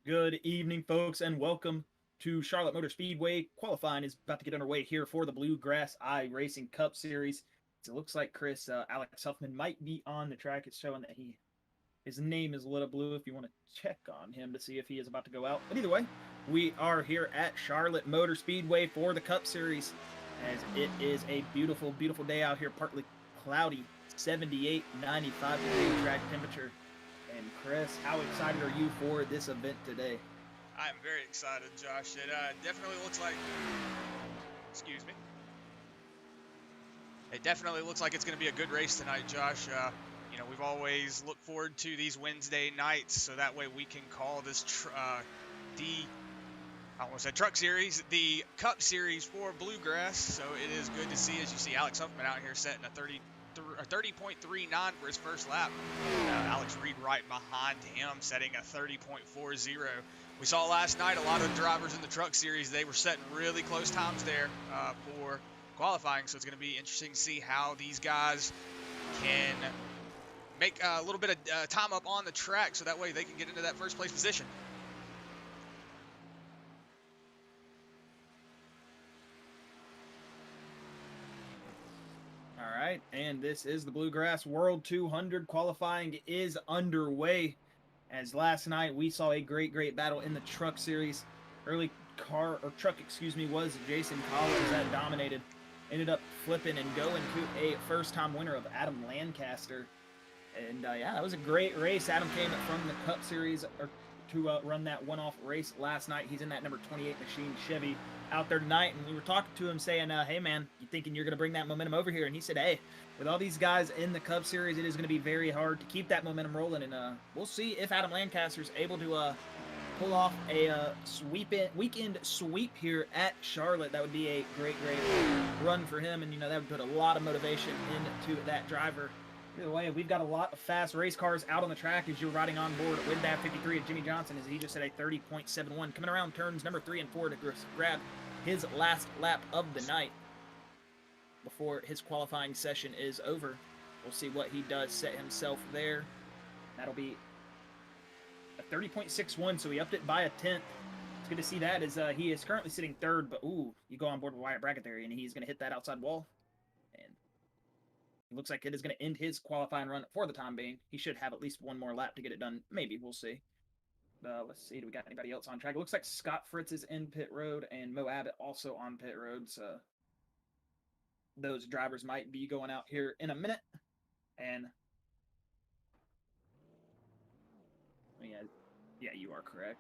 Good evening, folks, and welcome to Charlotte Motor Speedway. Qualifying is about to get underway here for the Bluegrass Racing Cup Series. It looks like Alex Huffman might be on the track. It's showing that his name is lit up blue if you want to check on him to see if he is about to go out. But either way, we are here at Charlotte Motor Speedway for the Cup Series, as it is a beautiful, beautiful day out here, partly cloudy, 78, 95 degree track temperature. And Chris, how excited are you for this event today? I am very excited, Josh. It definitely looks like, excuse me. It definitely looks like it's going to be a good race tonight, Josh. We've always looked forward to these Wednesday nights, so that way we can call this truck series, the Cup Series for Bluegrass. So it is good to see, as you see Alex Huffman out here setting a 30.39 for his first lap. Alex Reed right behind him, setting a 30.40. We saw last night a lot of drivers in the truck series, they were setting really close times there for qualifying, so it's going to be interesting to see how these guys can make a little bit of time up on the track, so that way they can get into that first place position. All right, and this is the Bluegrass World 200. Qualifying is underway. As last night we saw a great battle in the truck series. Early truck, was Jason Collins that dominated. Ended up flipping and going to a first-time winner of Adam Lancaster. And yeah, that was a great race. Adam came from the Cup Series to run that one-off race last night. He's in that number 28 Machine Chevy out there tonight, and we were talking to him saying, hey man, you thinking you're going to bring that momentum over here? And he said, hey, with all these guys in the Cup Series, it is going to be very hard to keep that momentum rolling, and we'll see if Adam Lancaster's able to pull off a weekend sweep here at Charlotte. That would be a great run for him, and that would put a lot of motivation into that driver. Either way, we've got a lot of fast race cars out on the track as you're riding on board with that 53 of Jimmy Johnson, as he just had a 30.71, coming around turns number 3 and 4 to grab his last lap of the night before his qualifying session is over. We'll see what he does set himself there. That'll be a 30.61, so he upped it by a tenth. It's good to see that, as he is currently sitting third, but ooh, you go on board with Wyatt Brackett there, and he's going to hit that outside wall. And it looks like it is going to end his qualifying run for the time being. He should have at least one more lap to get it done. Maybe, we'll see. Let's see, do we got anybody else on track? It looks like Scott Fritz is in pit road, and Mo Abbott also on pit road, so those drivers might be going out here in a minute. And yeah, you are correct.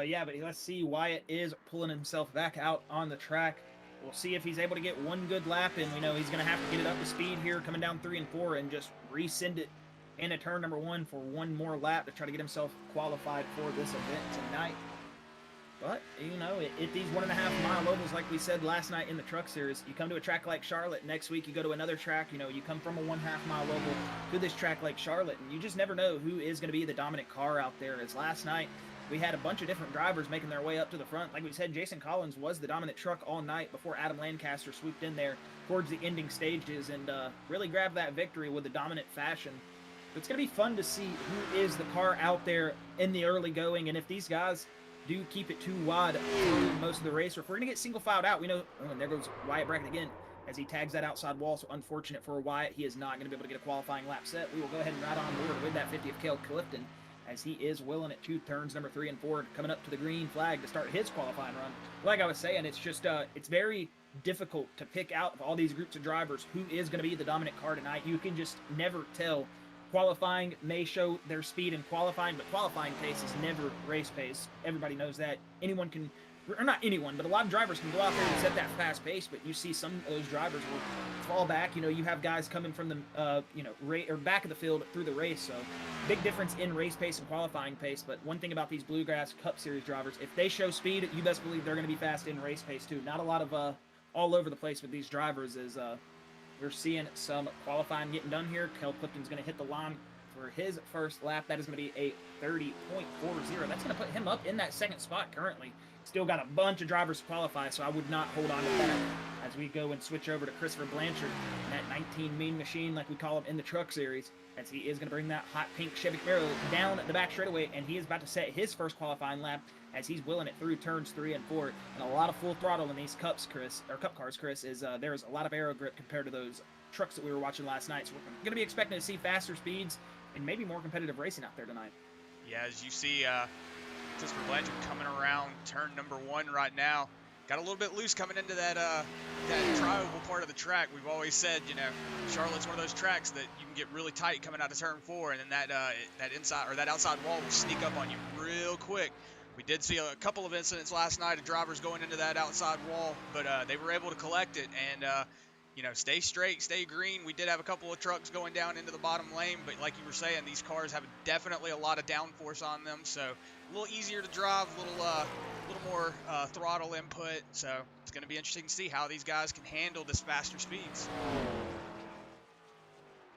Yeah, but let's see, Wyatt is pulling himself back out on the track. We'll see if he's able to get one good lap, and we know he's going to have to get it up to speed here, coming down 3 and 4, and just resend it into turn number 1 for one more lap to try to get himself qualified for this event tonight. But, at these 1.5 mile ovals, like we said last night in the truck series, you come to a track like Charlotte, next week you go to another track, you come from a 1.5 mile oval to this track like Charlotte, and you just never know who is going to be the dominant car out there. As last night, we had a bunch of different drivers making their way up to the front. Like we said, Jason Collins was the dominant truck all night before Adam Lancaster swooped in there towards the ending stages and really grabbed that victory with a dominant fashion. It's going to be fun to see who is the car out there in the early going, and if these guys do keep it too wide through most of the race, or if we're going to get single filed out, we know, and there goes Wyatt Brackett again as he tags that outside wall, so unfortunate for Wyatt, he is not going to be able to get a qualifying lap set. We will go ahead and ride on board with that 50 of Cale Clifton, as he is willing at 2 turns number 3 and 4, coming up to the green flag to start his qualifying run. Like I was saying, it's just, it's very difficult to pick out of all these groups of drivers who is going to be the dominant car tonight. You can just never tell. Qualifying may show their speed in qualifying, but qualifying pace is never race pace. Everybody knows that. Anyone can, or not anyone, but a lot of drivers can go out there and set that fast pace, but you see some of those drivers will fall back. You have guys coming from the, or back of the field through the race, so big difference in race pace and qualifying pace. But one thing about these Bluegrass Cup Series drivers, if they show speed, you best believe they're going to be fast in race pace too. Not a lot of all over the place with these drivers, as we're seeing some qualifying getting done here. Kel Clifton's going to hit the line for his first lap. That is going to be a 30.40. That's going to put him up in that second spot currently. Still got a bunch of drivers to qualify, so I would not hold on to that as we go and switch over to Christopher Blanchard, that 19 Mean Machine, like we call him in the Truck Series, as he is going to bring that hot pink Chevy Camaro down the back straightaway, and he is about to set his first qualifying lap as he's willing it through turns 3 and 4. And a lot of full throttle in these cup cars, Chris, is there's a lot of aero grip compared to those trucks that we were watching last night. So we're going to be expecting to see faster speeds and maybe more competitive racing out there tonight. Yeah, as you see, Christopher Blanchard coming around turn number 1 right now. Got a little bit loose coming into that trioval part of the track. We've always said, you know, Charlotte's one of those tracks that you can get really tight coming out of turn 4, and then that inside or that outside wall will sneak up on you real quick. We did see a couple of incidents last night of drivers going into that outside wall, but they were able to collect it and you know, stay straight, stay green. We did have a couple of trucks going down into the bottom lane, but like you were saying, these cars have definitely a lot of downforce on them, so a little easier to drive, a little more throttle input. So it's going to be interesting to see how these guys can handle this faster speeds.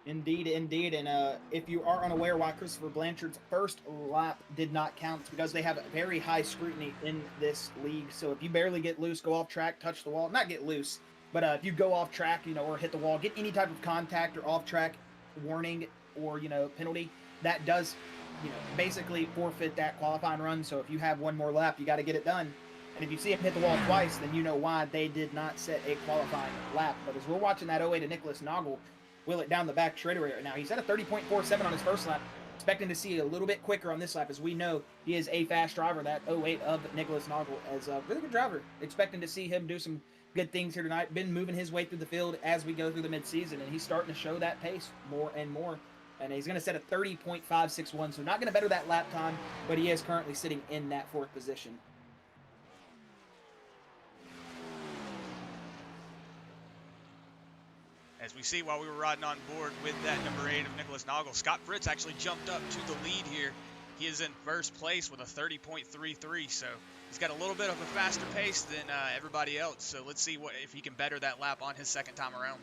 Indeed, indeed. And if you are unaware why Christopher Blanchard's first lap did not count, it's because they have very high scrutiny in this league. So if you barely get loose, go off track, touch the wall, not get loose, but if you go off track, you know, or hit the wall, get any type of contact or off track warning or, you know, penalty, that does, you know, basically forfeit that qualifying run. So if you have one more lap, you got to get it done. And if you see him hit the wall twice, then you know why they did not set a qualifying lap. But as we're watching that 08 to Nicholas Noggle wheel it down the back straightaway right now, he's at a 30.47 on his first lap. Expecting to see a little bit quicker on this lap, as we know he is a fast driver, that 08 of Nicholas Noggle, as a really good driver. Expecting to see him do some good things here tonight. Been moving his way through the field as we go through the midseason, and he's starting to show that pace more and more. And he's going to set a 30.561, so not going to better that lap time, but he is currently sitting in that 4th position. As we see while we were riding on board with that number 8 of Nicholas Noggle, Scott Fritz actually jumped up to the lead here. He is in first place with a 30.33, so he's got a little bit of a faster pace than everybody else. So let's see if he can better that lap on his second time around.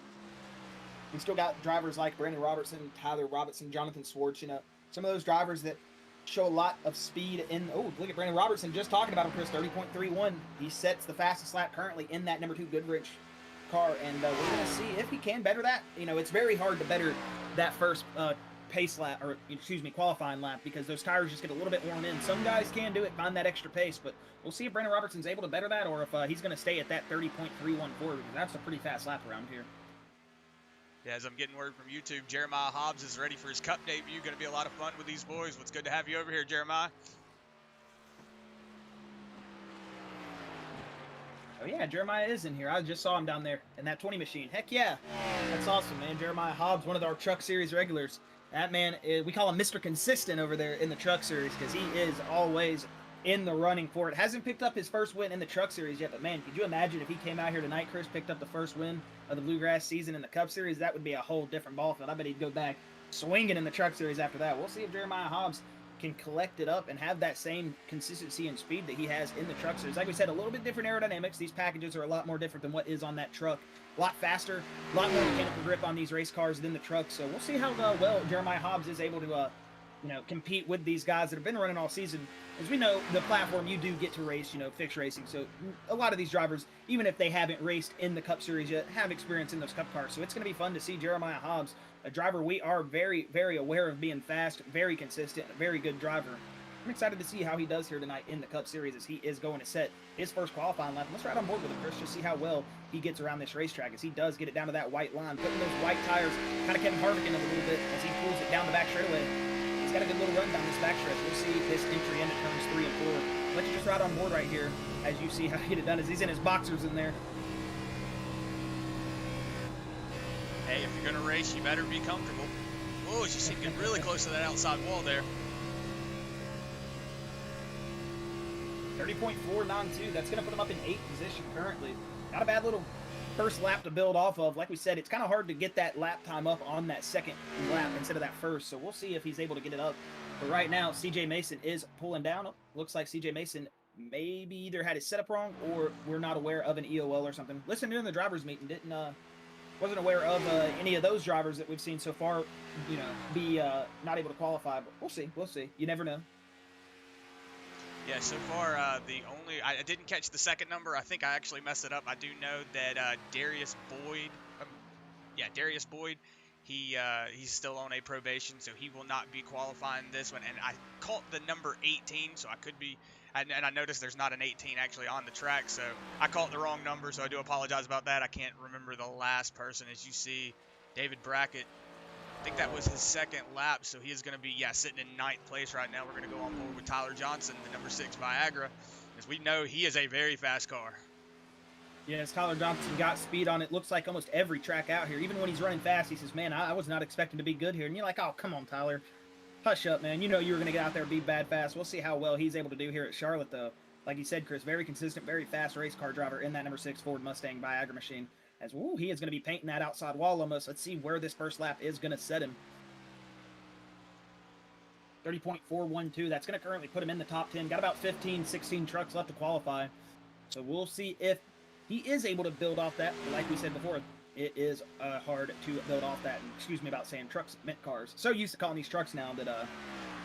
We still got drivers like Brandon Robertson, Tyler Robertson, Jonathan Swartz, you know, some of those drivers that show a lot of speed in. Oh, look at Brandon Robertson, just talking about him, Chris, 30.31. He sets the fastest lap currently in that number 2 Goodrich car, and we're going to see if he can better that. You know, it's very hard to better that first pace lap, or excuse me, qualifying lap, because those tires just get a little bit worn in. Some guys can do it, find that extra pace, but we'll see if Brandon Robertson's able to better that, or if he's going to stay at that 30.314, because that's a pretty fast lap around here. Yeah, as I'm getting word from YouTube, Jeremiah Hobbs is ready for his Cup debut. Going to be a lot of fun with these boys. What's good to have you over here, Jeremiah? Oh yeah, Jeremiah is in here. I just saw him down there in that 20 machine. Heck yeah, that's awesome, man. Jeremiah Hobbs, one of our Truck Series regulars. That man, we call him Mr. Consistent over there in the Truck Series, because he is always in the running for it. Hasn't picked up his first win in the Truck Series yet, but man, could you imagine if he came out here tonight, Chris, picked up the first win of the Bluegrass season in the Cup Series? That would be a whole different ball field. I bet he'd go back swinging in the Truck Series after that. We'll see if Jeremiah Hobbs can collect it up and have that same consistency and speed that he has in the Truck Series. Like we said, a little bit different aerodynamics. These packages are a lot more different than what is on that truck. A lot faster, a lot more mechanical grip on these race cars than the truck. So we'll see how well Jeremiah Hobbs is able to you know, compete with these guys that have been running all season. As we know, the platform, you do get to race, you know, fixed racing. So a lot of these drivers, even if they haven't raced in the Cup Series yet, have experience in those Cup cars. So it's going to be fun to see Jeremiah Hobbs, a driver we are very, very aware of being fast, very consistent, a very good driver. I'm excited to see how he does here tonight in the Cup Series, as he is going to set his first qualifying lap. Let's ride on board with him, Chris, just see how well he gets around this racetrack, as he does get it down to that white line, putting those white tires, kind of Kevin Harvick in a little bit as he pulls it down the back straightaway. He's got a good little run down this backstretch. We'll see this entry into turns 3 and 4. Let you just ride on board right here as you see how he get it done, as he's in his boxers in there. Hey, if you're going to race, you better be comfortable. Whoa, you see him get really close to that outside wall there. 30.492. That's going to put him up in 8th position currently. Not a bad little first lap to build off of. Like we said, it's kind of hard to get that lap time up on that second lap instead of that first. So we'll see if he's able to get it up. But right now, CJ Mason is pulling down. Looks like CJ Mason maybe either had his setup wrong, or we're not aware of an EOL or something. Listen, during the driver's meeting, wasn't aware of any of those drivers that we've seen so far, you know, be not able to qualify. But we'll see. We'll see. You never know. Yeah, so far the only I didn't catch the second number. I think I actually messed it up. I do know that Darius Boyd, Darius Boyd, he's still on a probation, so he will not be qualifying this one. And I caught the number 18, so I could be. And I noticed there's not an 18 actually on the track, so I caught the wrong number. So I do apologize about that. I can't remember the last person. As you see, David Brackett. I think that was his second lap, so he is going to be, sitting in 9th place right now. We're going to go on board with Tyler Johnson, the number 6 Viagra, as we know he is a very fast car. Yes, Tyler Johnson got speed on it. Looks like almost every track out here. Even when he's running fast, he says, man, I was not expecting to be good here. And you're like, oh, come on, Tyler. Hush up, man. You know you were going to get out there and be bad fast. We'll see how well he's able to do here at Charlotte, though. Like you said, Chris, very consistent, very fast race car driver in that number 6 Ford Mustang Viagra machine. As, ooh, he is going to be painting that outside wall almost. Let's see where this first lap is going to set him. 30.412. That's going to currently put him in the top 10. Got about 15, 16 trucks left to qualify. So we'll see if he is able to build off that. But like we said before, it is hard to build off that. And excuse me about saying trucks meant cars. So used to calling these trucks now that,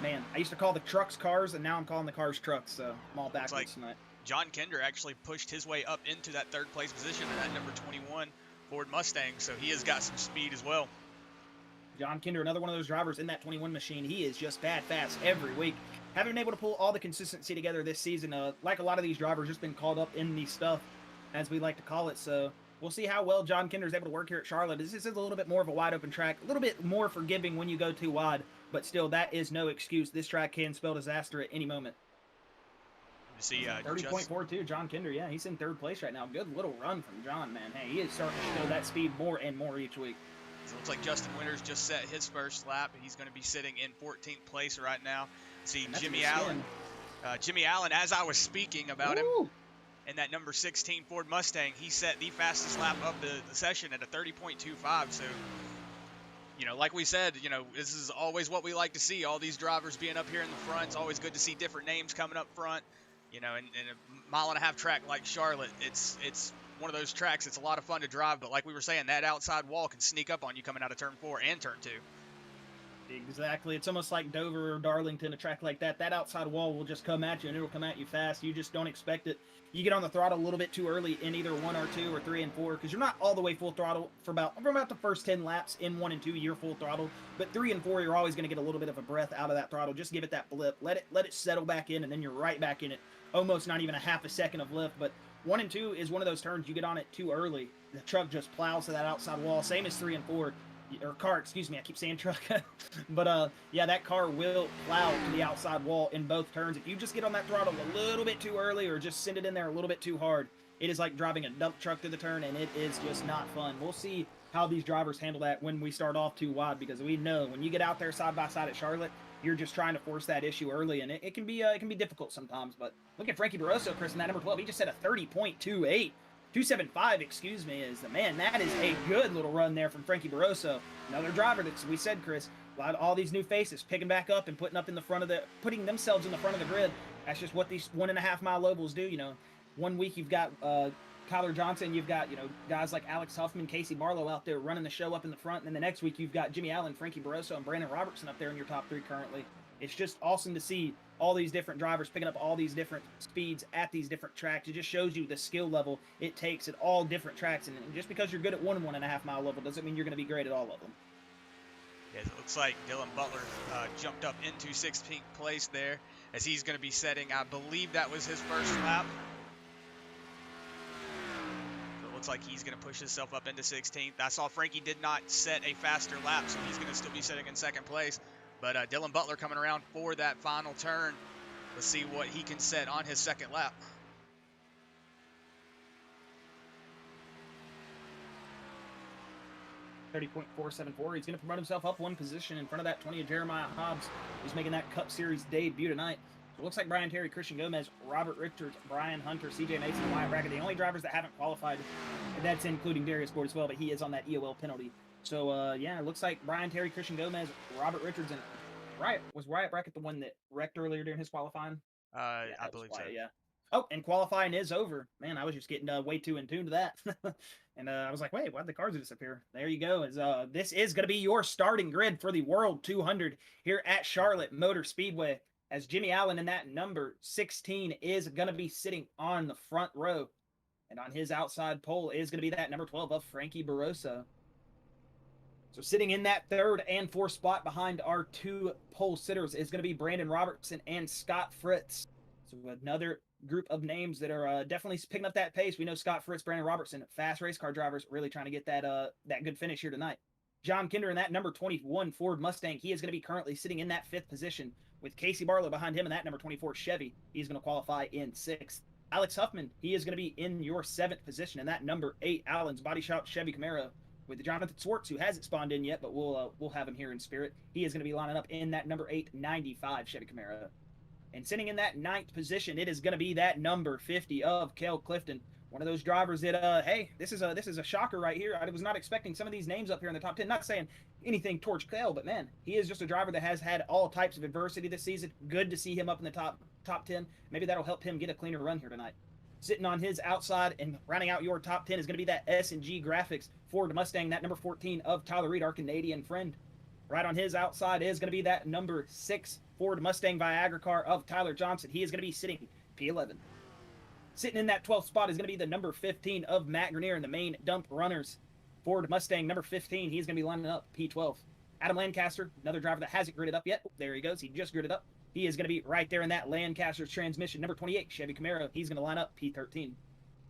man, I used to call the trucks cars, and now I'm calling the cars trucks. So I'm all backwards tonight. John Kinder actually pushed his way up into that 3rd place position in that number 21 Ford Mustang. So he has got some speed as well. John Kinder, another one of those drivers in that 21 machine. He is just bad fast every week. Haven't been able to pull all the consistency together this season. Like a lot of these drivers, just been called up in the stuff, as we like to call it. So we'll see how well John Kinder is able to work here at Charlotte. This is a little bit more of a wide open track, a little bit more forgiving when you go too wide, but still, that is no excuse. This track can spell disaster at any moment. See, 30.42, John Kinder. Yeah, he's in 3rd place right now. Good little run from John, man. Hey, he is starting to show that speed more and more each week. So it looks like Justin Winters just set his first lap. He's going to be sitting in 14th place right now. See, Jimmy Allen. Jimmy Allen, as I was speaking about him, in that number 16 Ford Mustang, he set the fastest lap of the session at a 30.25. So, you know, like we said, you know, this is always what we like to see, all these drivers being up here in the front. It's always good to see different names coming up front. You know, in a 1.5 mile track like Charlotte, it's one of those tracks. It's a lot of fun to drive, but like we were saying, that outside wall can sneak up on you coming out of turn 4 and turn 2. Exactly. It's almost like Dover or Darlington, a track like that. That outside wall will just come at you, and it'll come at you fast. You just don't expect it. You get on the throttle a little bit too early in either 1 or 2 or 3 and 4, because you're not all the way full throttle for about the first 10 laps. In 1 and 2, you're full throttle, but 3 and 4, you're always going to get a little bit of a breath out of that throttle. Just give it that blip. Let it settle back in, and then you're right back in it. Almost not even a half a second of lift, but 1 and 2 is one of those turns you get on it too early. The truck just plows to that outside wall. Same as 3 and 4. Or car, excuse me, I keep saying truck. But, yeah, that car will plow to the outside wall in both turns. If you just get on that throttle a little bit too early or just send it in there a little bit too hard, it is like driving a dump truck through the turn, and it is just not fun. We'll see how these drivers handle that when we start off too wide, because we know when you get out there side by side at Charlotte, you're just trying to force that issue early, and it can be difficult sometimes. But look at Frankie Barroso, Chris, in that number 12. He just set a 30.28. 275, excuse me, is the man. That is a good little run there from Frankie Barroso. Another driver that we said, Chris, all these new faces picking back up and putting themselves in the front of the grid. That's just what these 1.5 mile ovals do. You know, 1 week you've got Tyler Johnson, you've got, you know, guys like Alex Huffman, Casey Barlow out there running the show up in the front, and then the next week you've got Jimmy Allen, Frankie Barroso, and Brandon Robertson up there in your top 3 currently. It's just awesome to see all these different drivers picking up all these different speeds at these different tracks. It just shows you the skill level it takes at all different tracks. And just because you're good at 1.5 mile level doesn't mean you're going to be great at all of them. Yeah, it looks like Dylan Butler jumped up into 16th place there, as he's going to be setting, I believe that was his first lap. So it looks like he's going to push himself up into 16th. I saw Frankie did not set a faster lap, so he's going to still be sitting in 2nd place. But Dylan Butler coming around for that final turn. Let's see what he can set on his 2nd lap. .474. He's going to promote himself up 1 position in front of that 20 of Jeremiah Hobbs, who's making that Cup Series debut tonight. So it looks like Brian Terry, Christian Gomez, Robert Richards, Brian Hunter, CJ Mason, and Wyatt Brackett, the only drivers that haven't qualified. And that's including Darius Boyd as well, but he is on that EOL penalty. So, yeah, it looks like Brian Terry, Christian Gomez, Robert Richards, and Wyatt Brackett the one that wrecked earlier during his qualifying? I believe so. Yeah. Oh, and qualifying is over. Man, I was just getting way too in tune to that. And I was like, wait, why'd the cars disappear? There you go. This is going to be your starting grid for the World 200 here at Charlotte Motor Speedway. As Jimmy Allen in that number 16 is going to be sitting on the front row. And on his outside pole is going to be that number 12 of Frankie Barroso. So sitting in that third and fourth spot behind our two pole sitters is going to be Brandon Robertson and Scott Fritz. So another group of names that are definitely picking up that pace. We know Scott Fritz, Brandon Robertson, fast race car drivers, really trying to get that good finish here tonight. John Kinder in that number 21 Ford Mustang. He is going to be currently sitting in that 5th position with Casey Barlow behind him in that number 24 Chevy. He's going to qualify in 6th. Alex Huffman, he is going to be in your 7th position in that number 8 Allen's Body Shop Chevy Camaro with Jonathan Swartz, who hasn't spawned in yet, but we'll have him here in spirit. He is going to be lining up in that number 8 95 Chevy Camaro. And sitting in that 9th position, it is going to be that number 50 of Kel Clifton. One of those drivers that, hey, this is a shocker right here. I was not expecting some of these names up here in the top 10. Not saying anything towards Kel, but man, he is just a driver that has had all types of adversity this season. Good to see him up in the top 10. Maybe that'll help him get a cleaner run here tonight. Sitting on his outside and rounding out your top 10 is going to be that S&G Graphics Ford Mustang, that number 14 of Tyler Reed, our Canadian friend. Right on his outside is going to be that number 6 Ford Mustang Viagra car of Tyler Johnson. He is going to be sitting P11. Sitting in that 12th spot is going to be the number 15 of Matt Grenier in the main dump runners. Ford Mustang number 15. He's going to be lining up P12. Adam Lancaster, another driver that hasn't gridded up yet. Oh, there he goes. He just gridded up. He is going to be right there in that Lancaster's transmission. Number 28, Chevy Camaro. He's going to line up P13.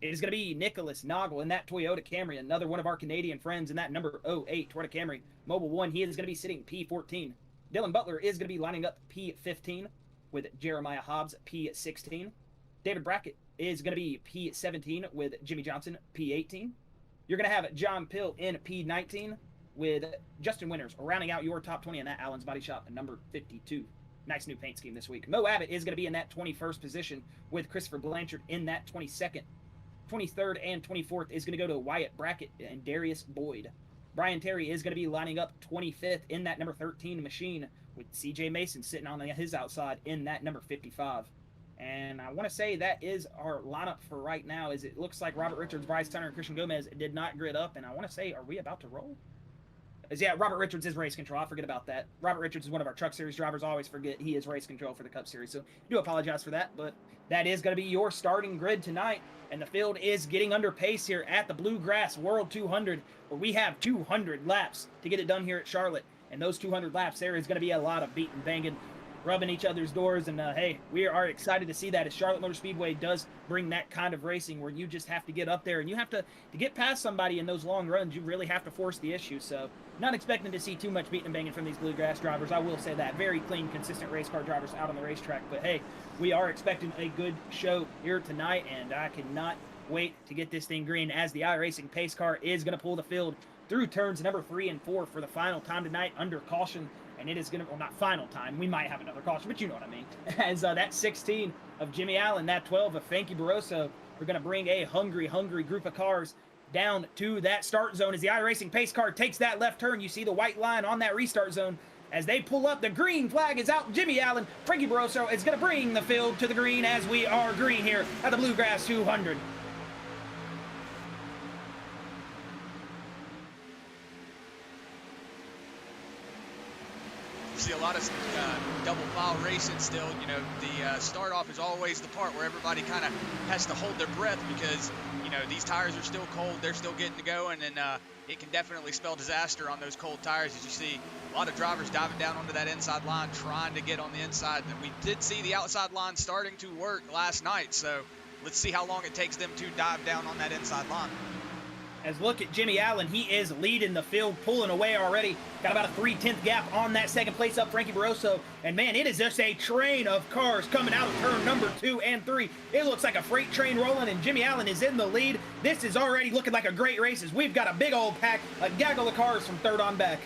It is going to be Nicholas Noggle in that Toyota Camry, another one of our Canadian friends in that number 08 Toyota Camry. Mobile 1, he is going to be sitting P14. Dylan Butler is going to be lining up P15 with Jeremiah Hobbs P16. David Brackett is going to be P17 with Jimmy Johnson P18. You're going to have John Pill in P19 with Justin Winters rounding out your top 20 in that Allen's Body Shop at number 52. Nice new paint scheme this week. Mo Abbott is going to be in that 21st position with Christopher Blanchard in that 22nd. 23rd and 24th is going to go to Wyatt Brackett and Darius Boyd. Brian Terry is going to be lining up 25th in that number 13 machine with CJ Mason sitting on his outside in that number 55. And I want to say that is our lineup for right now. Is it looks like Robert Richards, Bryce Turner, and Christian Gomez did not grid up. And I want to say, are we about to roll? Yeah, Robert Richards is race control. I forget about that. Robert Richards is one of our Truck Series drivers. I always forget he is race control for the Cup Series. So I do apologize for that. But that is going to be your starting grid tonight. And the field is getting under pace here at the Bluegrass World 200, where we have 200 laps to get it done here at Charlotte. And those 200 laps, there is going to be a lot of beating, banging, rubbing each other's doors. And hey, we are excited to see that as Charlotte Motor Speedway does bring that kind of racing where you just have to get up there and you have to get past somebody in those long runs. You really have to force the issue. So not expecting to see too much beating and banging from these Bluegrass drivers. I will say that. Very clean, consistent race car drivers out on the racetrack. But hey, we are expecting a good show here tonight, and I cannot wait to get this thing green as the iRacing pace car is going to pull the field through turns number 3 and 4 for the final time tonight under caution. And it is going to, well, not final time. We might have another caution, but you know what I mean. As that 16 of Jimmy Allen, that 12 of Frankie Barroso, we're going to bring a hungry group of cars down to that start zone. As the iRacing pace car takes that left turn, you see the white line on that restart zone. As they pull up, the green flag is out. Jimmy Allen, Frankie Barroso is going to bring the field to the green as we are green here at the Bluegrass 200. See a lot of double file racing still. You know, the start off is always the part where everybody kind of has to hold their breath because, you know, these tires are still cold. They're still getting to go, and then it can definitely spell disaster on those cold tires. As you see, a lot of drivers diving down onto that inside line trying to get on the inside. And we did see the outside line starting to work last night, so let's see how long it takes them to dive down on that inside line. As look at Jimmy Allen, he is leading the field, pulling away already. Got about a 3/10 gap on that second place up, Frankie Barroso. And man, it is just a train of cars coming out of turn number 2 and 3. It looks like a freight train rolling, and Jimmy Allen is in the lead. This is already looking like a great race as we've got a big old pack, a gaggle of cars from third on back.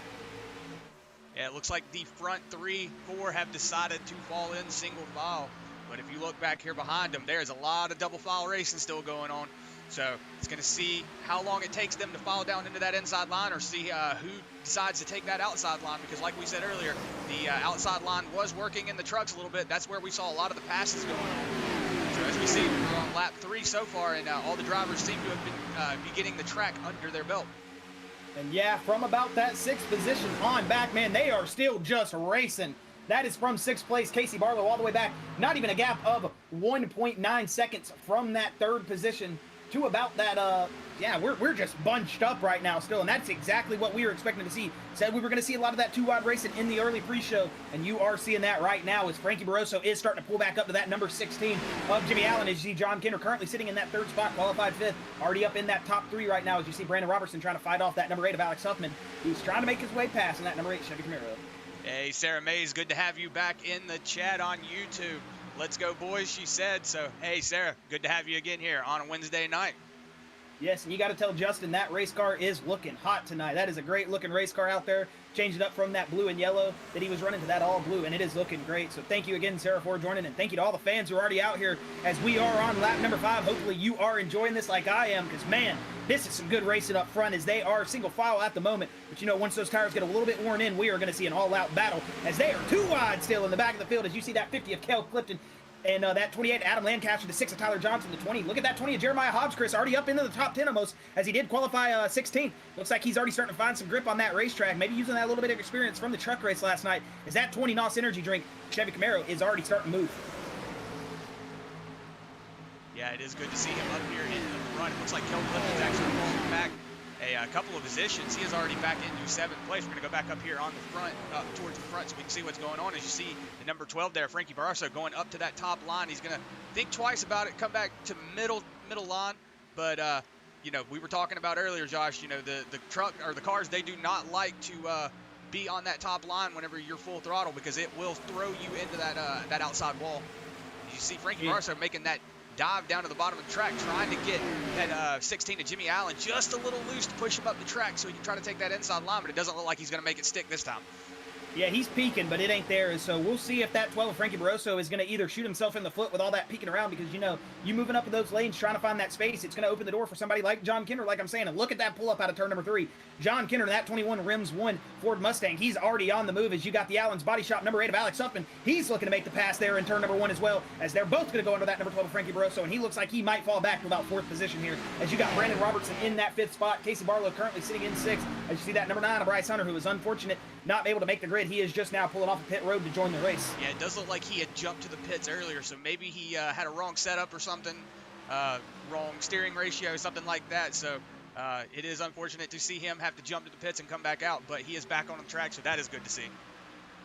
Yeah, it looks like the front 3, 4 have decided to fall in single file. But if you look back here behind them, there's a lot of double file racing still going on. So it's going to see how long it takes them to file down into that inside line or see who decides to take that outside line. Because like we said earlier, the outside line was working in the trucks a little bit. That's where we saw a lot of the passes going on. So as we see we're on lap 3 so far, and all the drivers seem to have been be getting the track under their belt. And yeah, from about that 6th position on back, man, they are still just racing. That is from 6th place, Casey Barlow, all the way back. Not even a gap of 1.9 seconds from that 3rd position to about that, yeah, we're just bunched up right now still, and that's exactly what we were expecting to see. Said we were going to see a lot of that 2-wide racing in the early pre-show, and you are seeing that right now as Frankie Barroso is starting to pull back up to that number 16 of Jimmy Allen. As you see John Kinder currently sitting in that 3rd spot, qualified 5th, already up in that top 3 right now, as you see Brandon Robertson trying to fight off that number 8 of Alex Huffman, who's trying to make his way past in that number 8 Chevy Camaro. Hey, Sarah Mays, good to have you back in the chat on YouTube. Let's go, boys, she said. So, hey, Sarah, good to have you again here on a Wednesday night. Yes, and you got to tell Justin that race car is looking hot tonight. That is a great looking race car out there. Changed it up from that blue and yellow that he was running to that all blue, and it is looking great. So thank you again, Sarah, for joining, and thank you to all the fans who are already out here as we are on lap number 5. Hopefully you are enjoying this like I am, because man, this is some good racing up front as they are single file at the moment. But you know, once those tires get a little bit worn in, we are going to see an all-out battle as they are 2 wide still in the back of the field. As you see that 50 of Kel Clifton, and that 28, Adam Lancaster, the 6 of Tyler Johnson, the 20. Look at that 20 of Jeremiah Hobbs, Chris, already up into the top 10 almost, as he did qualify 16th. Looks like he's already starting to find some grip on that racetrack, maybe using that little bit of experience from the truck race last night, as that 20 NOS energy drink, Chevy Camaro, is already starting to move. Yeah, it is good to see him up here in the front. It looks like Kel Clifton's actually falling back a couple of positions. He is already back into 7th place. We're going to go back up here on the front, towards the front, so we can see what's going on. As you see the number 12 there, Frankie Barroso, going up to that top line. He's going to think twice about it, come back to middle line. But, you know, we were talking about earlier, Josh, you know, the truck or the cars, they do not like to be on that top line whenever you're full throttle, because it will throw you into that outside wall. You see Frankie Barroso making that dive down to the bottom of the track, trying to get that 16 to Jimmy Allen just a little loose to push him up the track so he can try to take that inside line, but it doesn't look like he's going to make it stick this time. Yeah, he's peeking, but it ain't there, so we'll see if that 12 of Frankie Barroso is going to either shoot himself in the foot with all that peeking around, because, you know, you moving up in those lanes, trying to find that space, it's going to open the door for somebody like John Kinder, like I'm saying, and look at that pull-up out of turn number 3. John Kinder, that 21 Rims 1 Ford Mustang, he's already on the move, as you got the Allen's Body Shop number 8 of Alex Huffman. He's looking to make the pass there in turn number 1 as well, as they're both going to go under that number 12 of Frankie Barroso, and he looks like he might fall back to about 4th position here, as you got Brandon Robertson in that 5th spot, Casey Barlow currently sitting in 6th, as you see that number 9 of Bryce Hunter, who was unfortunate not able to make the grid. He is just now pulling off a pit road to join the race. Yeah, it does look like he had jumped to the pits earlier, so maybe he had a wrong setup or something, wrong steering ratio, something like that. So it is unfortunate to see him have to jump to the pits and come back out, but he is back on the track, so that is good to see.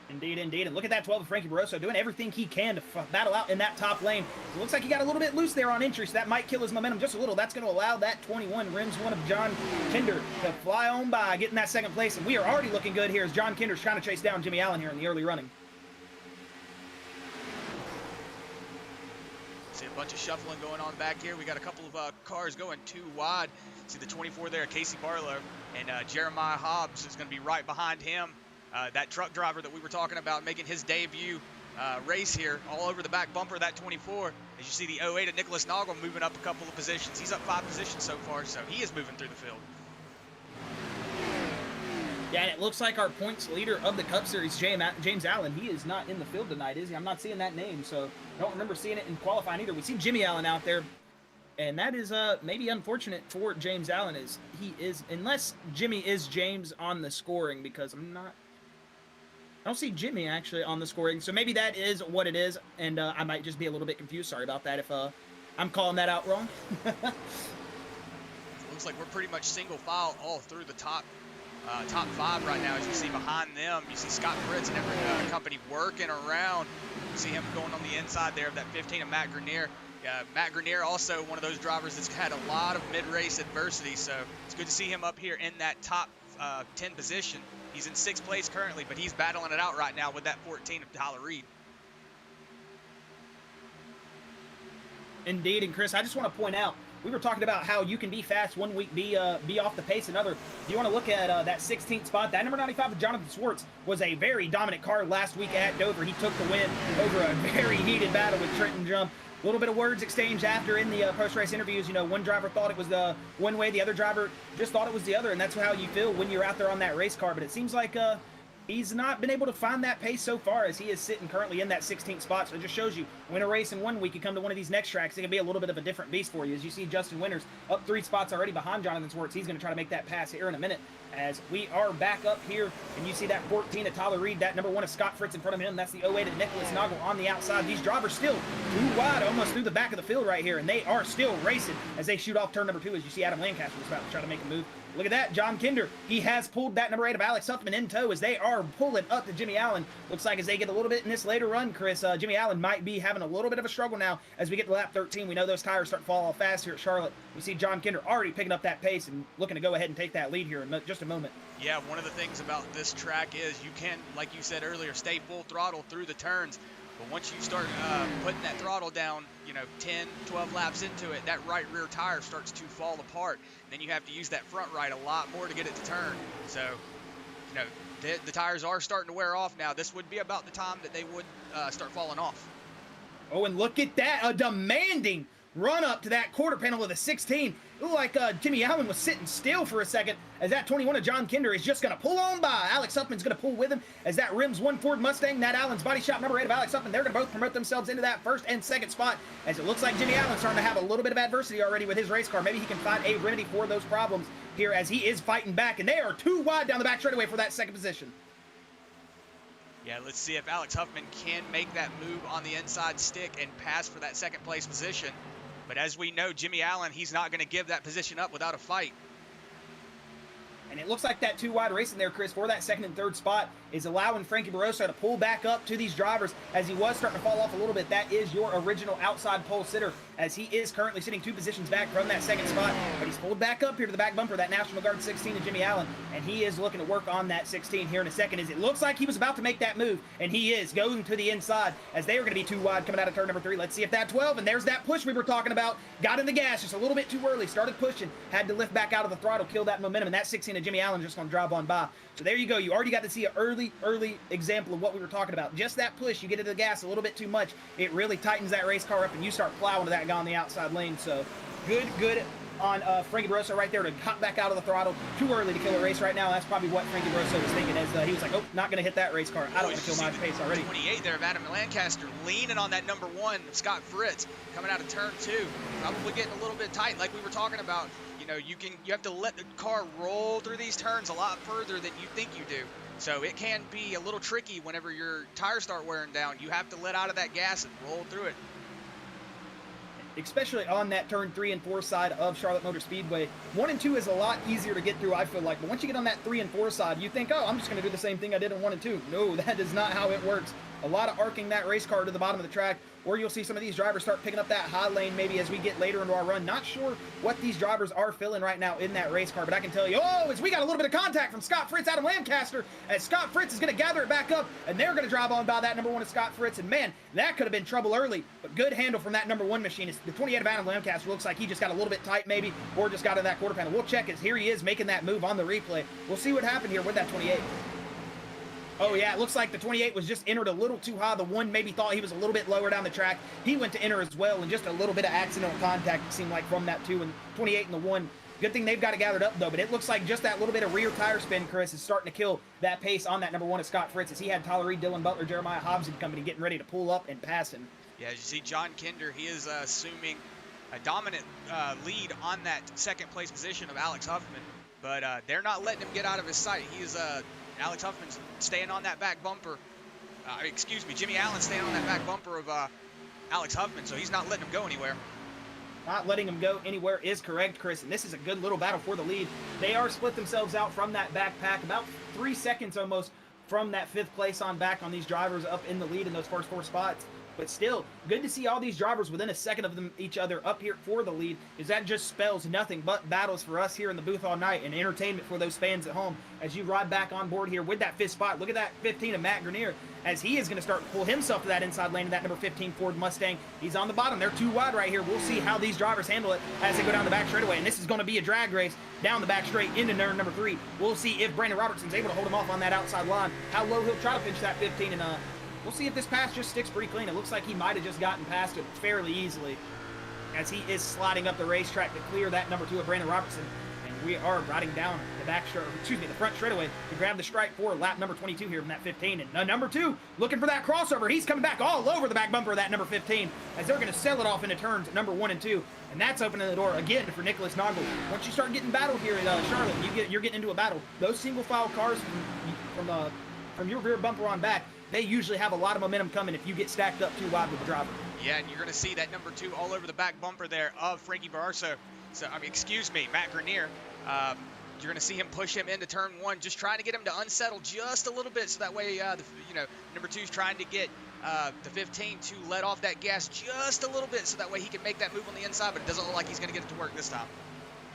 Indeed, indeed. And look at that 12 of Frankie Barroso doing everything he can to battle out in that top lane. It looks like he got a little bit loose there on entry, so that might kill his momentum just a little. That's going to allow that 21 Rims 1 of John Kinder to fly on by, getting that 2nd place. And we are already looking good here as John Kinder's trying to chase down Jimmy Allen here in the early running. See a bunch of shuffling going on back here. We got a couple of cars going 2 wide. See the 24 there, Casey Barlow, and Jeremiah Hobbs is going to be right behind him. That truck driver that we were talking about making his debut race here, all over the back bumper of that 24. As you see the 08 of Nicholas Noggle moving up a couple of positions. He's up 5 positions so far, so he is moving through the field. Yeah, and it looks like our points leader of the Cup Series, James Allen, he is not in the field tonight, is he? I'm not seeing that name, so I don't remember seeing it in qualifying either. We see Jimmy Allen out there, and that is maybe unfortunate for James Allen, is he is, unless Jimmy is James on the scoring, because I don't see Jimmy actually on the scoring, so maybe that is what it is, and I might just be a little bit confused. Sorry about that if I'm calling that out wrong. Looks like we're pretty much single file all through the top 5 right now. As you see behind them, you see Scott Fritz and every company working around. You see him going on the inside there of that 15 of Matt Grenier. Matt Grenier also one of those drivers that's had a lot of mid-race adversity, so it's good to see him up here in that top 10 position. He's in 6th place currently, but he's battling it out right now with that 14 of Tyler Reed. Indeed, and Chris, I just want to point out, we were talking about how you can be fast one week, be off the pace another. If you want to look at that 16th spot, that number 95 of Jonathan Swartz was a very dominant car last week at Dover. He took the win over a very heated battle with Trenton Jump. A little bit of words exchanged after in the post-race interviews. You know, one driver thought it was the one way, the other driver just thought it was the other, and that's how you feel when you're out there on that race car. But it seems like he's not been able to find that pace so far, as he is sitting currently in that 16th spot. So it just shows you win a race in 1 week, you come to one of these next tracks, it can be a little bit of a different beast for you. As you see Justin Winters up 3 spots already behind Jonathan Swartz. He's going to try to make that pass here in a minute. As we are back up here, and you see that 14 of Tyler Reed, that number 1 of Scott Fritz in front of him. That's the 08 of Nicholas Noggle on the outside. These drivers still too wide, almost through the back of the field right here, and they are still racing as they shoot off turn number 2. As you see Adam Lancaster is about to try to make a move. Look at that, John Kinder. He has pulled that number 8 of Alex Huffman in tow as they are pulling up to Jimmy Allen. Looks like as they get a little bit in this later run, Chris, Jimmy Allen might be having a little bit of a struggle now as we get to lap 13. We know those tires start to fall off fast here at Charlotte. We see John Kinder already picking up that pace and looking to go ahead and take that lead here in just a moment. Yeah, one of the things about this track is you can, like you said earlier, stay full throttle through the turns. But once you start putting that throttle down, 10, 12 laps into it, that right rear tire starts to fall apart. Then you have to use that front right a lot more to get it to turn. So, the tires are starting to wear off now. This would be about the time that they would start falling off. Oh, and look at that, a demanding run up to that quarter panel of the 16. It looked like Jimmy Allen was sitting still for a second as that 21 of John Kinder is just going to pull on by. Alex Huffman's going to pull with him as that rims 1 Ford Mustang. That Allen's body shop number 8 of Alex Huffman. They're going to both promote themselves into that first and second spot as it looks like Jimmy Allen's starting to have a little bit of adversity already with his race car. Maybe he can find a remedy for those problems here as he is fighting back, and they are too wide down the back straightaway for that second position. Yeah, let's see if Alex Huffman can make that move on the inside stick and pass for that second place position. But as we know, Jimmy Allen, he's not going to give that position up without a fight. And it looks like that 2 wide racing there, Chris, for that second and third spot is allowing Frankie Barroso to pull back up to these drivers as he was starting to fall off a little bit. That is your original outside pole sitter as he is currently sitting 2 positions back from that second spot. But he's pulled back up here to the back bumper, that National Guard 16 of Jimmy Allen, and he is looking to work on that 16 here in a second as it looks like he was about to make that move, and he is going to the inside as they are going to be 2 wide coming out of turn number 3. Let's see if that 12, and there's that push we were talking about. Got in the gas just a little bit too early, started pushing, had to lift back out of the throttle, kill that momentum, and that 16 of Jimmy Allen just going to drive on by. So there you go. You already got to see an early example of what we were talking about. Just that push, you get into the gas a little bit too much, it really tightens that race car up, and you start plowing to that guy on the outside lane. So good on Frankie Barroso right there to hop back out of the throttle. Too early to kill a race right now. That's probably what Frankie Barroso was thinking as he was like, oh, not going to hit that race car. I don't want to kill my pace already. 28 there of Adam Lancaster leaning on that number 1, Scott Fritz, coming out of turn 2. Probably getting a little bit tight like we were talking about. You have to let the car roll through these turns a lot further than you think you do. So it can be a little tricky whenever your tires start wearing down. You have to let out of that gas and roll through it. Especially on that turn 3 and 4 side of Charlotte Motor Speedway. 1 and 2 is a lot easier to get through, I feel like. But once you get on that 3 and 4 side, you think, oh, I'm just going to do the same thing I did in 1 and 2. No, that is not how it works. A lot of arcing that race car to the bottom of the track, or you'll see some of these drivers start picking up that high lane maybe as we get later into our run. Not sure what these drivers are feeling right now in that race car, but I can tell you, as we got a little bit of contact from Scott Fritz, Adam Lancaster, as Scott Fritz is going to gather it back up, and they're going to drive on by that number 1 of Scott Fritz, and man, that could have been trouble early, but good handle from that number 1 machinist. The 28 of Adam Lancaster looks like he just got a little bit tight maybe, or just got in that quarter panel. We'll check as here he is making that move on the replay. We'll see what happened here with that 28. Oh, yeah, it looks like the 28 was just entered a little too high. The 1 maybe thought he was a little bit lower down the track. He went to enter as well, and just a little bit of accidental contact, it seemed like, from that 2 and 28 and the 1. Good thing they've got it gathered up, though, but it looks like just that little bit of rear tire spin, Chris, is starting to kill that pace on that number 1 of Scott Fritz, as he had Tyler Reed, Dylan Butler, Jeremiah Hobbs and company getting ready to pull up and pass him. Yeah, as you see, John Kinder, he is assuming a dominant lead on that second place position of Alex Huffman, but they're not letting him get out of his sight. He is Alex Huffman's staying on that back bumper. Jimmy Allen's staying on that back bumper of Alex Huffman, so he's not letting him go anywhere. Not letting him go anywhere is correct, Chris, and this is a good little battle for the lead. They are split themselves out from that backpack, about 3 seconds almost from that 5th place on back on these drivers up in the lead in those first 4 spots. But still, good to see all these drivers within a second of each other up here for the lead, because that just spells nothing but battles for us here in the booth all night and entertainment for those fans at home as you ride back on board here with that 5th spot. Look at that 15 of Matt Grenier as he is going to start to pull himself to that inside lane in that number 15 Ford Mustang. He's on the bottom. They're too wide right here. We'll see how these drivers handle it as they go down the back straightaway. And this is going to be a drag race down the back straight into turn number 3. We'll see if Brandon Robertson's able to hold him off on that outside line, how low he'll try to pinch that 15, and we'll see if this pass just sticks pretty clean. It looks like he might have just gotten past it fairly easily as he is sliding up the racetrack to clear that number 2 of Brandon Robertson. And we are riding down the front straightaway to grab the stripe for lap number 22 here from that 15. And number 2 looking for that crossover. He's coming back all over the back bumper of that number 15 as they're going to sell it off into turns number 1 and 2. And that's opening the door again for Nicholas Noggle. Once you start getting battled here at Charlotte, you're getting into a battle. Those single file cars from your rear bumper on back, they usually have a lot of momentum coming if you get stacked up too wide with the driver. Yeah, and you're going to see that number 2 all over the back bumper there of Frankie Barroso. Matt Grenier. You're going to see him push him into turn 1, just trying to get him to unsettle just a little bit, so that way, number 2 is trying to get the 15 to let off that gas just a little bit, so that way he can make that move on the inside, but it doesn't look like he's going to get it to work this time.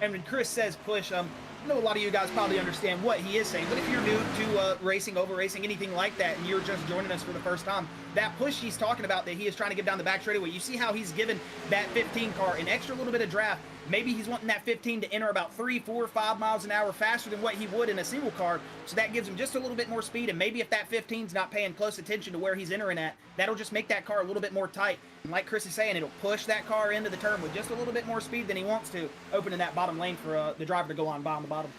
And when Chris says push, I know a lot of you guys probably understand what he is saying, but if you're new to racing, over racing, anything like that, and you're just joining us for the first time, that push he's talking about that he is trying to get down the back straightaway, you see how he's given that 15 car an extra little bit of draft. Maybe he's wanting that 15 to enter about 3, 4, 5 miles an hour faster than what he would in a single car, so that gives him just a little bit more speed, and maybe if that 15's not paying close attention to where he's entering at, that'll just make that car a little bit more tight. And like Chris is saying, it'll push that car into the turn with just a little bit more speed than he wants to, opening that bottom lane for the driver to go on by on the bottom.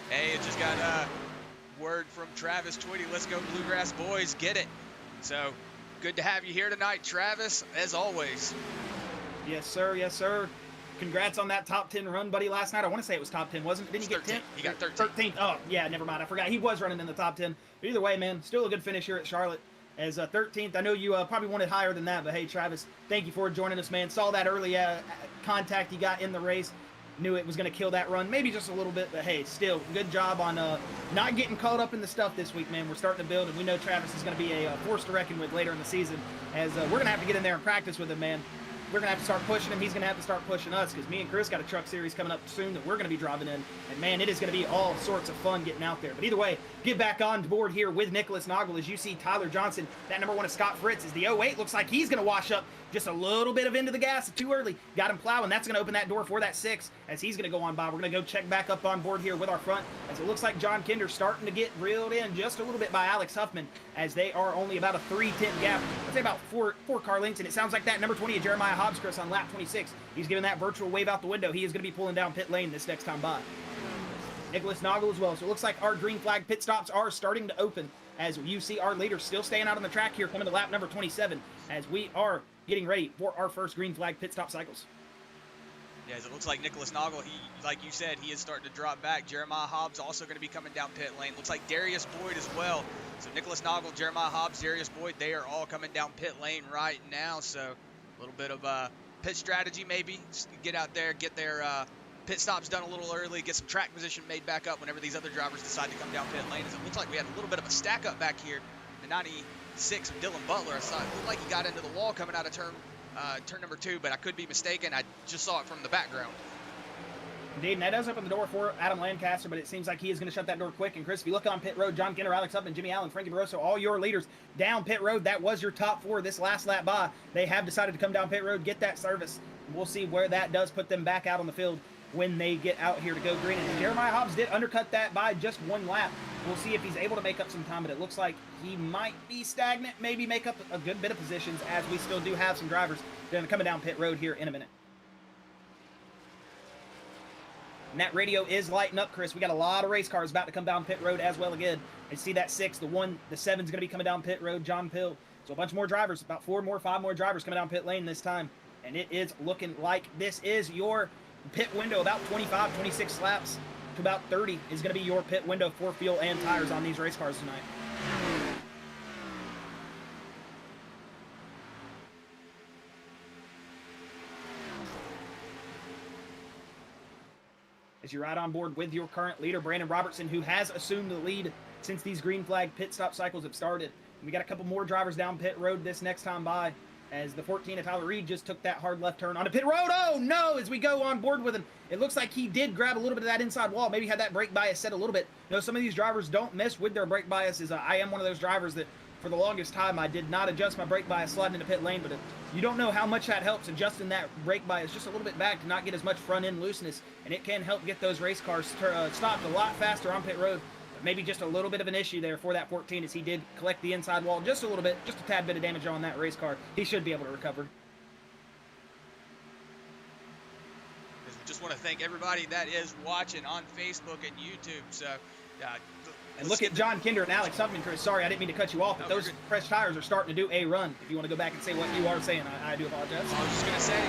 Hey, it just got word from Travis Twitty. Let's go Bluegrass boys, get it. So, good to have you here tonight, Travis, as always. Yes, sir. Yes, sir. Congrats on that top 10 run, buddy, last night. I want to say it was top 10, wasn't it? Didn't he get 10th? He got 13th. 13th. Oh, yeah, never mind. I forgot. He was running in the top 10. But either way, man, still a good finish here at Charlotte as 13th. I know you probably wanted higher than that, but hey, Travis, thank you for joining us, man. Saw that early contact you got in the race. Knew it was going to kill that run, maybe just a little bit, but hey, still, good job on not getting caught up in the stuff this week, man. We're starting to build, and we know Travis is going to be a force to reckon with later in the season, as we're going to have to get in there and practice with him, man. We're going to have to start pushing him. He's going to have to start pushing us, because me and Chris got a truck series coming up soon that we're going to be driving in. And, man, it is going to be all sorts of fun getting out there. But either way, get back on board here with Nicholas Noggle as you see Tyler Johnson, that number 1 of Scott Fritz, as the 08 looks like he's going to wash up just a little bit of into the gas too early. Got him plowing. That's going to open that door for that 6 as he's going to go on by. We're going to go check back up on board here with our front, as it looks like John Kinder's starting to get reeled in just a little bit by Alex Huffman, as they are only about a 3-10 gap. I'd say about four car lengths, and it sounds like that number 20 of Jeremiah Hobbs, Chris, on lap 26. He's giving that virtual wave out the window. He is going to be pulling down pit lane this next time by. Nicholas Noggle as well. So it looks like our green flag pit stops are starting to open, as you see our leaders still staying out on the track here, coming to lap number 27, as we are getting ready for our first green flag pit stop cycles. Yeah, as it looks like Nicholas Noggle, like you said, he is starting to drop back. Jeremiah Hobbs also going to be coming down pit lane. Looks like Darius Boyd as well. So Nicholas Noggle, Jeremiah Hobbs, Darius Boyd, they are all coming down pit lane right now. So a little bit of pit strategy maybe. Just get out there, get their pit stops done a little early, get some track position made back up whenever these other drivers decide to come down pit lane. As it looks like we had a little bit of a stack up back here. The 96 of Dylan Butler, I saw it looked like he got into the wall coming out of turn number 2, but I could be mistaken. I just saw it from the background. Indeed, and that does open the door for Adam Lancaster, but it seems like he is going to shut that door quick. And Chris, if you look on pit road, John Kinner, Alex Upman, Jimmy Allen, Frankie Barroso, all your leaders down pit road. That was your top 4 this last lap by. They have decided to come down pit road, get that service. We'll see where that does put them back out on the field when they get out here to go green. And Jeremiah Hobbs did undercut that by just 1 lap. We'll see if he's able to make up some time, but it looks like he might be stagnant, maybe make up a good bit of positions, as we still do have some drivers coming down pit road here in a minute. And that radio is lighting up, Chris. We got a lot of race cars about to come down pit road as well again. I see that 6, the 1, the 7's going to be coming down pit road, John Pill. So a bunch more drivers, about 5 more drivers coming down pit lane this time. And it is looking like this is your pit window, about 25, 26 laps to about 30 is going to be your pit window for fuel and tires on these race cars tonight. As you ride on board with your current leader, Brandon Robertson, who has assumed the lead since these green flag pit stop cycles have started. And we got a couple more drivers down pit road this next time by, as the 14 of Tyler Reed just took that hard left turn onto pit road. Oh no, as we go on board with him, it looks like he did grab a little bit of that inside wall, maybe had that brake bias set a little bit. You know, some of these drivers don't mess with their brake biases. I am one of those drivers that for the longest time I did not adjust my brake bias sliding into pit lane, but you don't know how much that helps adjusting that brake bias just a little bit back to not get as much front end looseness, and it can help get those race cars stopped a lot faster on pit road. Maybe just a little bit of an issue there for that 14, as he did collect the inside wall just a little bit, just a tad bit of damage on that race car. He should be able to recover. Just want to thank everybody that is watching on Facebook and YouTube. So, and look at John Kinder and Alex Huffman, Chris. Sorry, I didn't mean to cut you off, but those fresh tires are starting to do a run. If you want to go back and say what you are saying, I do apologize. I was just gonna say,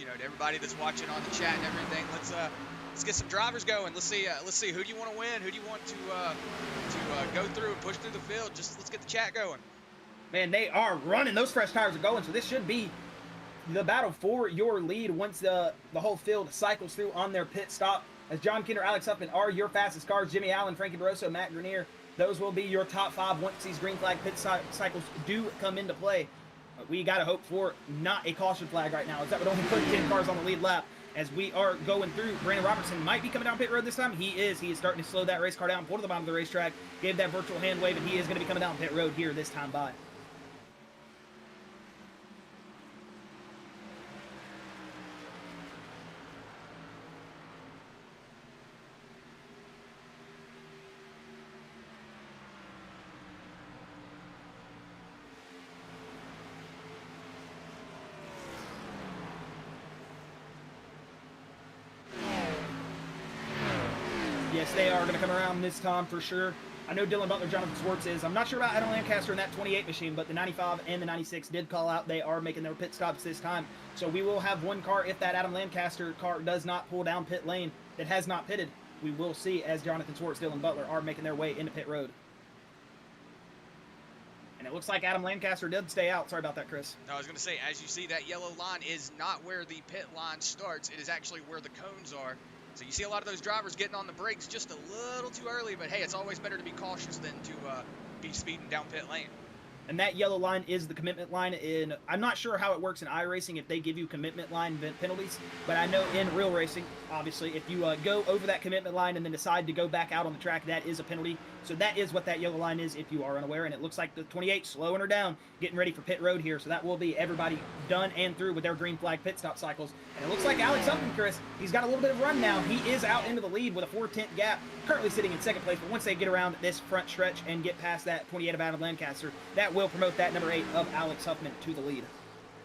you know, to everybody that's watching on the chat and everything, let's get some drivers going. Let's see who do you want to win, who do you want to go through and push through the field. Just let's get the chat going. Man, they are running. Those fresh tires are going, so this should be the battle for your lead once the whole field cycles through on their pit stop. As John Kinder, Alex Huffman are your fastest cars. Jimmy Allen, Frankie Barroso, Matt Grenier, those will be your top 5 once these green flag pit cycles do come into play. But we got to hope for not a caution flag right now, as that would only put 10 cars on the lead lap. As we are going through, Brandon Robertson might be coming down pit road this time. He is starting to slow that race car down, pull to the bottom of the racetrack, gave that virtual hand wave, and he is going to be coming down pit road here this time by. Yes, they are going to come around this time for sure. I know Dylan Butler, Jonathan Swartz is. I'm not sure about Adam Lancaster in that 28 machine, but the 95 and the 96 did call out. They are making their pit stops this time. So we will have one car, if that Adam Lancaster car does not pull down pit lane that has not pitted, we will see as Jonathan Swartz, Dylan Butler are making their way into pit road. And it looks like Adam Lancaster did stay out. Sorry about that, Chris. No, I was going to say, as you see, that yellow line is not where the pit line starts. It is actually where the cones are. So you see a lot of those drivers getting on the brakes just a little too early, but hey, it's always better to be cautious than to be speeding down pit lane. And that yellow line is the commitment line. I'm not sure how it works in iRacing if they give you commitment line penalties, but I know in real racing, obviously, if you go over that commitment line and then decide to go back out on the track, that is a penalty. So that is what that yellow line is if you are unaware, and it looks like the 28 slowing her down, getting ready for pit road here. So that will be everybody done and through with their green flag pit stop cycles. And it looks like Alex Huffman, Chris, he's got a little bit of run now. He is out into the lead with a 4/10 gap, currently sitting in second place. But once they get around this front stretch and get past that 28 of Adam Lancaster, that will promote that number 8 of Alex Huffman to the lead.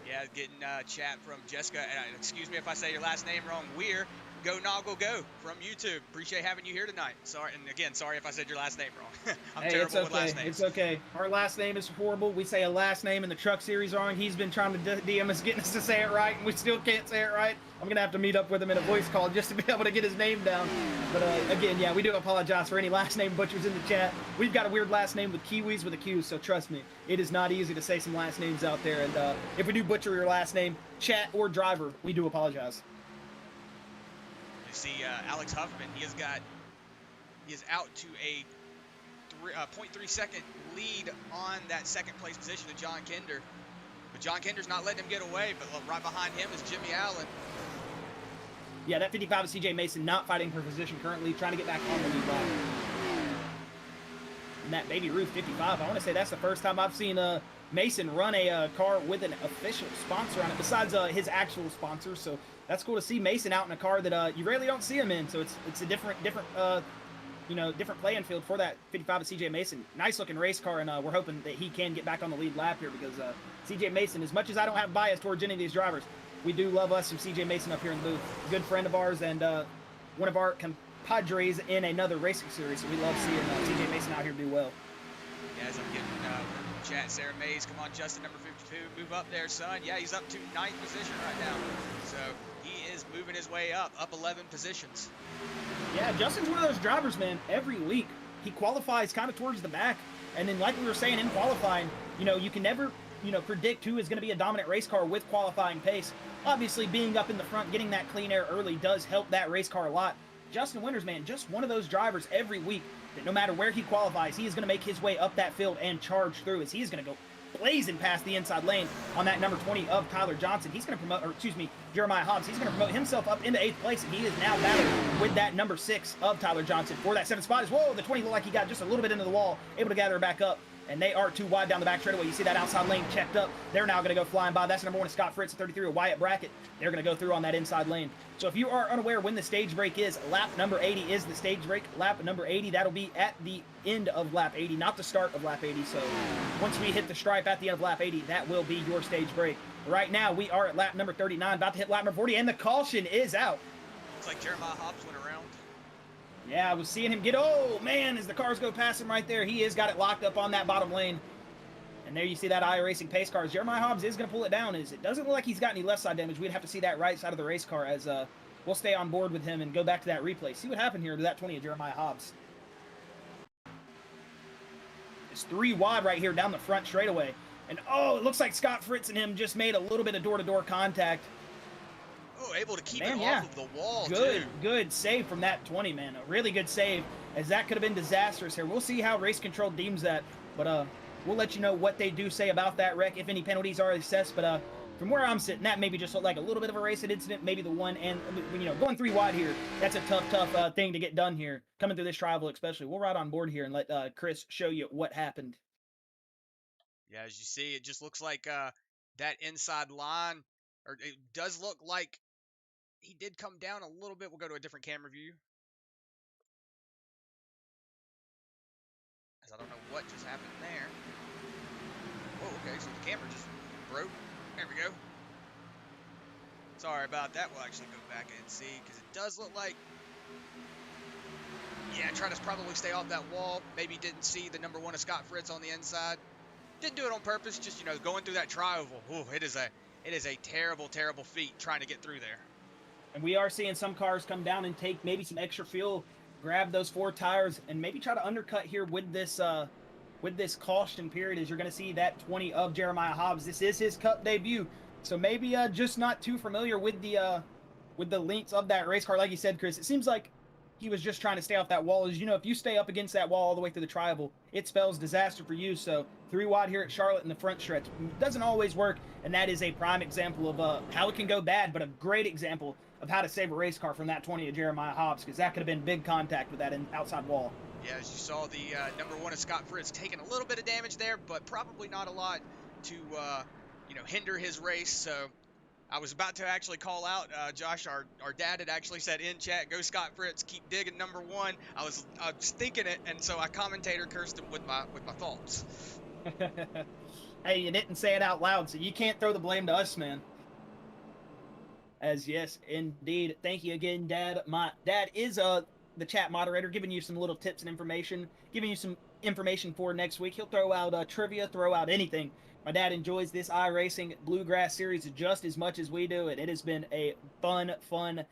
Yeah, getting chat from Jessica. Excuse me if I say your last name wrong. We're Go Noggle Go from YouTube. Appreciate having you here tonight. Sorry, and again, sorry if I said your last name wrong. I'm terrible with last names. It's okay. Our last name is horrible. We say a last name in the truck series wrong. He's been trying to DM us, getting us to say it right, and we still can't say it right. I'm gonna have to meet up with him in a voice call just to be able to get his name down. But again, yeah, we do apologize for any last name butchers in the chat. We've got a weird last name with Kiwis with a Q, so trust me, it is not easy to say some last names out there. And if we do butcher your last name, chat or driver, we do apologize. You see Alex Huffman, he is out to a 0.3 second lead on that second place position of John Kinder. But John Kinder's not letting him get away, but right behind him is Jimmy Allen. Yeah, that 55 is CJ Mason, not fighting for position currently, trying to get back on the lead line. And that Baby Ruth 55, I want to say that's the first time I've seen Mason run a car with an official sponsor on it, besides his actual sponsor. So that's cool to see Mason out in a car that you rarely don't see him in. So it's a different playing field for that 55 of CJ Mason. Nice looking race car, and we're hoping that he can get back on the lead lap here, because CJ Mason, as much as I don't have bias towards any of these drivers, we do love us some CJ Mason up here in the booth. Good friend of ours and one of our compadres in another racing series. So we love seeing CJ Mason out here do well. Yeah, as I'm getting chat, Sarah Mays, come on, Justin, number 52, move up there, son. Yeah, he's up to 9th position right now. So he is moving his way up 11 positions. Yeah, Justin's one of those drivers, man. Every week he qualifies kind of towards the back, and then like we were saying in qualifying, you can never predict who is going to be a dominant race car with qualifying pace. Obviously, being up in the front, getting that clean air early does help that race car a lot. Justin Winters, man, just one of those drivers every week that no matter where he qualifies, he is going to make his way up that field and charge through, as he is going to go blazing past the inside lane on that number 20 of Tyler Johnson. He's going to promote, Jeremiah Hobbs. He's going to promote himself up into 8th place, and he is now battling with that number 6 of Tyler Johnson for that 7th spot. Whoa, the 20 looked like he got just a little bit into the wall, able to gather her back up. And they are too wide down the back straightaway. You see that outside lane checked up. They're now going to go flying by. That's number 1 is Scott Fritz at 33 of Wyatt Brackett. They're going to go through on that inside lane. So if you are unaware when the stage break is, lap number 80 is the stage break. Lap number 80, that'll be at the end of lap 80, not the start of lap 80. So once we hit the stripe at the end of lap 80, that will be your stage break. Right now, we are at lap number 39, about to hit lap number 40, and the caution is out. like Jeremiah Hobbs went around. Yeah, I was seeing him get, oh man, as the cars go past him right there, he has got it locked up on that bottom lane. And there you see that iRacing pace car. Jeremiah Hobbs is going to pull it down. It doesn't look like he's got any left side damage. We'd have to see that right side of the race car as we'll stay on board with him and go back to that replay. See what happened here to that 20 of Jeremiah Hobbs. It's 3 wide right here down the front straightaway. And oh, it looks like Scott Fritz and him just made a little bit of door-to-door contact. Oh, able to keep it off of the wall, Good save from that 20, man. A really good save, as that could have been disastrous here. We'll see how Race Control deems that, but we'll let you know what they do say about that wreck, if any penalties are assessed. But from where I'm sitting, that maybe just looked like a little bit of a racing incident, maybe the one, and, you know, going 3 wide here, that's a tough thing to get done here, coming through this trial especially. We'll ride on board here and let Chris show you what happened. Yeah, as you see, it just looks like that inside line, or it does look like he did come down a little bit. We'll go to a different camera view. As I don't know what just happened there. Oh, okay, so the camera just broke. There we go. Sorry about that. We'll actually go back and see, because it does look like, yeah, trying to probably stay off that wall. Maybe didn't see the number 1 of Scott Fritz on the inside. Didn't do it on purpose, just, you know, going through that tri-oval. Ooh, it is a terrible feat trying to get through there. And we are seeing some cars come down and take maybe some extra fuel, grab those 4 tires, and maybe try to undercut here with this caution period, as you're going to see that 20 of Jeremiah Hobbs. This is his Cup debut, so maybe just not too familiar with the lengths of that race car. Like you said, Chris, it seems like he was just trying to stay off that wall. As you know, if you stay up against that wall all the way through the tri-oval, it spells disaster for you. So 3 wide here at Charlotte in the front stretch doesn't always work, and that is a prime example of how it can go bad, but a great example of how to save a race car from that 20 of Jeremiah Hobbs, because that could have been big contact with that outside wall. Yeah, as you saw, the number 1 of Scott Fritz taking a little bit of damage there, but probably not a lot to you know, hinder his race. So I was about to actually call out Josh. Our dad had actually said in chat, "Go Scott Fritz, keep digging number 1." I was thinking it, and so I commentator cursed him with my thoughts. Hey, you didn't say it out loud, so you can't throw the blame to us, man. As yes, indeed. Thank you again, Dad. My dad is the chat moderator, giving you some little tips and information, giving you some information for next week. He'll throw out trivia, throw out anything. My dad enjoys this iRacing Bluegrass series just as much as we do, and it has been a fun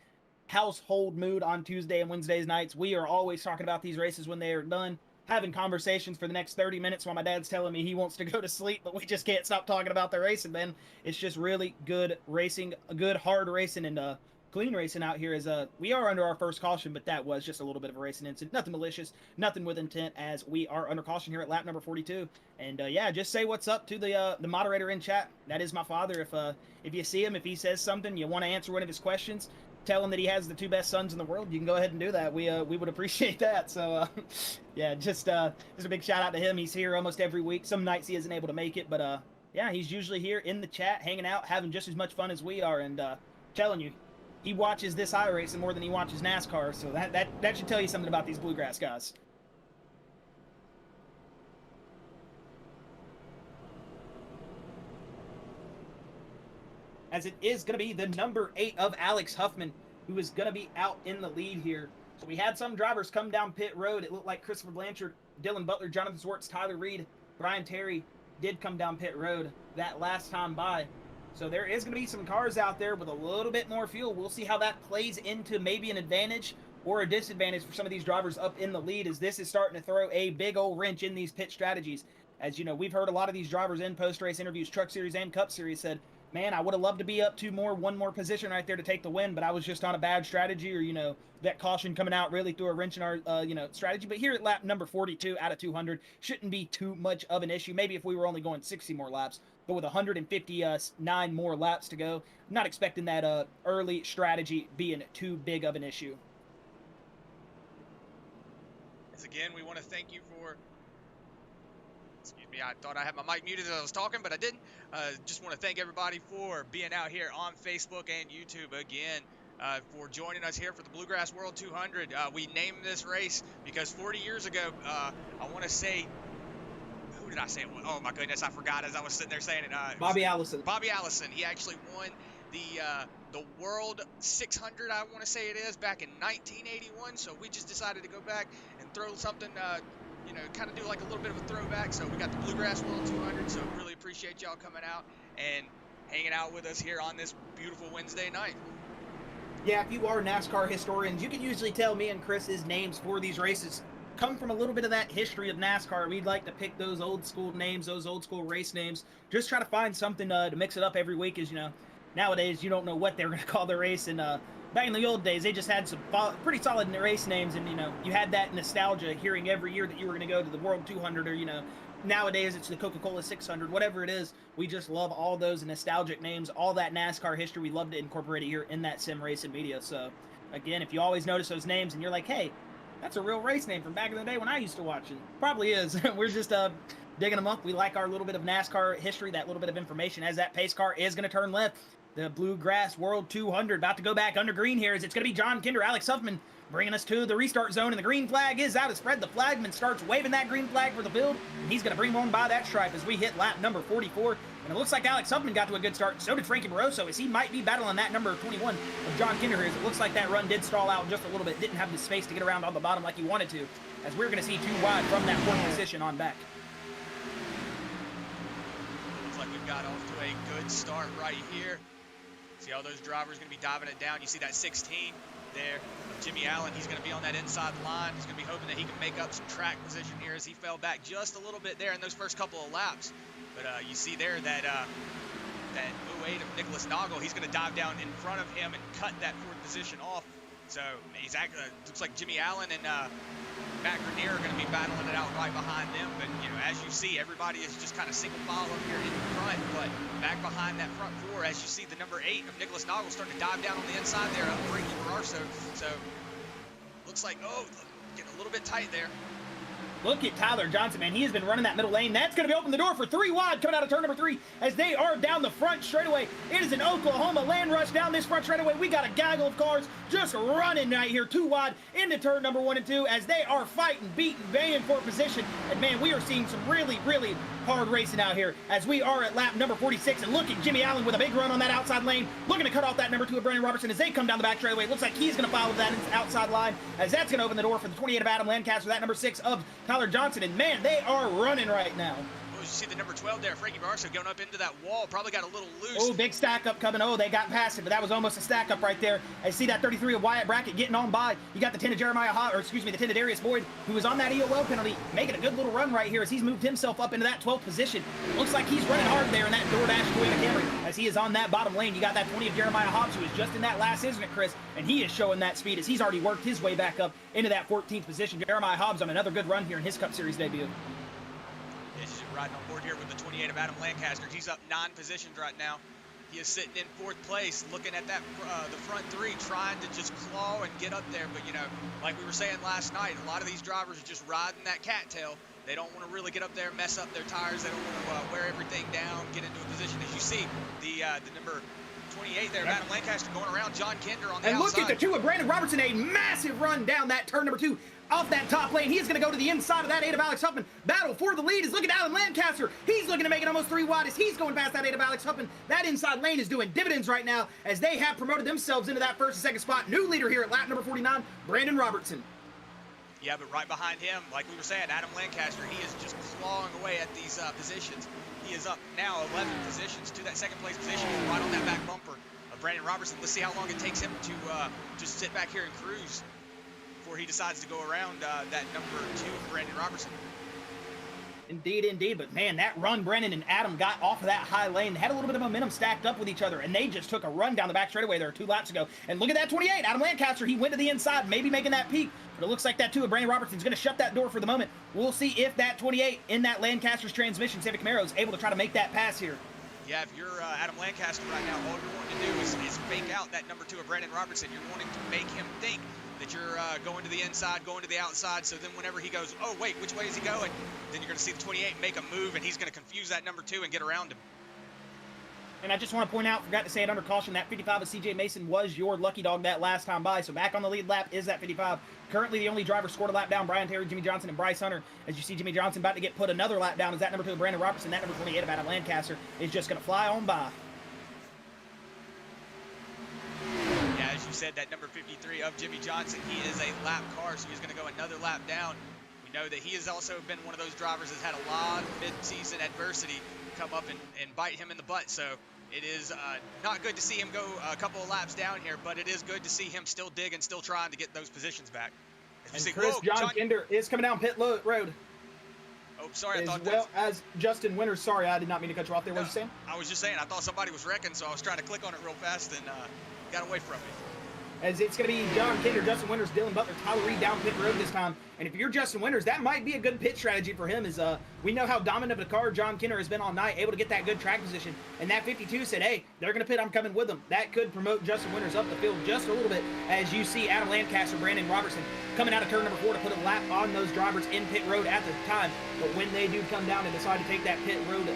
household mood on Tuesday and Wednesdays nights. We are always talking about these races when they are done, having conversations for the next 30 minutes while my dad's telling me he wants to go to sleep, but we just can't stop talking about the racing, man. It's just really good racing, good hard racing, and clean racing out here. As we are under our first caution, but that was just a little bit of a racing incident. Nothing malicious, nothing with intent, as we are under caution here at lap number 42. And yeah, just say what's up to the moderator in chat. That is my father. If you see him, if he says something, you want to answer one of his questions, tell him that he has the 2 best sons in the world, you can go ahead and do that. We would appreciate that. So yeah, just a big shout out to him. He's here almost every week. Some nights he isn't able to make it, but yeah, he's usually here in the chat, hanging out, having just as much fun as we are. And telling you, he watches this iRacing more than he watches NASCAR, so that should tell you something about these Bluegrass guys. As it is going to be the number 8 of Alex Huffman, who is going to be out in the lead here. So we had some drivers come down pit road. It looked like Christopher Blanchard, Dylan Butler, Jonathan Swartz, Tyler Reed, Brian Terry did come down pit road that last time by. So there is going to be some cars out there with a little bit more fuel. We'll see how that plays into maybe an advantage or a disadvantage for some of these drivers up in the lead, as this is starting to throw a big old wrench in these pit strategies. As you know, we've heard a lot of these drivers in post-race interviews, Truck Series and Cup Series, said, man, I would have loved to be up one more position right there to take the win, but I was just on a bad strategy, or, you know, that caution coming out really threw a wrench in our, you know, strategy. But here at lap number 42 out of 200, shouldn't be too much of an issue. Maybe if we were only going 60 more laps, but with 159 more laps to go, I'm not expecting that early strategy being too big of an issue. As again, we want to thank you for, excuse me, I thought I had my mic muted as I was talking, but I didn't. Just want to thank everybody for being out here on Facebook and YouTube again, for joining us here for the Bluegrass World 200. We named this race because 40 years ago, I want to say, who did I say it was? Oh my goodness, I forgot as I was sitting there saying it. Bobby Allison. Bobby Allison. He actually won the the World 600, I want to say it is, back in 1981. So we just decided to go back and throw something, you know, kind of do like a little bit of a throwback. So we got the Bluegrass World 200. So really appreciate y'all coming out and hanging out with us here on this beautiful Wednesday night. Yeah, if you are NASCAR historians, you can usually tell me and Chris's names for these races come from a little bit of that history of NASCAR. We'd like to pick those old school names, those old school race names. Just try to find something to mix it up every week. As you know, nowadays you don't know what they're going to call the race, and back in the old days they just had some pretty solid race names, and you know you had that nostalgia hearing every year that you were going to go to the World 200, or you know nowadays it's the Coca-Cola 600, whatever it is. We just love all those nostalgic names, all that NASCAR history. We love to incorporate it here in that sim racing media. So again, if you always notice those names and you're like, hey, that's a real race name from back in the day when I used to watch it. Probably is. We're just digging them up. We like our little bit of NASCAR history, that little bit of information, as that pace car is going to turn left. The Bluegrass World 200 about to go back under green here, as it's going to be John Kinder, Alex Huffman bringing us to the restart zone, and the green flag is out of spread. The flagman starts waving that green flag for the field, and he's going to bring one by that stripe as we hit lap number 44. And it looks like Alex Huffman got to a good start. So did Frankie Barroso, as he might be battling that number 21 of John Kinder here. As it looks like that run did stall out just a little bit. Didn't have the space to get around on the bottom like he wanted to. As we're going to see 2 wide from that fourth position on back. Looks like we've got off to a good start right here. See all those drivers going to be diving it down. You see that 16 there of Jimmy Allen. He's going to be on that inside line. He's going to be hoping that he can make up some track position here, as he fell back just a little bit there in those first couple of laps. But you see there that that 08 of Nicholas Noggle, he's going to dive down in front of him and cut that fourth position off. So he's actually, looks like Jimmy Allen and Matt Grenier are going to be battling it out right behind them. But you know, as you see, everybody is just kind of single file up here in the front. But back behind that front four, as you see the number 8 of Nicholas Noggle starting to dive down on the inside there of Frankie Barroso. So looks like, oh, getting a little bit tight there. Look at Tyler Johnson, man. He has been running that middle lane. That's going to be open the door for 3 wide coming out of turn number 3 as they are down the front straightaway. It is an Oklahoma land rush down this front straightaway. We got a gaggle of cars just running right here 2 wide into turn number 1 and 2 as they are fighting, beating, baying for position. And man, we are seeing some really, really hard racing out here as we are at lap number 46. And look at Jimmy Allen with a big run on that outside lane, looking to cut off that number 2 of Brandon Robertson as they come down the back straightaway. It looks like he's going to follow that outside line as that's going to open the door for the 28 of Adam Lancaster, that number 6 of Tyler Johnson. And man, they are running right now. Oh, you see the number 12 there, Frankie Barroso, going up into that wall. Probably got a little loose. Oh, big stack up coming. Oh, they got past it, but that was almost a stack up right there. I see that 33 of Wyatt Brackett getting on by. You got the 10 of the 10 of Darius Boyd, who was on that EOL penalty, making a good little run right here as he's moved himself up into that 12th position. Looks like he's running hard there in that DoorDash Toyota Camry as he is on that bottom lane. You got that 20 of Jeremiah Hobbs, who is just in that last, isn't it, Chris? And he is showing that speed as he's already worked his way back up into that 14th position. Jeremiah Hobbs on another good run here in his Cup Series debut. He's riding on board here with the 28 of Adam Lancaster. He's up 9 positions right now. He is sitting in 4th place, looking at that the front 3, trying to just claw and get up there. But, you know, like we were saying last night, a lot of these drivers are just riding that cattail. They don't want to really get up there, mess up their tires. They don't want to wear everything down, get into a position. As you see, the number 28 there, Adam Lancaster going around John Kinder on the outside. And look at the 2 of Brandon Robertson, a massive run down that turn number 2 off that top lane. He is going to go to the inside of that 8 of Alex Huffman. Battle for the lead is looking at Alan Lancaster. He's looking to make it almost 3 wide as he's going past that 8 of Alex Huffman. That inside lane is doing dividends right now as they have promoted themselves into that 1st and 2nd spot. New leader here at lap number 49, Brandon Robertson. Yeah, but right behind him, like we were saying, Adam Lancaster, he is just clawing away at these positions. He is up now 11 positions to that 2nd place position. He's right on that back bumper of Brandon Robertson. Let's see how long it takes him to just sit back here and cruise before he decides to go around that number 2, Brandon Robertson. Indeed, indeed. But man, that run Brennan and Adam got off of that high lane. They had a little bit of momentum stacked up with each other, and they just took a run down the back straightaway there 2 laps ago. And look at that 28, Adam Lancaster. He went to the inside, maybe making that peak. But it looks like that 2 of Brandon Robertson's going to shut that door for the moment. We'll see if that 28 in that Lancaster's transmission Civic Camaro is able to try to make that pass here. Yeah, if you're Adam Lancaster right now, all you're wanting to do is fake out that number 2 of Brandon Robertson. You're wanting to make him think that you're going to the inside, going to the outside, so then whenever he goes, oh, wait, which way is he going? Then you're going to see the 28 make a move, and he's going to confuse that number 2 and get around him. And I just want to point out, forgot to say it under caution, that 55 of CJ Mason was your lucky dog that last time by. So back on the lead lap is that 55. Currently the only driver scored a lap down, Brian Terry, Jimmy Johnson, and Bryce Hunter. As you see Jimmy Johnson about to get put another lap down, is that number 2 of Brandon Robertson. That number 28 of Adam Lancaster is just going to fly on by. said, that number 53 of Jimmy Johnson, he is a lap car, so he's going to go another lap down. We know that he has also been one of those drivers that's had a lot of mid-season adversity come up and bite him in the butt. So it is not good to see him go a couple of laps down here, but it is good to see him still digging, still trying to get those positions back. And Chris, John Kinder is coming down pit road. Oh, sorry, as well as Justin Winters. Sorry, I did not mean to cut you off there. What were you saying? I was just saying, I thought somebody was wrecking, so I was trying to click on it real fast and got away from it. As it's going to be John Kinder, Justin Winters, Dylan Butler, Tyler Reed down pit road this time. And if you're Justin Winters, that might be a good pit strategy for him. Is we know how dominant of a car John Kinder has been all night, able to get that good track position. And that 52 said, hey, they're going to pit, I'm coming with them. That could promote Justin Winters up the field just a little bit, as you see Adam Lancaster, Brandon Robertson coming out of turn number 4 to put a lap on those drivers in pit road at the time. But when they do come down and decide to take that pit road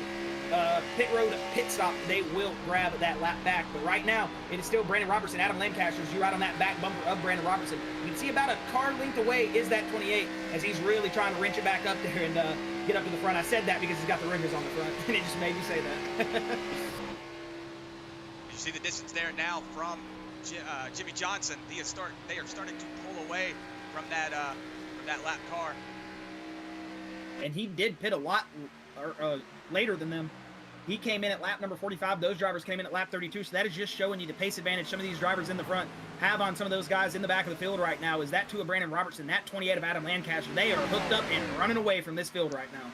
pit stop, they will grab that lap back. But right now, it is still Brandon Robertson, Adam Lancaster, as you ride on that back bumper of Brandon Robertson. You can see about a car length away is that 28, as he's really trying to wrench it back up there and get up to the front. I said that because he's got the ringers on the front, and it just made me say that. You see the distance there now from Jimmy Johnson. They are starting to pull away from that lap car. And he did pit a lot later than them. He came in at lap number 45. Those drivers came in at lap 32. So that is just showing you the pace advantage some of these drivers in the front have on some of those guys in the back of the field right now. Is that 2 of Brandon Robertson, that 28 of Adam Lancaster. They are hooked up and running away from this field right now.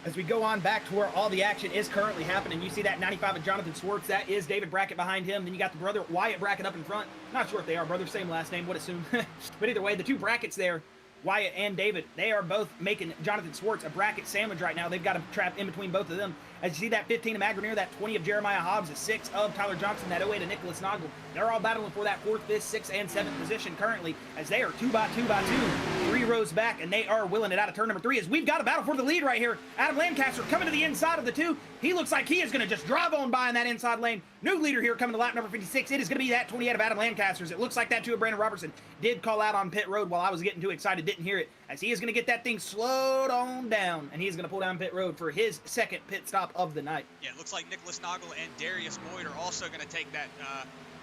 As we go on back to where all the action is currently happening, you see that 95 of Jonathan Swartz. That is David Brackett behind him. Then you got the brother Wyatt Brackett up in front. Not sure if they are brothers, same last name, would assume. But either way, the 2 Brackets there, Wyatt and David, they are both making Jonathan Swartz a bracket sandwich right now. They've got him trapped in between both of them. As you see that 15 of Matt Grenier, that 20 of Jeremiah Hobbs, the 6 of Tyler Johnson, that 08 of Nicholas Noggle. They're all battling for that 4th, 5th, 6th, and 7th position currently, as they are 2 by 2 by 2, 3 rows back, and they are willing it out of turn number 3, as we've got a battle for the lead right here. Adam Lancaster coming to the inside of the 2. He looks like he is going to just drive on by in that inside lane. New leader here coming to lap number 56. It is going to be that 28 of Adam Lancaster's. It looks like that 2 of Brandon Robertson did call out on pit road while I was getting too excited, didn't hear it, as he is going to get that thing slowed on down, and he's going to pull down pit road for his 2nd pit stop of the night. Yeah, it looks like Nicholas Noggle and Darius Boyd are also going to take that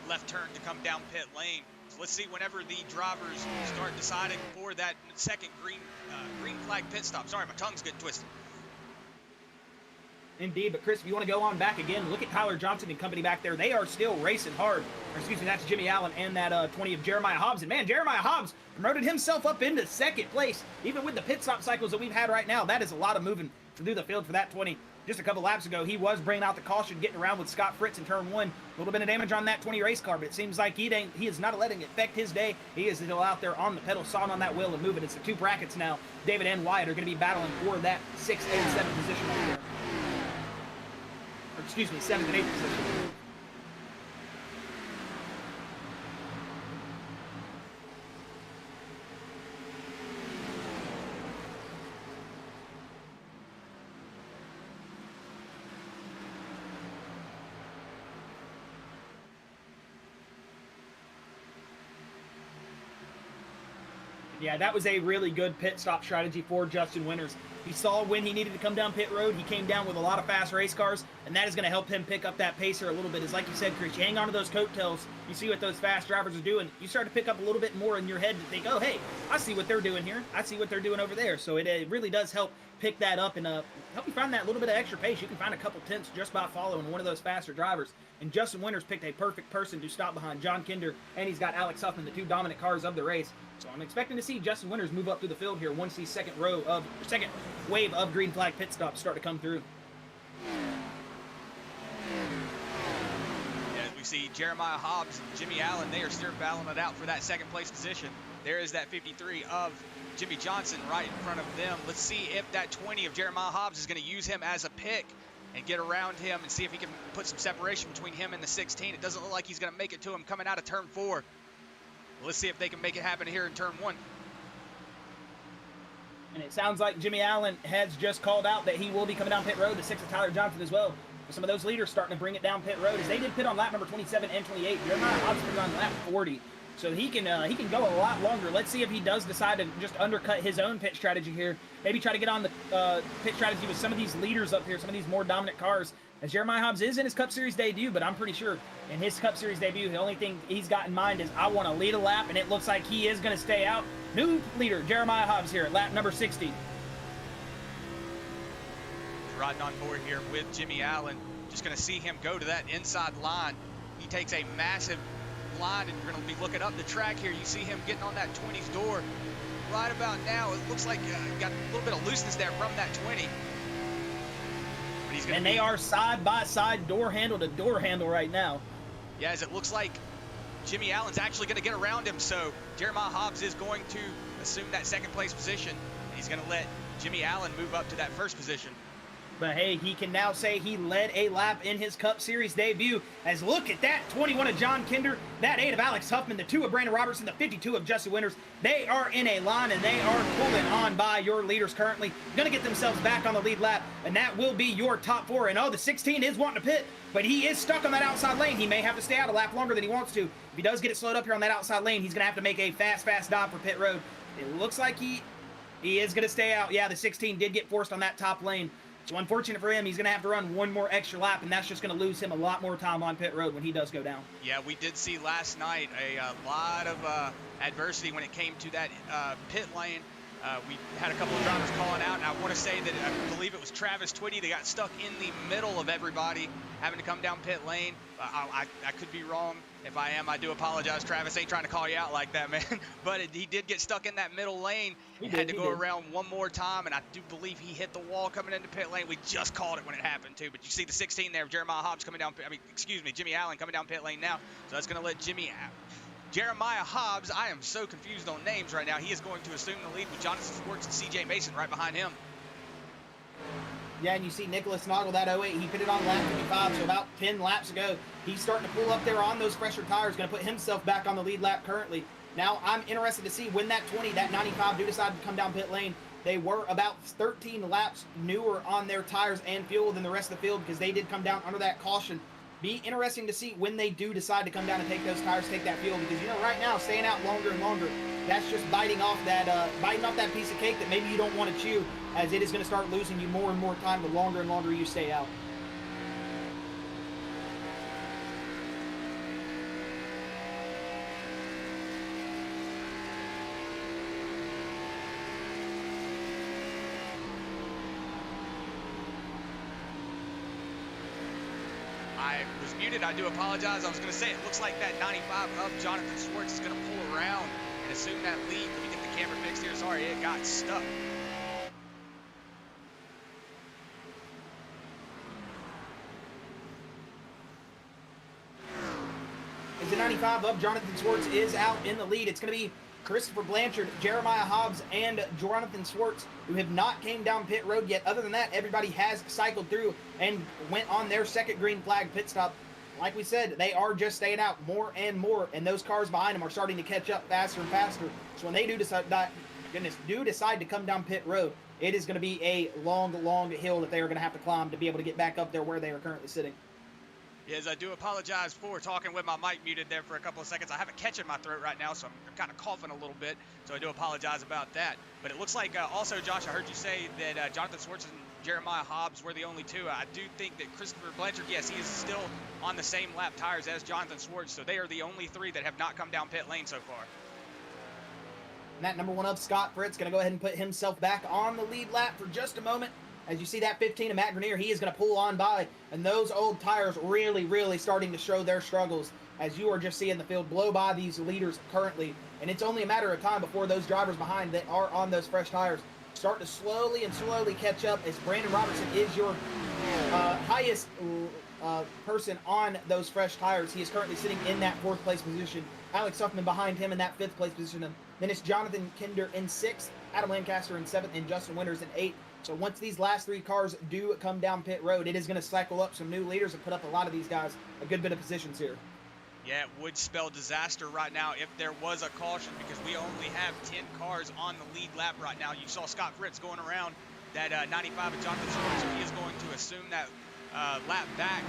left turn to come down pit lane. So let's see whenever the drivers start deciding for that 2nd green flag pit stop. Sorry, my tongue's getting twisted. Indeed, but Chris, if you want to go on back again, look at Tyler Johnson and company back there. They are still racing hard. Or excuse me, that's Jimmy Allen and that 20 of Jeremiah Hobbs. And man, Jeremiah Hobbs promoted himself up into 2nd place. Even with the pit stop cycles that we've had right now, that is a lot of moving through the field for that 20. Just a couple laps ago, he was bringing out the caution, getting around with Scott Fritz in turn 1. A little bit of damage on that 20 race car, but it seems like he is not letting it affect his day. He is still out there on the pedal, sawing on that wheel and moving. It's the 2 brackets now. David and Wyatt are going to be battling for that 6th and 7th position right here. Or excuse me, 7th and 8th position. Yeah, that was a really good pit stop strategy for Justin Winters. He saw when he needed to come down pit road. He came down with a lot of fast race cars, and that is going to help him pick up that pace here a little bit. As like you said, Chris, you hang on to those coattails. You see what those fast drivers are doing. You start to pick up a little bit more in your head to think, oh, hey, I see what they're doing here. I see what they're doing over there. So it really does help pick that up and help you find that little bit of extra pace. You can find a couple tenths just by following one of those faster drivers. And Justin Winters picked a perfect person to stop behind John Kinder, and he's got Alex Huffman, the 2 dominant cars of the race. So I'm expecting to see Justin Winters move up through the field here once the second wave of green flag pit stops start to come through. As we see Jeremiah Hobbs and Jimmy Allen, they are still battling it out for that 2nd place position. There is that 53 of Jimmy Johnson right in front of them. Let's see if that 20 of Jeremiah Hobbs is going to use him as a pick and get around him and see if he can put some separation between him and the 16. It doesn't look like he's going to make it to him coming out of turn 4. Let's see if they can make it happen here in turn 1. And it sounds like Jimmy Allen has just called out that he will be coming down pit road. The 6 of Tyler Johnson as well. Some of those leaders starting to bring it down pit road, as they did pit on lap number 27 and 28. Jeremiah Hobbs put on lap 40. so he can go a lot longer. Let's see if he does decide to just undercut his own pit strategy here. Maybe try to get on the pit strategy with some of these leaders up here, some of these more dominant cars. As Jeremiah Hobbs is in his Cup Series debut, but I'm pretty sure in his Cup Series debut, the only thing he's got in mind is I want to lead a lap, and it looks like he is going to stay out. New leader, Jeremiah Hobbs here at lap number 60. Riding on board here with Jimmy Allen. Just going to see him go to that inside line. He takes a massive line, and you're going to be looking up the track here. You see him getting on that 20's door right about now. It looks like got a little bit of looseness there from that 20. And they are side by side, door handle to door handle right now. Yeah, as it looks like Jimmy Allen's actually going to get around him, so Jeremiah Hobbs is going to assume that second place position. And he's going to let Jimmy Allen move up to that first position. But hey, he can now say he led a lap in his Cup Series debut. As look at that, 21 of John Kinder, that 8 of Alex Huffman, the 2 of Brandon Robertson, the 52 of Justin Winters. They are in a line, and they are pulling on by your leaders currently. Going to get themselves back on the lead lap, and that will be your top 4. And oh, the 16 is wanting to pit, but he is stuck on that outside lane. He may have to stay out a lap longer than he wants to. If he does get it slowed up here on that outside lane, he's going to have to make a fast dive for pit road. It looks like he is going to stay out. Yeah, the 16 did get forced on that top lane. So unfortunate for him, he's going to have to run one more extra lap, and that's just going to lose him a lot more time on pit road when he does go down. Yeah, we did see last night a lot of adversity when it came to that pit lane. We had a couple of drivers calling out, and I want to say that I believe it was Travis Twitty that got stuck in the middle of everybody having to come down pit lane. I could be wrong. If I am, I do apologize, Travis. Ain't trying to call you out like that, man. But he did get stuck in that middle lane. He had to go around one more time, and I do believe he hit the wall coming into pit lane. We just called it when it happened, too. But you see the 16 there, Jeremiah Hobbs coming down, Jimmy Allen coming down pit lane now. So that's going to let Jeremiah Hobbs, I am so confused on names right now. He is going to assume the lead with Jonathan Schwartz and CJ Mason right behind him. Yeah, and you see Nicholas Noggle, that 08, he pitted on lap 55, so about 10 laps ago. He's starting to pull up there on those fresher tires, going to put himself back on the lead lap currently. Now, I'm interested to see when that 20, that 95 do decide to come down pit lane. They were about 13 laps newer on their tires and fuel than the rest of the field because they did come down under that caution. Be interesting to see when they do decide to come down and take those tires, take that fuel, because, you know, right now, staying out longer and longer, that's just biting off that piece of cake that maybe you don't want to chew, as it is going to start losing you more and more time the longer and longer you stay out. I was muted. I do apologize. I was going to say, it looks like that 95 of Jonathan Schwartz is going to pull around and assume that lead. Let me get the camera fixed here. Sorry, it got stuck. As the 95 of Jonathan Schwartz is out in the lead, it's going to be Christopher Blanchard, Jeremiah Hobbs, and Jonathan Schwartz, who have not came down pit road yet. Other than that, everybody has cycled through and went on their second green flag pit stop. Like we said, they are just staying out more and more, and those cars behind them are starting to catch up faster and faster. So when they do decide to come down pit road, it is going to be a long hill that they are going to have to climb to be able to get back up there where they are currently sitting. Yes, I do apologize for talking with my mic muted there for a couple of seconds. I have a catch in my throat right now, so I'm kind of coughing a little bit, so I do apologize about that. But it looks like also, Josh, I heard you say that Jonathan Schwartz and Jeremiah Hobbs were the only two. I do think that Christopher Blanchard, yes, he is still on the same lap tires as Jonathan Schwartz, so they are the only three that have not come down pit lane so far. And that number 1 of Scott Fritz going to go ahead and put himself back on the lead lap for just a moment. As you see that 15 of Matt Grenier, he is going to pull on by, and those old tires really starting to show their struggles, as you are just seeing the field blow by these leaders currently, and it's only a matter of time before those drivers behind that are on those fresh tires start to slowly catch up, as Brandon Robertson is your highest person on those fresh tires. He is currently sitting in that 4th place position. Alex Huffman behind him in that 5th place position. And then it's Jonathan Kinder in 6th, Adam Lancaster in 7th, and Justin Winters in 8th. So once these last 3 cars do come down pit road, it is going to cycle up some new leaders and put up a lot of these guys a good bit of positions here. Yeah, it would spell disaster right now if there was a caution, because we only have 10 cars on the lead lap right now. You saw Scott Fritz going around that 95 of Jonathan Schwartz, so he is going to assume that lap back.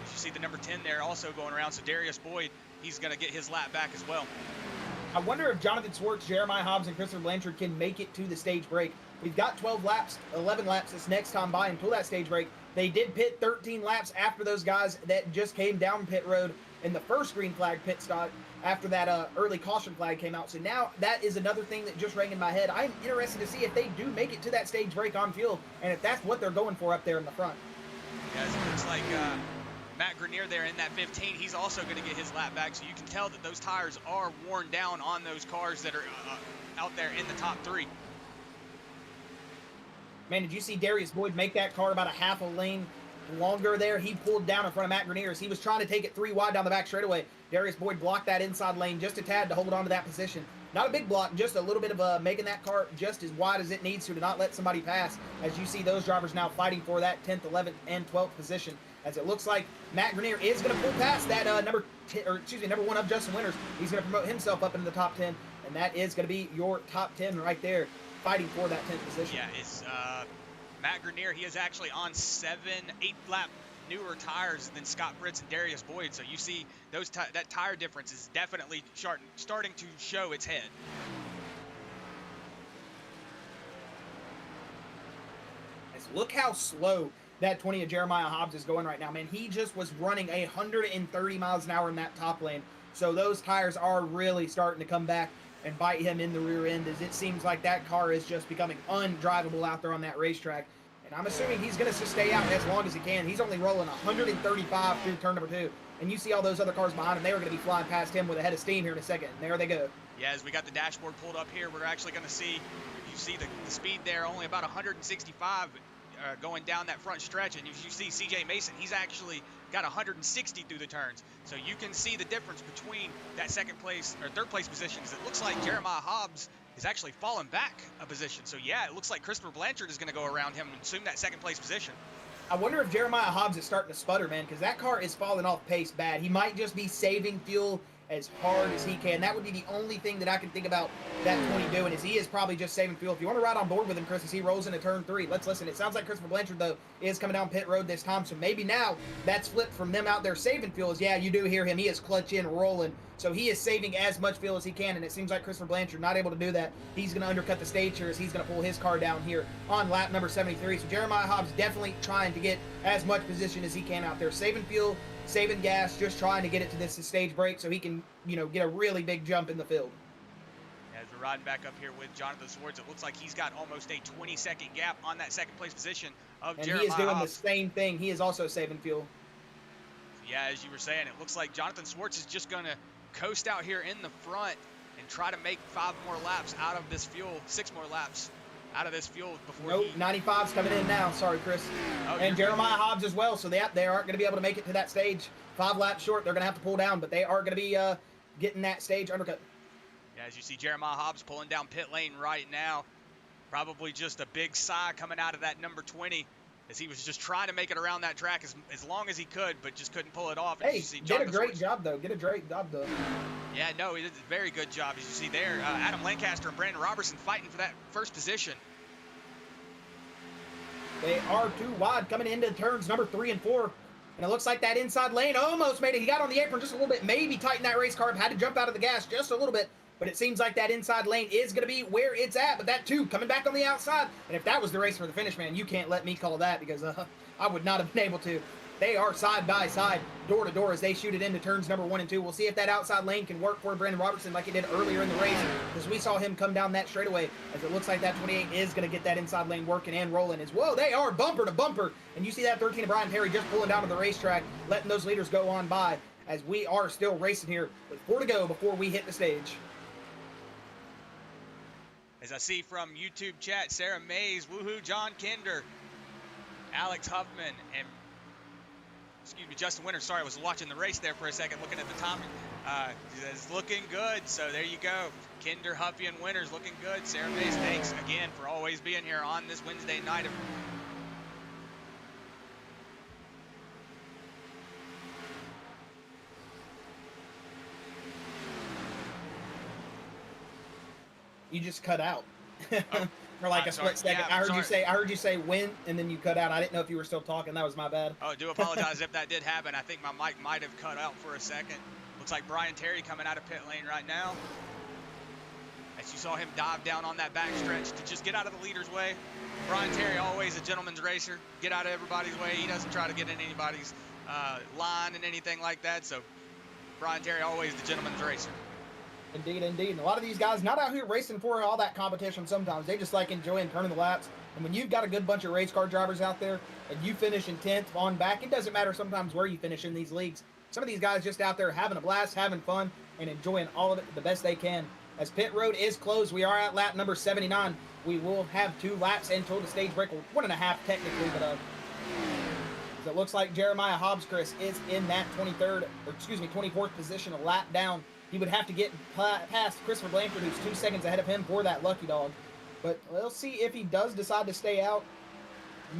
As you see the number 10 there also going around. So Darius Boyd, he's going to get his lap back as well. I wonder if Jonathan Swartz, Jeremiah Hobbs, and Christopher Blanchard can make it to the stage break. We've got 12 laps, 11 laps this next time by until that stage break. They did pit 13 laps after those guys that just came down pit road in the first green flag pit stop after that early caution flag came out. So now that is another thing that just rang in my head. I'm interested to see if they do make it to that stage break on field and if that's what they're going for up there in the front. Yeah, it looks like Matt Grenier there in that 15, he's also going to get his lap back. So you can tell that those tires are worn down on those cars that are out there in the top 3. Man, did you see Darius Boyd make that car about a half a lane longer there? He pulled down in front of Matt Grenier as he was trying to take it 3 wide down the back straightaway. Darius Boyd blocked that inside lane just a tad to hold on to that position. Not a big block, just a little bit of making that car just as wide as it needs to not let somebody pass. As you see those drivers now fighting for that 10th, 11th, and 12th position. As it looks like Matt Grenier is going to pull past that number 1 of Justin Winters. He's going to promote himself up into the top 10, and that is going to be your top 10 right there, fighting for that 10th position. Yeah, it's Matt Grenier. He is actually on 7 8-lap newer tires than Scott Fritz and Darius Boyd. So you see those that tire difference is definitely starting to show its head. Look how slow that 20 of Jeremiah Hobbs is going right now, man. He just was running 130 miles an hour in that top lane. So those tires are really starting to come back and bite him in the rear end, as it seems like that car is just becoming undrivable out there on that racetrack. And I'm assuming he's going to stay out as long as he can. He's only rolling 135 through turn number 2. And you see all those other cars behind him. They are going to be flying past him with a head of steam here in a second. And there they go. Yeah, as we got the dashboard pulled up here, we're actually going to see, you see the speed there, only about 165 going down that front stretch. And you see CJ Mason, he's actually got 160 through the turns. So you can see the difference between that second place or third place positions. It looks like Jeremiah Hobbs is actually falling back a position. So yeah, it looks like Christopher Blanchard is going to go around him and assume that second place position. I wonder if Jeremiah Hobbs is starting to sputter, man, because that car is falling off pace bad. He might just be saving fuel as hard as he can. That would be the only thing that I can think about that 20 doing, is he is probably just saving fuel. If you want to ride on board with him, Chris, as he rolls into turn 3, let's listen. It sounds like Christopher Blanchard, though, is coming down pit road this time, so maybe now that's flipped from them out there saving fuel. As yeah, you do hear him. He is clutch in, rolling, so he is saving as much fuel as he can, and it seems like Christopher Blanchard not able to do that. He's going to undercut the stage here as he's going to pull his car down here on lap number 73. So Jeremiah Hobbs definitely trying to get as much position as he can out there, saving fuel, saving gas, just trying to get it to this stage break so he can, get a really big jump in the field. As we're riding back up here with Jonathan Swartz, it looks like he's got almost a 20-second gap on that second place position of and Jeremiah he is doing Hobbs. the same thing. He is also saving fuel. Yeah, as you were saying, it looks like Jonathan Swartz is just going to coast out here in the front and try to make 5 more laps out of this fuel, 6 more laps out of this fuel before Nope, 95's coming in now. Sorry, Chris. Oh, and Jeremiah Hobbs as well, so they aren't going to be able to make it to that stage. 5 laps short, they're going to have to pull down, but they are going to be getting that stage undercut. Yeah, as you see Jeremiah Hobbs pulling down pit lane right now, probably just a big sigh coming out of that number 20, as he was just trying to make it around that track as long as he could, but just couldn't pull it off. Hey, did a great job, though. Get a great job, though. Yeah, no, he did a very good job. As you see there, Adam Lancaster and Brandon Robertson fighting for that first position. They are too wide coming into turns number 3 and 4. And it looks like that inside lane almost made it. He got on the apron just a little bit, maybe tightened that race car up, had to jump out of the gas just a little bit. But it seems like that inside lane is going to be where it's at. But that, too, coming back on the outside. And if that was the race for the finish, man, you can't let me call that, because I would not have been able to. They are side by side, door to door, as they shoot it into turns number 1 and 2. We'll see if that outside lane can work for Brandon Robertson like it did earlier in the race, because we saw him come down that straightaway, as it looks like that 28 is going to get that inside lane working and rolling as well. They are bumper to bumper, and you see that 13 of Brian Perry just pulling down to the racetrack, letting those leaders go on by, as we are still racing here with 4 to go before we hit the stage. As I see from YouTube chat, Sarah Mays, woohoo, John Kinder, Alex Huffman, and Justin Winters. Sorry, I was watching the race there for a second, looking at the timing. It's looking good, so there you go. Kinder, Huffy, and Winters looking good. Sarah Mays, thanks again for always being here on this Wednesday night. You just cut out. Oh. for like a split second. Yeah, I heard you say win, and then you cut out. I didn't know if you were still talking. That was my bad. Oh, do apologize if that did happen. I think my mic might have cut out for a second. Looks like Brian Terry coming out of pit lane right now. As you saw him dive down on that backstretch to just get out of the leader's way. Brian Terry, always a gentleman's racer. Get out of everybody's way. He doesn't try to get in anybody's line and anything like that. So Brian Terry, always the gentleman's racer. Indeed, indeed. And a lot of these guys not out here racing for all that competition sometimes. They just like enjoying turning the laps. And when you've got a good bunch of race car drivers out there and you finish in 10th on back, it doesn't matter sometimes where you finish in these leagues. Some of these guys just out there having a blast, having fun, and enjoying all of it the best they can. As pit road is closed, we are at lap number 79. We will have 2 laps until the stage break. Well, 1.5 technically, but it looks like Jeremiah Hobbs, Chris, is in that 24th position, a lap down. He would have to get past Christopher Blanchard, who's 2 seconds ahead of him for that lucky dog. But we'll see if he does decide to stay out.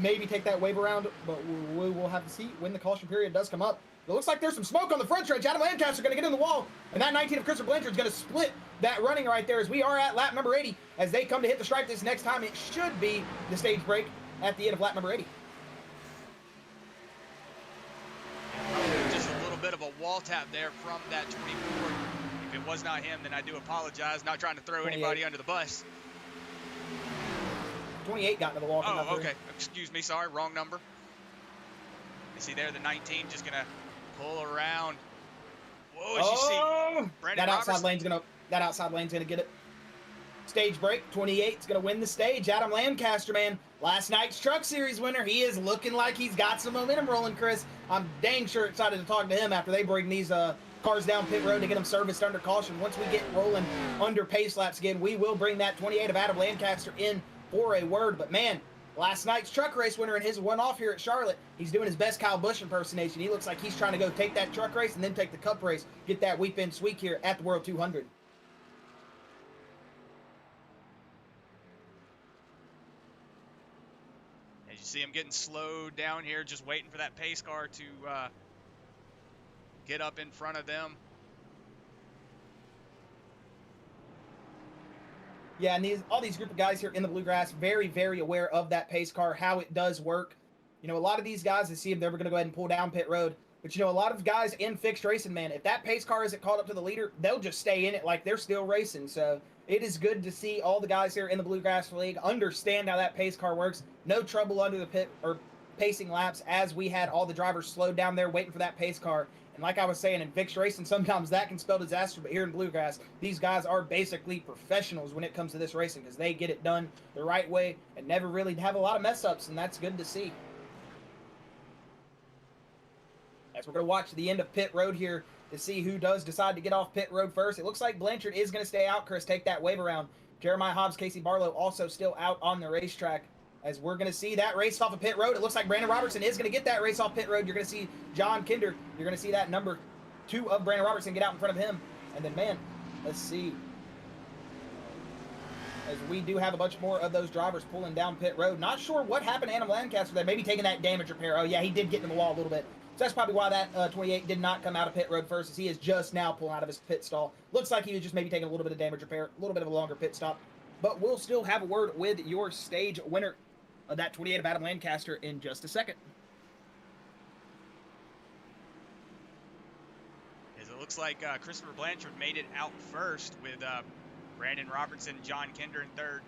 Maybe take that wave around, but we will have to see when the caution period does come up. It looks like there's some smoke on the front stretch. Adam Lancaster going to get in the wall, and that 19 of Christopher Blanchard is going to split that running right there as we are at lap number 80. As they come to hit the stripe this next time, it should be the stage break at the end of lap number 80. Just a little bit of a wall tap there from that 24. If it was not him, then I do apologize. Not trying to throw anybody under the bus. 28 got into the wall. Oh, okay. Excuse me. Sorry. Wrong number. You see there, the 19 just going to pull around. Whoa, as you see, Brandon that outside lane's gonna get it. Stage break. 28 is gonna win the stage. Adam Lancaster, man, last night's Truck Series winner. He is looking like he's got some momentum rolling, Chris. I'm dang sure excited to talk to him after they bring these cars down pit road to get them serviced under caution. Once we get rolling under pace laps again, we will bring that 28 of Adam Lancaster in for a word. But man, last night's truck race winner in his one-off here at Charlotte, he's doing his best Kyle Busch impersonation. He looks like he's trying to go take that truck race and then take the cup race, get that weekend sweep here at the World 200. As you see him getting slowed down here, just waiting for that pace car to get up in front of them. Yeah, and all these group of guys here in the Bluegrass, very, very aware of that pace car, how it does work. You know, a lot of these guys, I see them, they're going to go ahead and pull down pit road. But, you know, a lot of guys in fixed racing, man, if that pace car isn't caught up to the leader, they'll just stay in it like they're still racing. So it is good to see all the guys here in the Bluegrass League understand how that pace car works. No trouble under the pit or pacing laps as we had all the drivers slowed down there waiting for that pace car. And like I was saying, in fixed racing, sometimes that can spell disaster, but here in Bluegrass, these guys are basically professionals when it comes to this racing because they get it done the right way and never really have a lot of mess-ups, and that's good to see. As we're going to watch the end of pit road here to see who does decide to get off pit road first. It looks like Blanchard is going to stay out. Chris, take that wave around. Jeremiah Hobbs, Casey Barlow also still out on the racetrack. As we're going to see that race off of pit road. It looks like Brandon Robertson is going to get that race off pit road. You're going to see John Kinder. You're going to see that number 2 of Brandon Robertson get out in front of him. And then, man, let's see. As we do have a bunch more of those drivers pulling down pit road. Not sure what happened to Adam Lancaster there. Maybe taking that damage repair. Oh, yeah, he did get in the wall a little bit. So that's probably why that 28 did not come out of pit road first, as he is just now pulling out of his pit stall. Looks like he was just maybe taking a little bit of damage repair, a little bit of a longer pit stop. But we'll still have a word with your stage winner of that 28 of Adam Lancaster in just a second. As it looks like Christopher Blanchard made it out first with Brandon Robertson, John Kinder in third.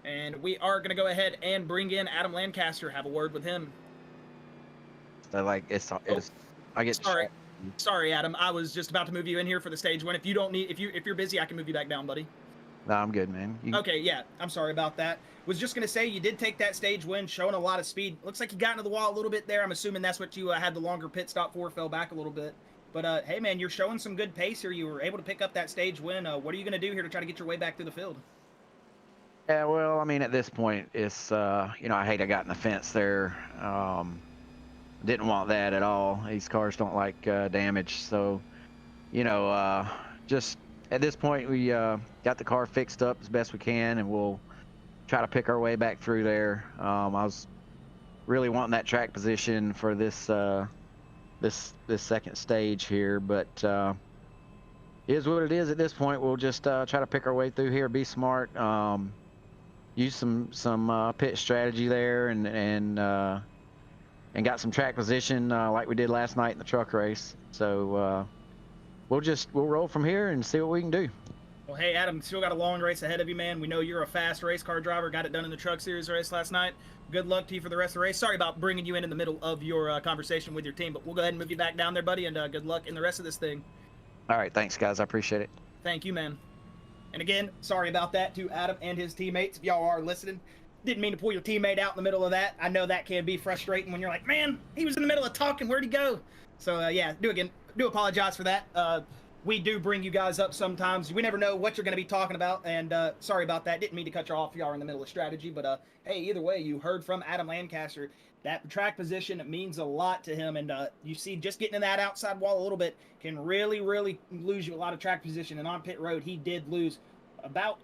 And we are going to go ahead and bring in Adam Lancaster, have a word with him. So like I get sorry, Adam. I was just about to move you in here for the stage one. If you don't need, if you're busy, I can move you back down, buddy. No, I'm good, man. Okay, yeah. I'm sorry about that. Was just going to say you did take that stage win, showing a lot of speed. Looks like you got into the wall a little bit there. I'm assuming that's what you had the longer pit stop for, fell back a little bit. But, hey, man, you're showing some good pace here. You were able to pick up that stage win. What are you going to do here to try to get your way back through the field? Yeah, well, I mean, at this point, it's, you know, I hate I got in the fence there. Didn't want that at all. These cars don't like damage. So, you know, just at this point, we got the car fixed up as best we can, and we'll try to pick our way back through there. I was really wanting that track position for this this second stage here, but yeah, is what it is at this point. We'll just try to pick our way through here, be smart, use some pit strategy there, and got some track position like we did last night in the truck race. So we'll roll from here and see what we can do. Well, hey, Adam, still got a long race ahead of you, man. We know you're a fast race car driver. Got it done in the Truck Series race last night. Good luck to you for the rest of the race. Sorry about bringing you in the middle of your conversation with your team, but we'll go ahead and move you back down there, buddy, and good luck in the rest of this thing. All right, thanks, guys. I appreciate it. Thank you, man. And again, sorry about that to Adam and his teammates. If y'all are listening, didn't mean to pull your teammate out in the middle of that. I know that can be frustrating when you're like, man, he was in the middle of talking. Where'd he go? So, yeah, do apologize for that. We do bring you guys up sometimes. We never know what you're going to be talking about, and sorry about that. Didn't mean to cut you off. Y'all are in the middle of strategy, but hey, either way, you heard from Adam Lancaster. That track position means a lot to him, and you see just getting in that outside wall a little bit can really, really lose you a lot of track position. And on pit road, he did lose about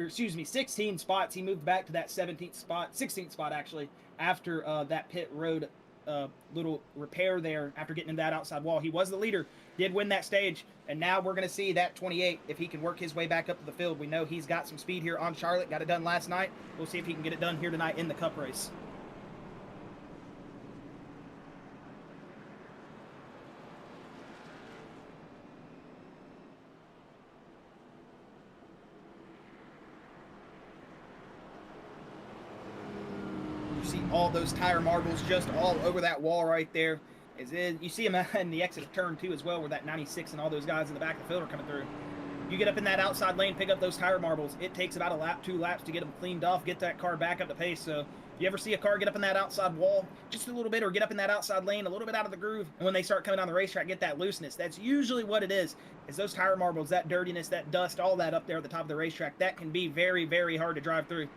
16 spots. He moved back to that 16th spot actually, after that pit road little repair there after getting in that outside wall. He was the leader, did win that stage, and now we're going to see that 28 if he can work his way back up to the field. We know he's got some speed here on Charlotte, got it done last night. We'll see if he can get it done here tonight in the Cup race. See all those tire marbles just all over that wall right there. You see him in the exit of turn 2 as well, where that 96 and all those guys in the back of the field are coming through. You get up in that outside lane, pick up those tire marbles. It takes about a lap, 2 laps to get them cleaned off, get that car back up to pace. So if you ever see a car get up in that outside wall just a little bit, or get up in that outside lane a little bit out of the groove, and when they start coming down the racetrack, get that looseness, that's usually what it is those tire marbles, that dirtiness, that dust, all that up there at the top of the racetrack. That can be very, very hard to drive through.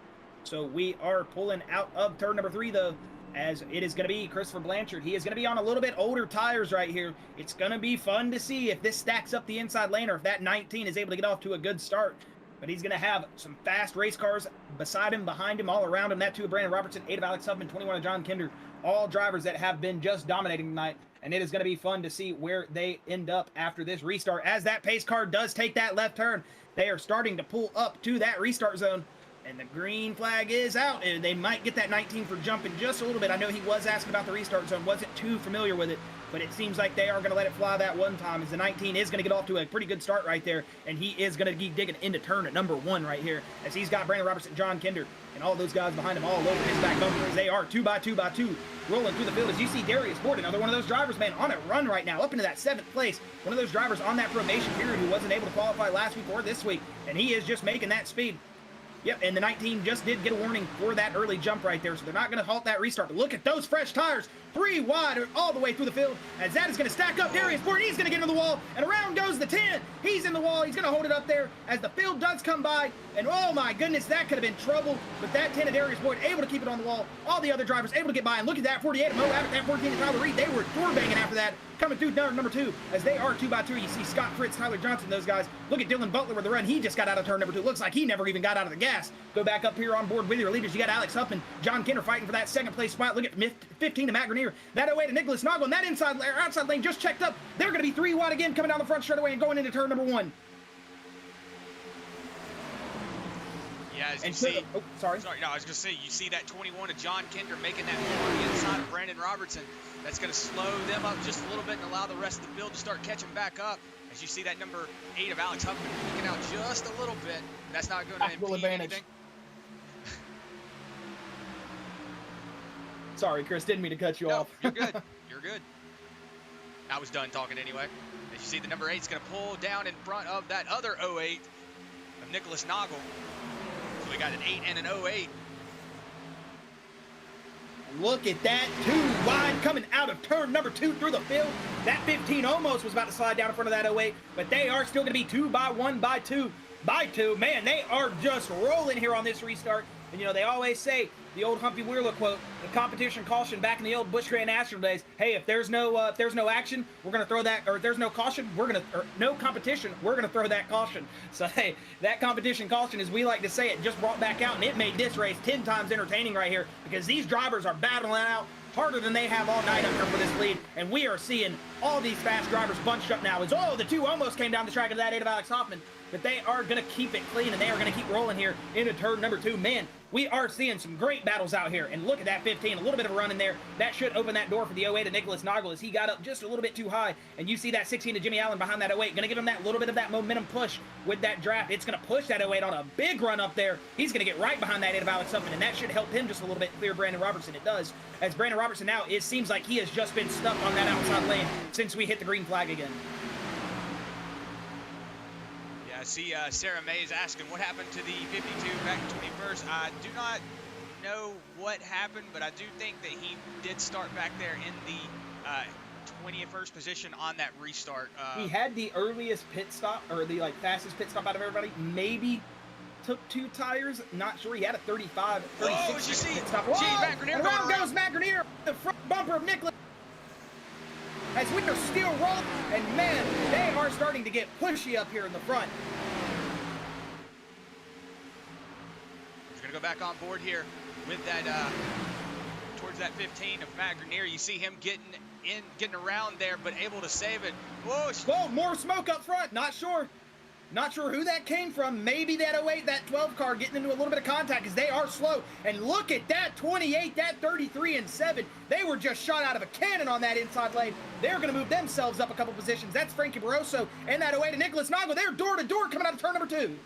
So we are pulling out of turn number 3, though, as it is going to be Christopher Blanchard. He is going to be on a little bit older tires right here. It's going to be fun to see if this stacks up the inside lane, or if that 19 is able to get off to a good start. But he's going to have some fast race cars beside him, behind him, all around him. That 2 of Brandon Robertson, 8 of Alex Huffman, 21 of John Kinder. All drivers that have been just dominating tonight. And it is going to be fun to see where they end up after this restart. As that pace car does take that left turn, they are starting to pull up to that restart zone. And the green flag is out, and they might get that 19 for jumping just a little bit. I know he was asking about the restart zone, wasn't too familiar with it, but it seems like they are going to let it fly that one time, as the 19 is going to get off to a pretty good start right there, and he is going to be digging into turn at number 1 right here, as he's got Brandon Robertson, John Kinder, and all those guys behind him all over his back bumper, as they are 2 by 2 by 2 rolling through the field. As you see Darius Ford, another one of those drivers, man, on a run right now, up into that 7th place. One of those drivers on that probation period who wasn't able to qualify last week or this week, and he is just making that speed. Yep, and the 19 just did get a warning for that early jump right there, so they're not going to halt that restart. But look at those fresh tires, 3 wide all the way through the field, as that is going to stack up Darius Ford. He's going to get into the wall, and around goes the 10. He's in the wall. He's going to hold it up there as the field does come by, and oh my goodness, that could have been trouble. But that 10 of Darius Ford able to keep it on the wall. All the other drivers able to get by, and look at that 48 of Mo Abbott, that 14 of Tyler Reed. They were door banging after that, coming through number 2, as they are 2 by 2. You see Scott Fritz, Tyler Johnson, those guys. Look at Dylan Butler with the run. He just got out of turn number 2. Looks like he never even got out of the gas. Go back up here on board with your leaders. You got Alex Huffman, John Kinder fighting for that 2nd place spot. Look at 15 to Matt Grenier. That 08 to Nicholas Noggle, and that outside lane just checked up. They're going to be 3 wide again, coming down the front straightaway and going into turn number 1. Yeah, as you see, sorry, no, I was going to say, you see that 21 of John Kinder making that move on the inside of Brandon Robertson. That's going to slow them up just a little bit and allow the rest of the field to start catching back up. As you see that number 8 of Alex Huffman peeking out just a little bit. That's not going to impede anything. Sorry, Chris, didn't mean to cut you off. You're good. You're good. I was done talking anyway. As you see, the number 8 is going to pull down in front of that other 08 of Nicholas Noggle. So we got an 8 and an 08. Look at that, 2 wide coming out of turn number 2 through the field. That 15 almost was about to slide down in front of that 08, but they are still going to be 2 by 1 by 2 by 2. Man, they are just rolling here on this restart. And, you know, they always say, the old Humpy Wheeler quote, the competition caution back in the old Busch Grand National days. Hey, if there's no action, we're going to throw that, or if there's no caution, no competition, we're going to throw that caution. So, hey, that competition caution, as we like to say it, just brought back out, and it made this race 10 times entertaining right here, because these drivers are battling out harder than they have all night up here for this lead, and we are seeing all these fast drivers bunched up now. The two almost came down the track of that 8 of Alex Hoffman, but they are going to keep it clean, and they are going to keep rolling here into turn number 2. Man, we are seeing some great battles out here, and look at that 15, a little bit of a run in there. That should open that door for the 08 to Nicholas Noggle as he got up just a little bit too high, and you see that 16 to Jimmy Allen behind that 08, going to give him that little bit of that momentum push with that draft. It's going to push that 08 on a big run up there. He's going to get right behind that 8 of Alex Huffman, and that should help him just a little bit clear Brandon Robertson. It does, as Brandon Robertson now, it seems like he has just been stuck on that outside lane since we hit the green flag again. Yeah, I see Sarah May is asking what happened to the 52 back in 21st. I do not know what happened, but I do think that he did start back there in the 21st position on that restart. He had the earliest pit stop, or the fastest pit stop out of everybody. Maybe took 2 tires. Not sure. He had a 35, 36 pit stop. Matt Grenier and around goes Matt Grenier, the front bumper of Nicholas. As we are still rolling, and man, they are starting to get pushy up here in the front. He's gonna go back on board here with that towards that 15 of Matt Grenier. You see him getting around there, but able to save it. Whoa, more smoke up front. Not sure who that came from. Maybe that 08, that 12 car getting into a little bit of contact because they are slow. And look at that 28, that 33 and 7. They were just shot out of a cannon on that inside lane. They're going to move themselves up a couple positions. That's Frankie Barroso and that 08 to Nicholas Noggle. They're door to door coming out of turn number 2.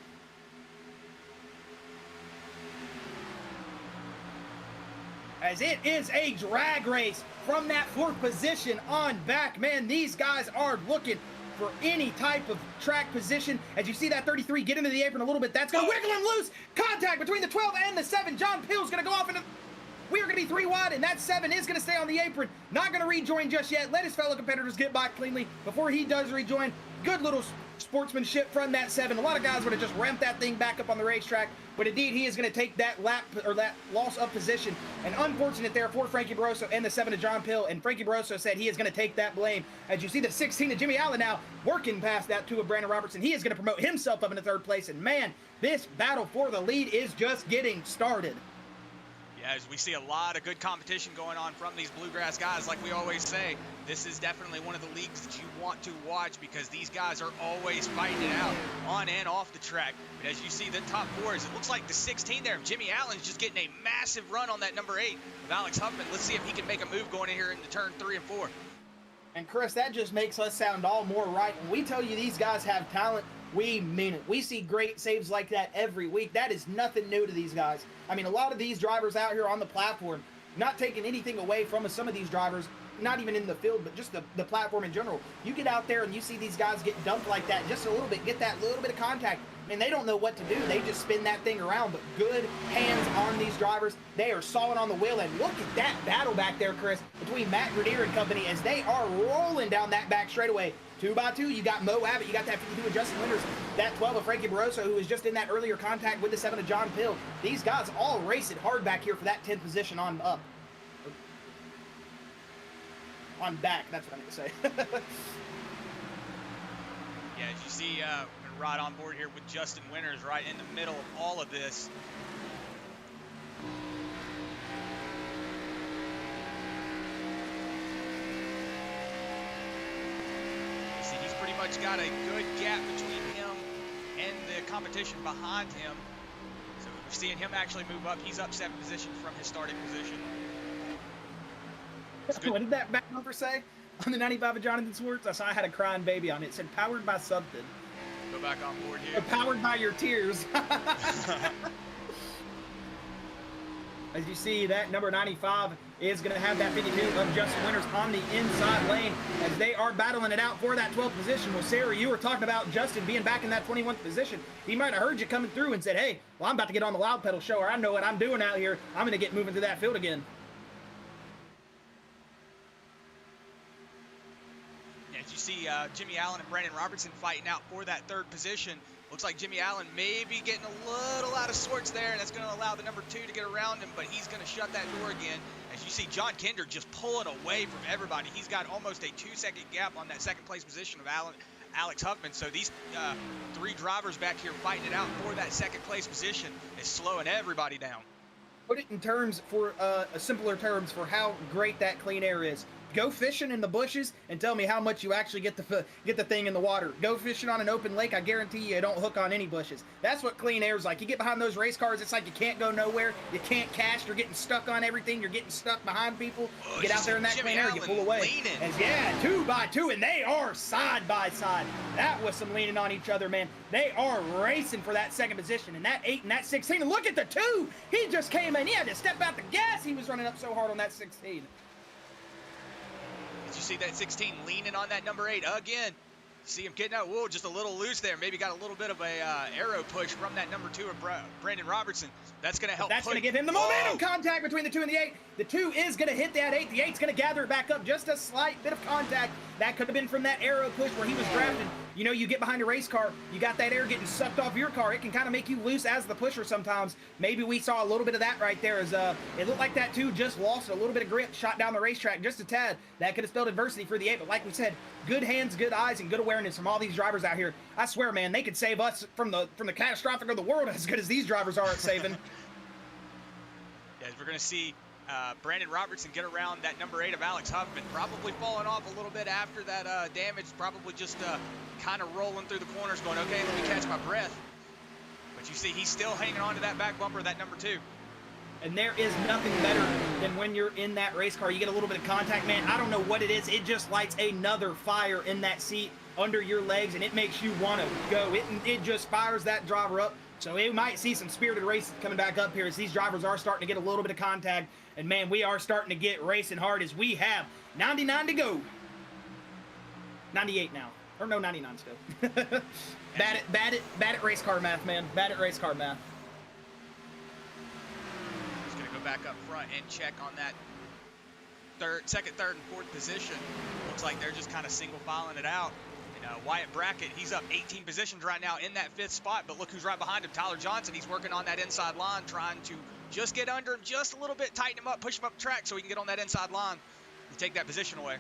As it is a drag race from that 4th position on back. Man, these guys are looking for any type of track position. As you see that 33 get into the apron a little bit, that's going to wiggle him loose. Contact between the 12 and the 7. John Peel's going to go off into... We are going to be 3 wide, and that 7 is going to stay on the apron. Not going to rejoin just yet. Let his fellow competitors get by cleanly before he does rejoin. Good little sportsmanship from that 7. A lot of guys would have just ramped that thing back up on the racetrack, but indeed he is going to take that lap, or that loss of position. And unfortunate there for Frankie Barroso and the 7 to John Pill, and Frankie Barroso said he is going to take that blame. As you see the 16 to Jimmy Allen now working past that 2 of Brandon Robertson. He is going to promote himself up into 3rd place, and man, this battle for the lead is just getting started. Yeah, as we see a lot of good competition going on from these Bluegrass guys. Like we always say, this is definitely one of the leagues that you want to watch because these guys are always fighting it out on and off the track. But as you see the top 4s, it looks like the 16 there of Jimmy Allen is just getting a massive run on that number 8 of Alex Huffman. Let's see if he can make a move going in here into turn 3 and 4. And Chris, that just makes us sound all more right. When we tell you these guys have talent, we mean it. We see great saves like that every week. That is nothing new to these guys. I mean, a lot of these drivers out here on the platform, not taking anything away from some of these drivers, not even in the field, but just the platform in general. You get out there and you see these guys get dumped like that just a little bit, get that little bit of contact, and they don't know what to do. They just spin that thing around, but good hands on these drivers. They are solid on the wheel, and look at that battle back there, Chris, between Matt Grenier and company as they are rolling down that back straightaway. 2 by 2, you got Mo Abbott, you got that 52 of Justin Winters, that 12 of Frankie Barroso, who was just in that earlier contact with the 7 of John Pill. These guys all racing hard back here for that 10th position on up. On back, that's what I meant to say. Yeah, as you see, we're gonna ride on board here with Justin Winters right in the middle of all of this. Pretty much got a good gap between him and the competition behind him. So we're seeing him actually move up. He's up 7 positions from his starting position. What did that back number say on the 95 of Jonathan Swartz? I saw I had a crying baby on it. It said powered by something. Go back on board here. Powered by your tears. As you see, that number 95 is going to have that 52 of Justin Winters on the inside lane as they are battling it out for that 12th position. Well, Sarah, you were talking about Justin being back in that 21st position. He might have heard you coming through and said, hey, well, I'm about to get on the loud pedal show, or I know what I'm doing out here. I'm going to get moving through that field again. Yeah, as you see Jimmy Allen and Brandon Robertson fighting out for that 3rd position. Looks like Jimmy Allen may be getting a little out of sorts there, and that's going to allow the number 2 to get around him, but he's going to shut that door again. As you see John Kinder just pulling away from everybody. He's got almost a 2-second gap on that 2nd place position of Alex Huffman. So these 3 drivers back here fighting it out for that 2nd place position is slowing everybody down. Put it in terms for simpler terms for how great that clean air is. Go fishing in the bushes and tell me how much you actually get the thing in the water. Go fishing on an open lake, I guarantee you don't hook on any bushes. That's what clean air is like. You get behind those race cars, it's like you can't go nowhere. You can't cast. You're getting stuck on everything. You're getting stuck behind people. You get out there in that clean air, you pull away. As, yeah, 2 by 2, and they are side by side. That was some leaning on each other, man. They are racing for that second position, and that 8 and that 16. And look at the 2. He just came in. He had to step out the gas. He was running up so hard on that 16. Did you see that 16 leaning on that number 8 again? See him getting out. Whoa, just a little loose there. Maybe got a little bit of a arrow push from that number 2 of Brandon Robertson. That's going to help. That's going to give him the momentum contact between the 2 and the 8. The 2 is going to hit that 8. The 8's going to gather it back up. Just a slight bit of contact. That could have been from that arrow push where he was drafted. You know, you get behind a race car, you got that air getting sucked off your car. It can kind of make you loose as the pusher sometimes. Maybe we saw a little bit of that right there as it looked like that 2 just lost a little bit of grip, shot down the racetrack just a tad. That could have spelled adversity for the 8, but like we said, good hands, good eyes, and good awareness from all these drivers out here. I swear, man, they could save us from the catastrophic of the world as good as these drivers are at saving. Yeah, we're going to see Brandon Robertson get around that number 8 of Alex Huffman, probably falling off a little bit after that damage, probably just kind of rolling through the corners going, okay, let me catch my breath. But you see, he's still hanging on to that back bumper, that number 2. And there is nothing better than when you're in that race car, you get a little bit of contact, man. I don't know what it is. It just lights another fire in that seat under your legs, and it makes you want to go. It just fires that driver up. So we might see some spirited racing coming back up here as these drivers are starting to get a little bit of contact. And, man, we are starting to get racing hard as we have 99 to go. 98 now. Or no, 99 still. Bad at race car math, man. Bad at race car math. He's going to go back up front and check on that second, third, and fourth position. Looks like they're just kind of single filing it out. Wyatt Brackett, he's up 18 positions right now in that 5th spot, but look who's right behind him, Tyler Johnson. He's working on that inside line, trying to just get under him just a little bit, tighten him up, push him up the track so he can get on that inside line and take that position away.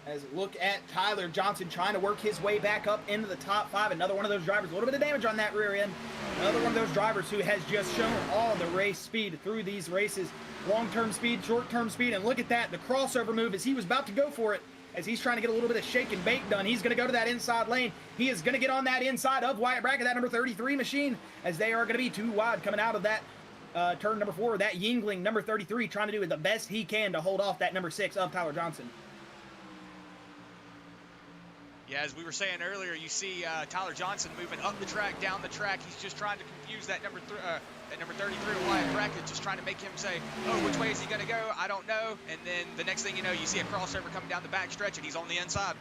As look at Tyler Johnson trying to work his way back up into the top 5. Another one of those drivers, a little bit of damage on that rear end. Another one of those drivers who has just shown all the race speed through these races. Long-term speed, short-term speed, and look at that, the crossover move as he was about to go for it. As he's trying to get a little bit of shake and bake done. He's going to go to that inside lane. He is going to get on that inside of Wyatt Brackett, that number 33 machine, as they are going to be 2 wide coming out of that turn number 4. That Yingling, number 33, trying to do the best he can to hold off that number 6 of Tyler Johnson. Yeah, as we were saying earlier, you see Tyler Johnson moving up the track, down the track. He's just trying to confuse that number 33 Wyatt Brackett, just trying to make him say, oh, which way is he going to go? I don't know. And then the next thing you know, you see a crossover coming down the back stretch, and he's on the inside.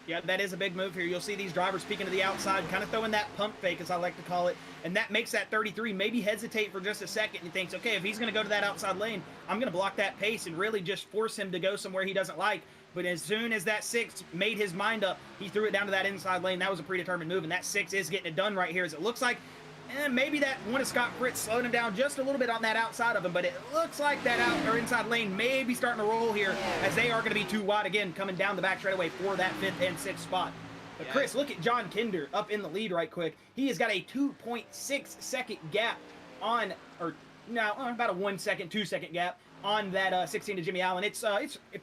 Yeah, that is a big move here. You'll see these drivers peeking to the outside, kind of throwing that pump fake, as I like to call it, and that makes that 33 maybe hesitate for just a second. And he thinks, okay, if he's going to go to that outside lane, I'm going to block that pace and really just force him to go somewhere he doesn't like. But as soon as that 6 made his mind up, he threw it down to that inside lane. That was a predetermined move, and that 6 is getting it done right here, as it looks like maybe that one of Scott Fritz slowed him down just a little bit on that outside of him, but it looks like that inside lane may be starting to roll here, as they are going to be 2 wide again coming down the back straightaway for that 5th and 6th spot. But Chris, look at John Kinder up in the lead right quick. He has got a 2.6 second gap on, or no, about a 1 second, 2 second gap on that 16 to Jimmy Allen. It's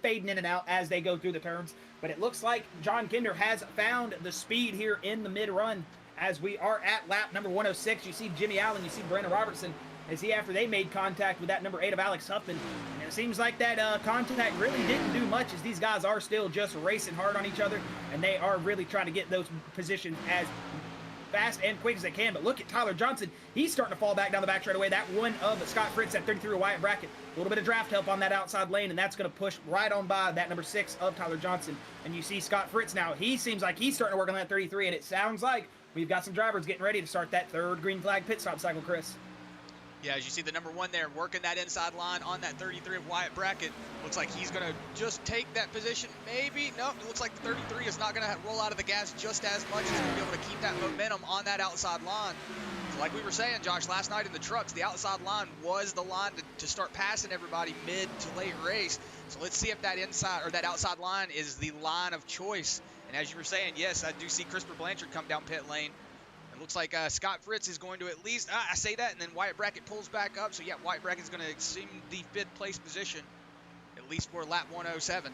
fading in and out as they go through the turns, but it looks like John Kinder has found the speed here in the mid-run. As we are at lap number 106, you see Jimmy Allen, you see Brandon Robertson, after they made contact with that number 8 of Alex Huffman. And it seems like that contact really didn't do much, as these guys are still just racing hard on each other, and they are really trying to get those positions as fast and quick as they can. But look at Tyler Johnson. He's starting to fall back down the back straightaway. That one of Scott Fritz at 33 Wyatt Brackett. A little bit of draft help on that outside lane, and that's going to push right on by that number 6 of Tyler Johnson. And you see Scott Fritz now. He seems like he's starting to work on that 33, and it sounds like we've got some drivers getting ready to start that 3rd green flag pit stop cycle, Chris. Yeah, as you see the number 1 there working that inside line on that 33 of Wyatt Brackett. Looks like he's going to just take that position. Maybe. Nope. It looks like the 33 is not going to roll out of the gas just as much. He's going to be able to keep that momentum on that outside line. So like we were saying, Josh, last night in the trucks, the outside line was the line to start passing everybody mid to late race. So let's see if that inside or that outside line is the line of choice. And as you were saying, yes, I do see Christopher Blanchard come down pit lane. It looks like Scott Fritz is going to at least, I say that, and then Wyatt Brackett pulls back up. So, yeah, Wyatt Brackett is going to assume the 5th place position, at least for lap 107.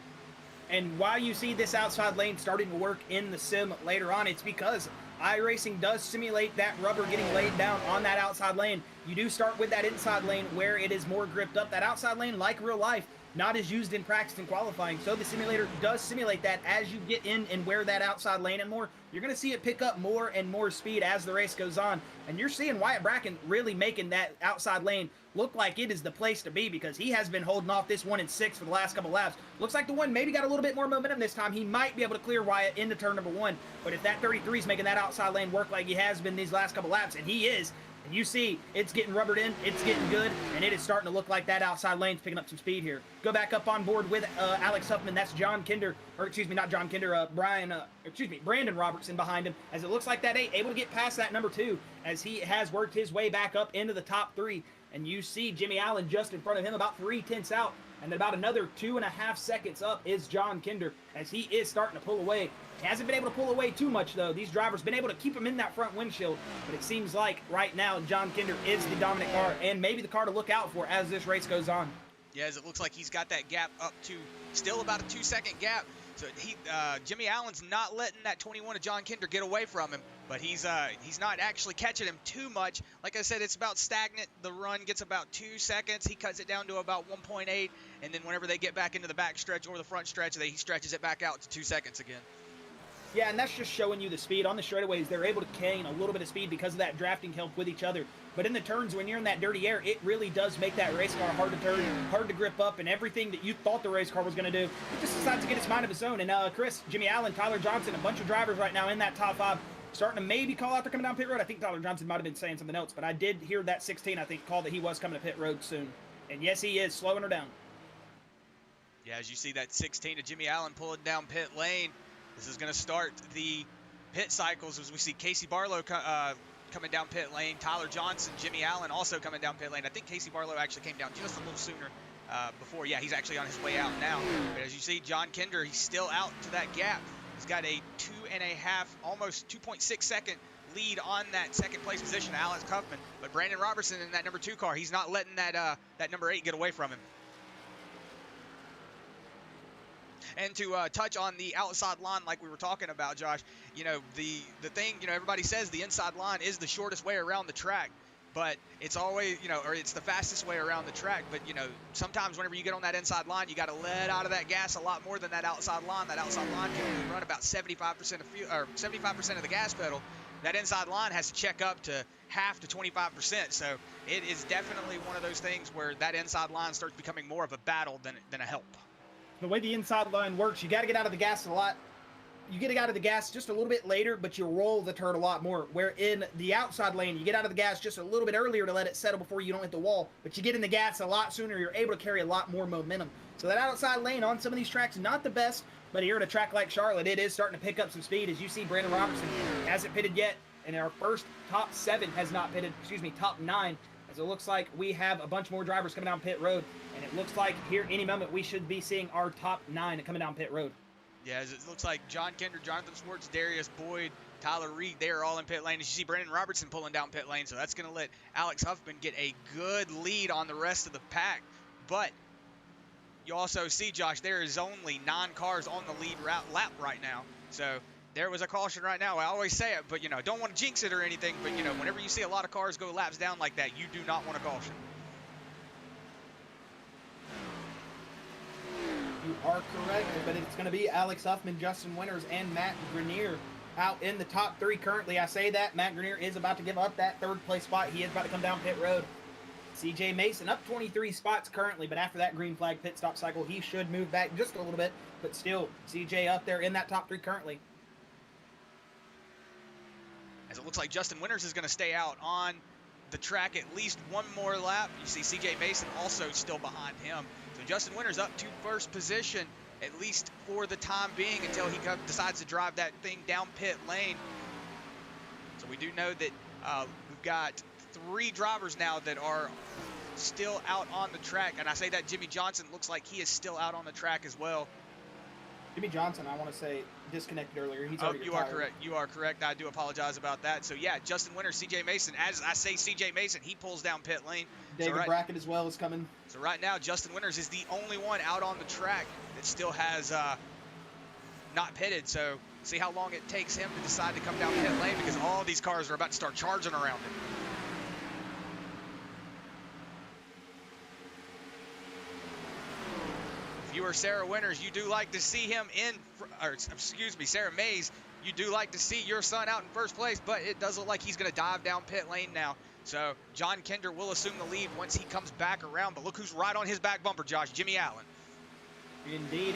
And why you see this outside lane starting to work in the sim later on, it's because iRacing does simulate that rubber getting laid down on that outside lane. You do start with that inside lane where it is more gripped up. That outside lane, like real life, not as used in practice and qualifying. So the simulator does simulate that as you get in and wear that outside lane and more. You're going to see it pick up more and more speed as the race goes on. And you're seeing Wyatt Bracken really making that outside lane look like it is the place to be, because he has been holding off this 1 and 6 for the last couple laps. Looks like the one maybe got a little bit more momentum this time. He might be able to clear Wyatt into turn number 1. But if that 33 is making that outside lane work like he has been these last couple laps, and he is, and you see it's getting rubbered in, it's getting good, and it is starting to look like that outside lane's picking up some speed here. Go back up on board with Alex Huffman. That's John Kinder, or excuse me, not John Kinder, Brandon Robertson behind him, as it looks like that 8 able to get past that number 2, as he has worked his way back up into the top 3. And you see Jimmy Allen just in front of him, about 3/10 out, and then about another 2.5 seconds up is John Kinder, as he is starting to pull away. He hasn't been able to pull away too much, though. These drivers been able to keep him in that front windshield, but it seems like right now John Kinder is the dominant car, and maybe the car to look out for as this race goes on. Yeah, as it looks like he's got that gap up to still about a 2-second gap. So Jimmy Allen's not letting that 21 of John Kinder get away from him, but he's not actually catching him too much. Like I said, it's about stagnant. The run gets about 2 seconds. He cuts it down to about 1.8, and then whenever they get back into the back stretch or the front stretch, he stretches it back out to 2 seconds again. Yeah, and that's just showing you the speed. On the straightaways, they're able to gain a little bit of speed because of that drafting help with each other. But in the turns, when you're in that dirty air, it really does make that race car hard to turn, hard to grip up, and everything that you thought the race car was going to do, it just decides to get its mind of its own. And Chris, Jimmy Allen, Tyler Johnson, a bunch of drivers right now in that top 5, starting to maybe call out they're coming down pit road. I think Tyler Johnson might have been saying something else, but I did hear that 16, I think, call that he was coming to pit road soon. And yes, he is slowing her down. Yeah, as you see that 16 of Jimmy Allen pulling down pit lane, this is going to start the pit cycles as we see Casey Barlow coming down pit lane, Tyler Johnson, Jimmy Allen also coming down pit lane. I think Casey Barlow actually came down just a little sooner before. Yeah, he's actually on his way out now. But as you see, John Kinder, he's still out to that gap. He's got a 2.5, almost 2.6 second lead on that second place position, Alex Huffman. But Brandon Robertson in that number 2 car, he's not letting that number 8 get away from him. And to touch on the outside line like we were talking about, Josh, you know, the thing, you know, everybody says the inside line is the shortest way around the track, but it's always, you know, or it's the fastest way around the track. But, you know, sometimes whenever you get on that inside line, you got to let out of that gas a lot more than that outside line. That outside line can only run about 75% of fuel, or 75% of the gas pedal. That inside line has to check up to half to 25%. So it is definitely one of those things where that inside line starts becoming more of a battle than a help. The way the inside line works, you got to get out of the gas a lot. You get out of the gas just a little bit later, but you roll the turd a lot more. Where in the outside lane, you get out of the gas just a little bit earlier to let it settle before you don't hit the wall. But you get in the gas a lot sooner. You're able to carry a lot more momentum. So that outside lane on some of these tracks, not the best, but here at a track like Charlotte, it is starting to pick up some speed. As you see, Brandon Robertson hasn't pitted yet, and our first top 7 has not pitted, top 9. As it looks like we have a bunch more drivers coming down pit road, and it looks like here any moment we should be seeing our top 9 coming down pit road. Yeah, as it looks like John Kinder, Jonathan Swartz, Darius Boyd, Tyler Reed, they are all in pit lane. As you see Brandon Robertson pulling down pit lane, so that's going to let Alex Huffman get a good lead on the rest of the pack. But you also see, Josh, there is only 9 cars on the lead lap right now. So there was a caution right now. I always say it, but, you know, don't want to jinx it or anything. But, you know, whenever you see a lot of cars go laps down like that, you do not want to caution. You are correct, but it's going to be Alex Huffman, Justin Winters, and Matt Grenier out in the top 3 currently. I say that. Matt Grenier is about to give up that 3rd place spot. He is about to come down pit road. CJ Mason up 23 spots currently, but after that green flag pit stop cycle, he should move back just a little bit. But still, CJ up there in that top 3 currently. As it looks like Justin Winters is going to stay out on the track at least one more lap. You see CJ Mason also still behind him. So Justin Winters up to 1st position, at least for the time being, until he decides to drive that thing down pit lane. So we do know that we've got 3 drivers now that are still out on the track. And I say that Jimmy Johnson looks like he is still out on the track as well. Jimmy Johnson, I want to say, disconnected earlier. He's Oh, already you are retired. correct. You are correct. I do apologize about that. So, yeah, Justin Winters, C.J. Mason. As I say C.J. Mason, he pulls down pit lane. David Brackett as well is coming. So right now, Justin Winters is the only one out on the track that still has not pitted. So see how long it takes him to decide to come down pit lane, because all these cars are about to start charging around him. If you are Sarah Winters, you do like to see him Sarah Mays, you do like to see your son out in first place, but it does look like he's going to dive down pit lane now. So John Kinder will assume the lead once he comes back around, but look who's right on his back bumper, Josh, Jimmy Allen. Indeed,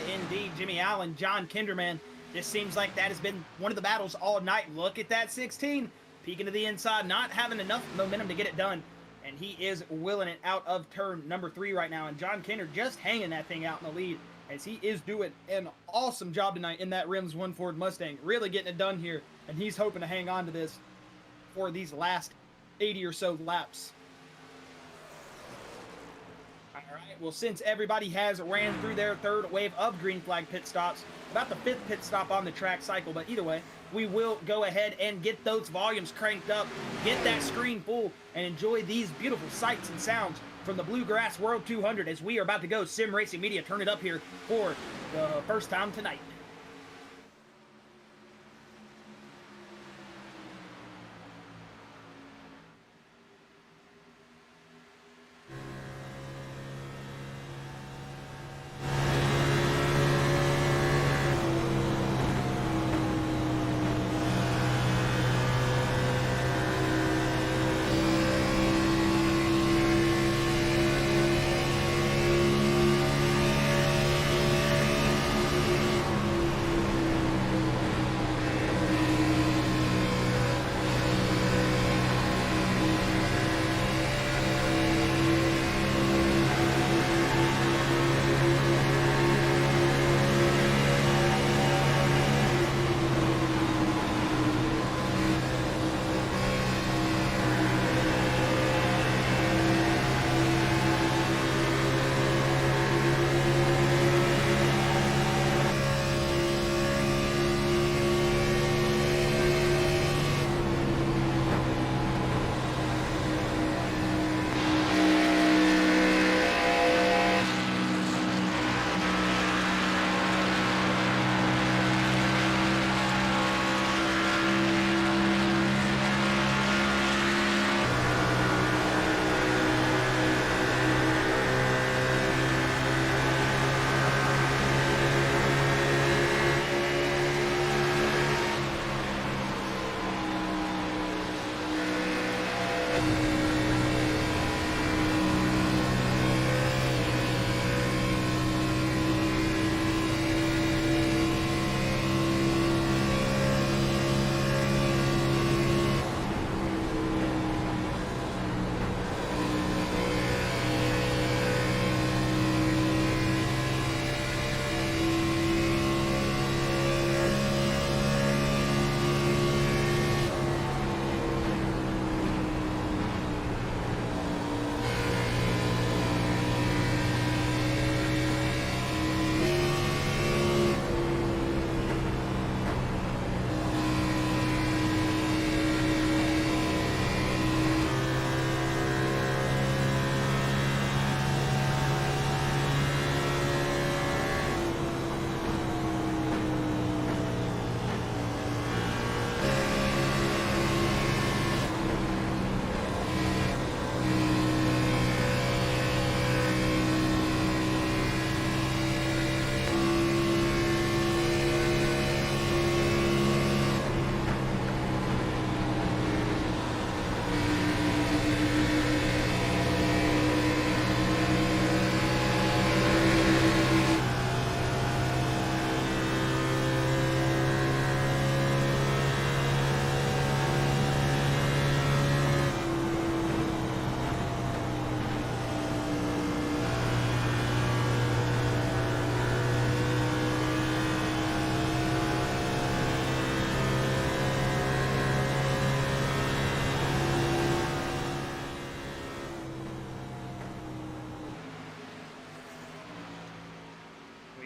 Jimmy Allen, John Kinder, man. This seems like that has been one of the battles all night. Look at that 16, peeking to the inside, not having enough momentum to get it done. And he is willing it out of turn number 3 right now. And John Kinder just hanging that thing out in the lead, as he is doing an awesome job tonight in that Rims 1 Ford Mustang. Really getting it done here. And he's hoping to hang on to this for these last 80 or so laps. All right, well, since everybody has ran through their third wave of green flag pit stops, about the 5th pit stop on the track cycle, but either way, we will go ahead and get those volumes cranked up, get that screen full, and enjoy these beautiful sights and sounds from the Bluegrass World 200 as we are about to go Sim Racing Media. Turn it up here for the first time tonight.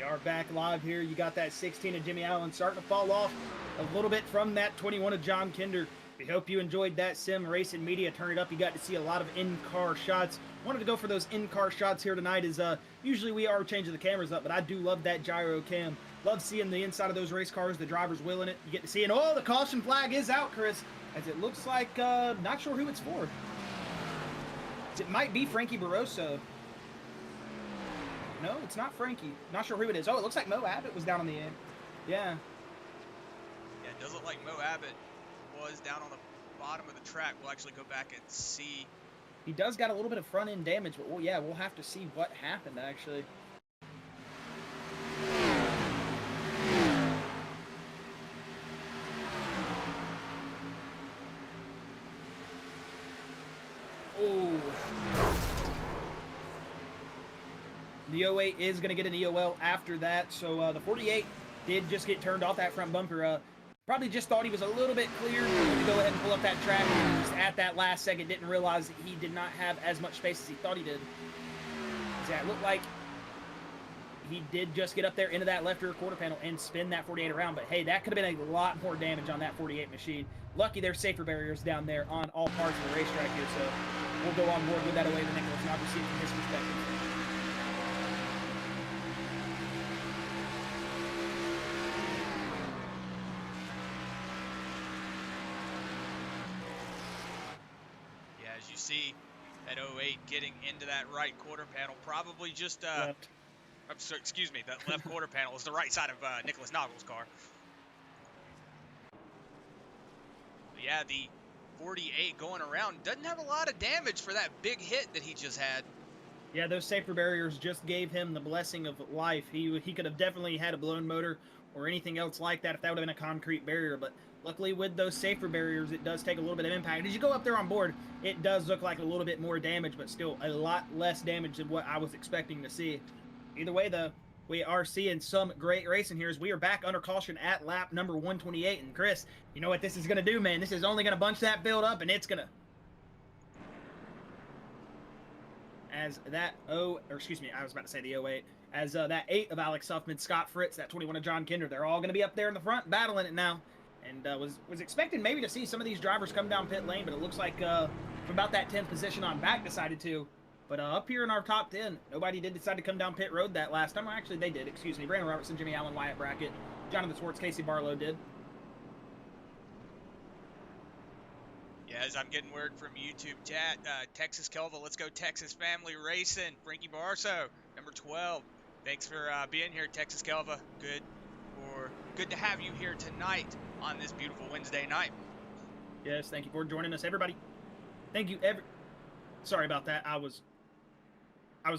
are back live here. You got that 16 of Jimmy Allen starting to fall off a little bit from that 21 of John Kinder. We hope you enjoyed that sim racing media. Turn it up. You got to see a lot of in-car shots. Wanted to go for those in-car shots here tonight. Is usually we are changing the cameras up, but I do love that gyro cam. Love seeing the inside of those race cars, the drivers wheeling it. You get to see it. Oh, the caution flag is out, Chris, as it looks like not sure who it's for. It might be Frankie Barroso. No, it's not Frankie. Not sure who it is. Oh, it looks like Mo Abbott was down on the end. Yeah. Yeah, it does look like Mo Abbott was down on the bottom of the track. We'll actually go back and see. He does got a little bit of front end damage, but well, yeah, we'll have to see what happened actually. Oh. The 08 is going to get an EOL after that, so the 48 did just get turned off that front bumper. Probably just thought he was a little bit clear to go ahead and pull up that track. Just at that last second, didn't realize that he did not have as much space as he thought he did. It looked like he did just get up there into that left rear quarter panel and spin that 48 around, but hey, that could have been a lot more damage on that 48 machine. Lucky there's safer barriers down there on all parts of the racetrack here, so we'll go on board with that away to Nicholas, and obviously from his perspective. See that 08 getting into that right quarter panel, probably just left. Excuse me, that left quarter panel is the right side of Nicholas Noggle's car. But yeah, the 48 going around doesn't have a lot of damage for that big hit that he just had. Yeah, those safer barriers just gave him the blessing of life. He could have definitely had a blown motor or anything else like that if that would have been a concrete barrier, but luckily with those safer barriers, it does take a little bit of impact. As you go up there on board, it does look like a little bit more damage, but still a lot less damage than what I was expecting to see. Either way, though, we are seeing some great racing here as we are back under caution at lap number 128. And Chris, you know what this is going to do, man? This is only going to bunch that field up, and it's going to... As that I was about to say the 08. As that 8 of Alex Huffman, Scott Fritz, that 21 of John Kinder, they're all going to be up there in the front battling it now. And was expecting maybe to see some of these drivers come down pit lane, but it looks like from about that 10th position on back decided to. But up here in our top 10, nobody did decide to come down pit road that last time. Well, actually, they did. Excuse me. Brandon Robertson, Jimmy Allen, Wyatt Brackett, Jonathan Swartz, Casey Barlow did. Yeah, as I'm getting word from YouTube chat, Texas Kelva, let's go Texas Family Racing. Frankie Barso, number 12. Thanks for being here, Texas Kelva. Good to have you here tonight on this beautiful Wednesday night. Yes, thank you for joining us, everybody. Thank you, Sorry about that. I was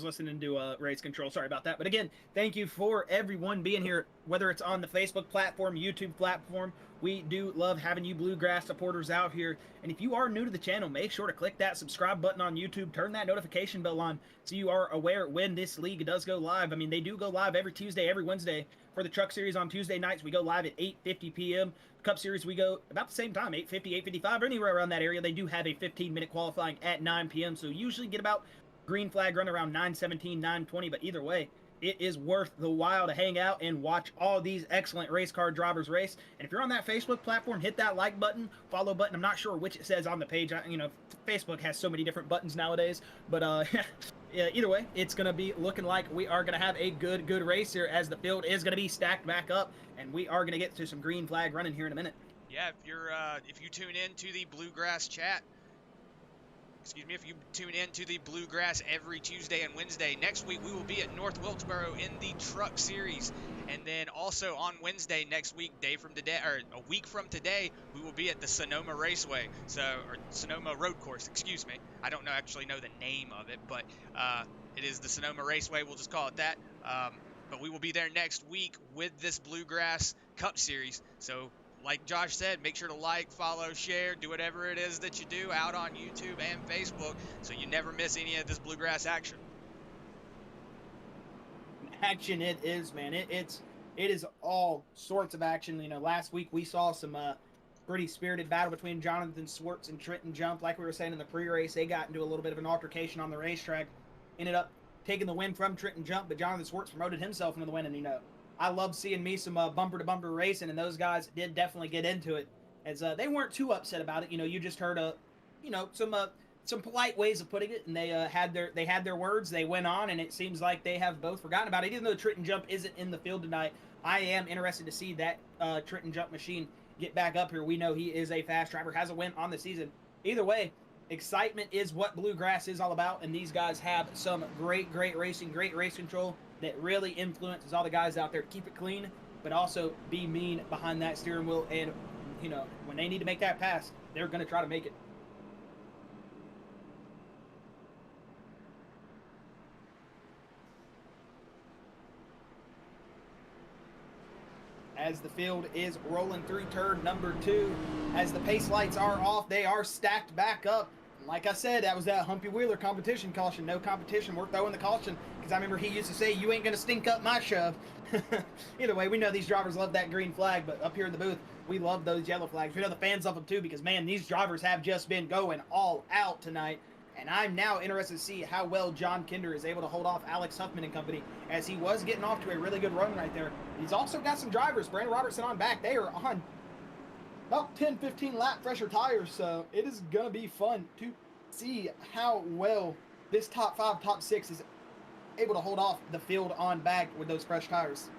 listening to race control. Sorry about that. But again, thank you for everyone being here, whether it's on the Facebook platform, YouTube platform. We do love having you Bluegrass supporters out here. And if you are new to the channel, make sure to click that subscribe button on YouTube. Turn that notification bell on so you are aware when this league does go live. I mean, they do go live every Tuesday, every Wednesday. For the Truck Series on Tuesday nights, we go live at 8:50 p.m. Cup Series, we go about the same time, 8:50, 8:55, anywhere around that area. They do have a 15-minute qualifying at 9 p.m., so usually get about green flag run around 9:17, 9:20, but either way, it is worth the while to hang out and watch all these excellent race car drivers race. And if you're on that Facebook platform, hit that like button, follow button. I'm not sure which it says on the page. You know, Facebook has so many different buttons nowadays, but yeah, either way, it's going to be looking like we are going to have a good race here as the field is going to be stacked back up, and we are going to get to some green flag running here in a minute. Yeah, if you tune in to the Bluegrass chat, if you tune in to the Bluegrass every Tuesday and Wednesday, next week we will be at North Wilkesboro in the Truck Series. And then also on Wednesday next week, a week from today, we will be at the Sonoma Raceway. Or Sonoma Road Course, excuse me. I don't actually know the name of it, but it is the Sonoma Raceway. We'll just call it that. But we will be there next week with this Bluegrass Cup Series. So like Josh said, make sure to like, follow, share, do whatever it is that you do out on YouTube and Facebook so you never miss any of this Bluegrass action. Action it is, man. It is all sorts of action. You know, last week we saw some pretty spirited battle between Jonathan Swartz and Trenton Jump. Like we were saying in the pre-race, they got into a little bit of an altercation on the racetrack. Ended up taking the win from Trenton Jump, but Jonathan Swartz promoted himself into the win, and I love seeing me some bumper-to-bumper racing, and those guys did definitely get into it, as they weren't too upset about it. You just heard some polite ways of putting it, and they had their words. They went on, and it seems like they have both forgotten about it. Even though Trenton Jump isn't in the field tonight, I am interested to see that Trenton Jump machine get back up here. We know he is a fast driver, has a win on the season. Either way, excitement is what Bluegrass is all about, and these guys have some great racing, great race control that really influences all the guys out there to keep it clean, but also be mean behind that steering wheel. And, when they need to make that pass, they're going to try to make it. As the field is rolling through turn number 2, as the pace lights are off, they are stacked back up. Like I said, that was that Humpy Wheeler competition caution. No competition, we're throwing the caution, because I remember he used to say, you ain't going to stink up my shove. Either way, we know these drivers love that green flag, but up here in the booth, we love those yellow flags. We know the fans love them too, because, man, these drivers have just been going all out tonight. And I'm now interested to see how well John Kinder is able to hold off Alex Huffman and company, as he was getting off to a really good run right there. He's also got some drivers. Brandon Robertson on back. They are on about 10-15 lap fresher tires, so it is going to be fun to see how well this top 5, top 6 is able to hold off the field on back with those fresh tires.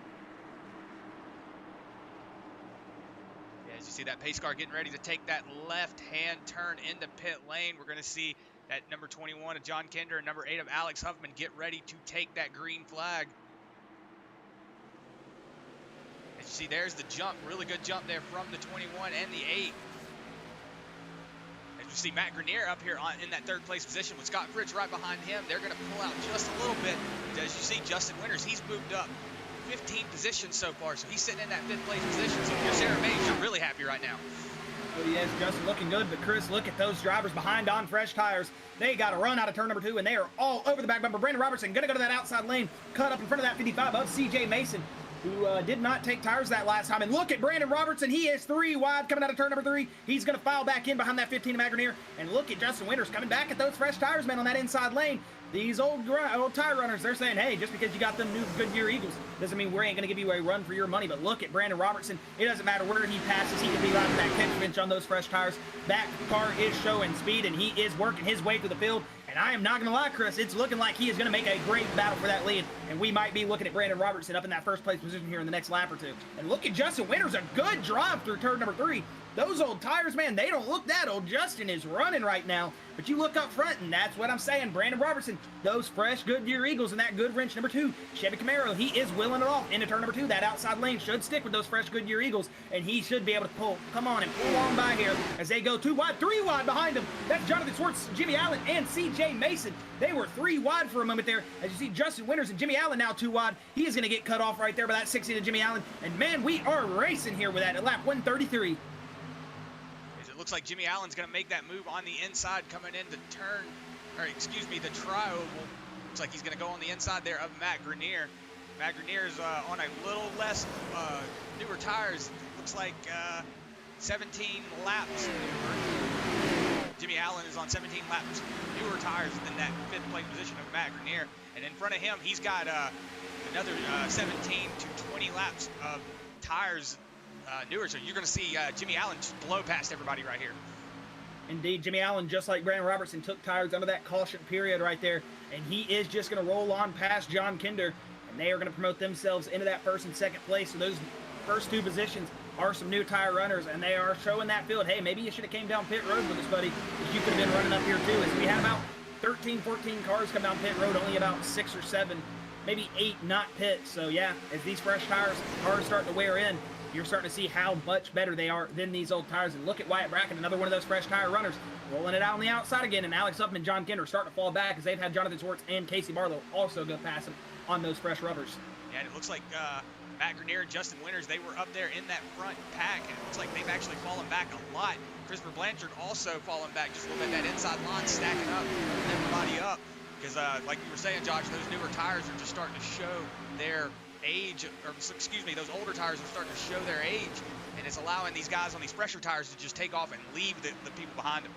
Yeah, as you see that pace car getting ready to take that left-hand turn into pit lane, we're going to see that number 21 of John Kinder and number 8 of Alex Huffman get ready to take that green flag. As you see, there's the jump. Really good jump there from the 21 and the 8. As you see Matt Grenier up here in that 3rd place position with Scott Fritz right behind him. They're going to pull out just a little bit. As you see, Justin Winters, he's moved up 15 positions so far, so he's sitting in that 5th place position. So if you're Sarah Mays, you're really happy right now. Well, he is, Justin, looking good, but Chris, look at those drivers behind on fresh tires. They got a run out of turn number 2, and they are all over the back bumper. Brandon Robertson going to go to that outside lane, cut up in front of that 55 of CJ Mason, who did not take tires that last time. And look at Brandon Robertson. He is 3 wide coming out of turn number 3. He's going to file back in behind that 15 of Matt Grenier. And look at Justin Winters coming back at those fresh tires, man, on that inside lane. These old tire runners, they're saying, hey, just because you got them new Goodyear Eagles doesn't mean we ain't going to give you a run for your money. But look at Brandon Robertson. It doesn't matter where he passes. He can be right in that catch bench on those fresh tires. That car is showing speed, and he is working his way through the field. And I am not going to lie, Chris, it's looking like he is going to make a great battle for that lead. And we might be looking at Brandon Robertson up in that 1st place position here in the next lap or 2. And look at Justin Winters, a good drive through turn number 3. Those old tires, man, they don't look that old. Justin is running right now. But you look up front, and that's what I'm saying. Brandon Robertson, those fresh Goodyear Eagles and that good wrench number 2. Chevy Camaro, he is wheeling it off into turn number 2. That outside lane should stick with those fresh Goodyear Eagles, and he should be able to come on and pull on by here as they go 2 wide, 3 wide behind him. That's Jonathan Swartz, Jimmy Allen, and CJ Mason. They were 3 wide for a moment there. As you see, Justin Winters and Jimmy Allen now 2 wide. He is going to get cut off right there by that 16 of Jimmy Allen. And man, we are racing here with that at lap 133. Looks like Jimmy Allen's going to make that move on the inside coming into turn, or excuse me, the tri-oval. Looks like he's going to go on the inside there of Matt Grenier. Matt Grenier's on a little less newer tires. Looks like 17 laps newer. Jimmy Allen is on 17 laps newer tires than that 5th place position of Matt Grenier. And in front of him, he's got another 17 to 20 laps of tires newer, so you're going to see Jimmy Allen just blow past everybody right here. Indeed, Jimmy Allen, just like Brandon Robertson, took tires under that caution period right there, and he is just going to roll on past John Kinder, and they are going to promote themselves into that 1st and 2nd place. So those first 2 positions are some new tire runners, and they are showing that field, hey, maybe you should have came down pit road with us, buddy, because you could have been running up here too. As we had about 13, 14 cars come down pit road, only about 6 or 7, maybe 8 not pit. So yeah, as these fresh cars starting to wear in, you're starting to see how much better they are than these old tires. And look at Wyatt Bracken, another one of those fresh tire runners, rolling it out on the outside again. And Alex Huffman and John Kinder starting to fall back as they've had Jonathan Swartz and Casey Barlow also go past him on those fresh rubbers. Yeah, and it looks like Matt Grenier and Justin Winters, they were up there in that front pack, and it looks like they've actually fallen back a lot. Christopher Blanchard also falling back just a little bit. That inside line stacking up, everybody up. Because like you were saying, Josh, those newer tires are just starting to show their age, or excuse me, those older tires are starting to show their age, and it's allowing these guys on these fresher tires to just take off and leave the people behind them.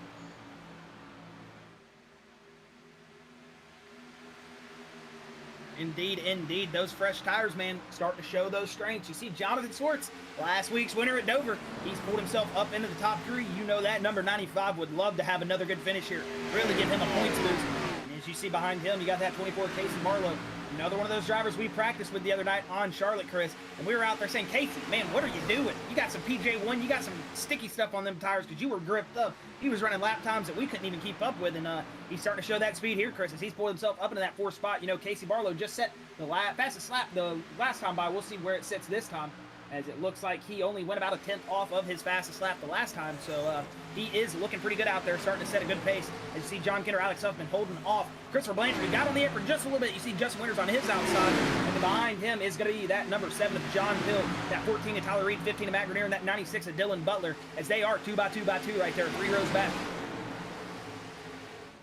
Indeed, indeed. Those fresh tires, man, start to show those strengths. You see Jonathan Swartz, last week's winner at Dover, he's pulled himself up into the top 3. You know that number 95 would love to have another good finish here. Really give him a points boost. And as you see behind him, you got that 24 Casey Barlow. Another one of those drivers we practiced with the other night on Charlotte, Chris. And we were out there saying, Casey, man, what are you doing? You got some PJ1, you got some sticky stuff on them tires because you were gripped up. He was running lap times that we couldn't even keep up with, and he's starting to show that speed here, Chris, as he's pulled himself up into that 4th spot. You know, Casey Barlow just set the fastest lap the last time by. We'll see where it sits this time, as it looks like he only went about a 10th off of his fastest lap the last time. So he is looking pretty good out there, starting to set a good pace. As you see John Kinder, Alex Huffman holding off. Christopher Blanchard, he got on the apron just a little bit. You see Justin Winters on his outside, and behind him is going to be that number 7 of John Pill, that 14 of Tyler Reed, 15 of Matt Grenier, and that 96 of Dylan Butler, as they are 2 by 2 by 2 right there, 3 rows back.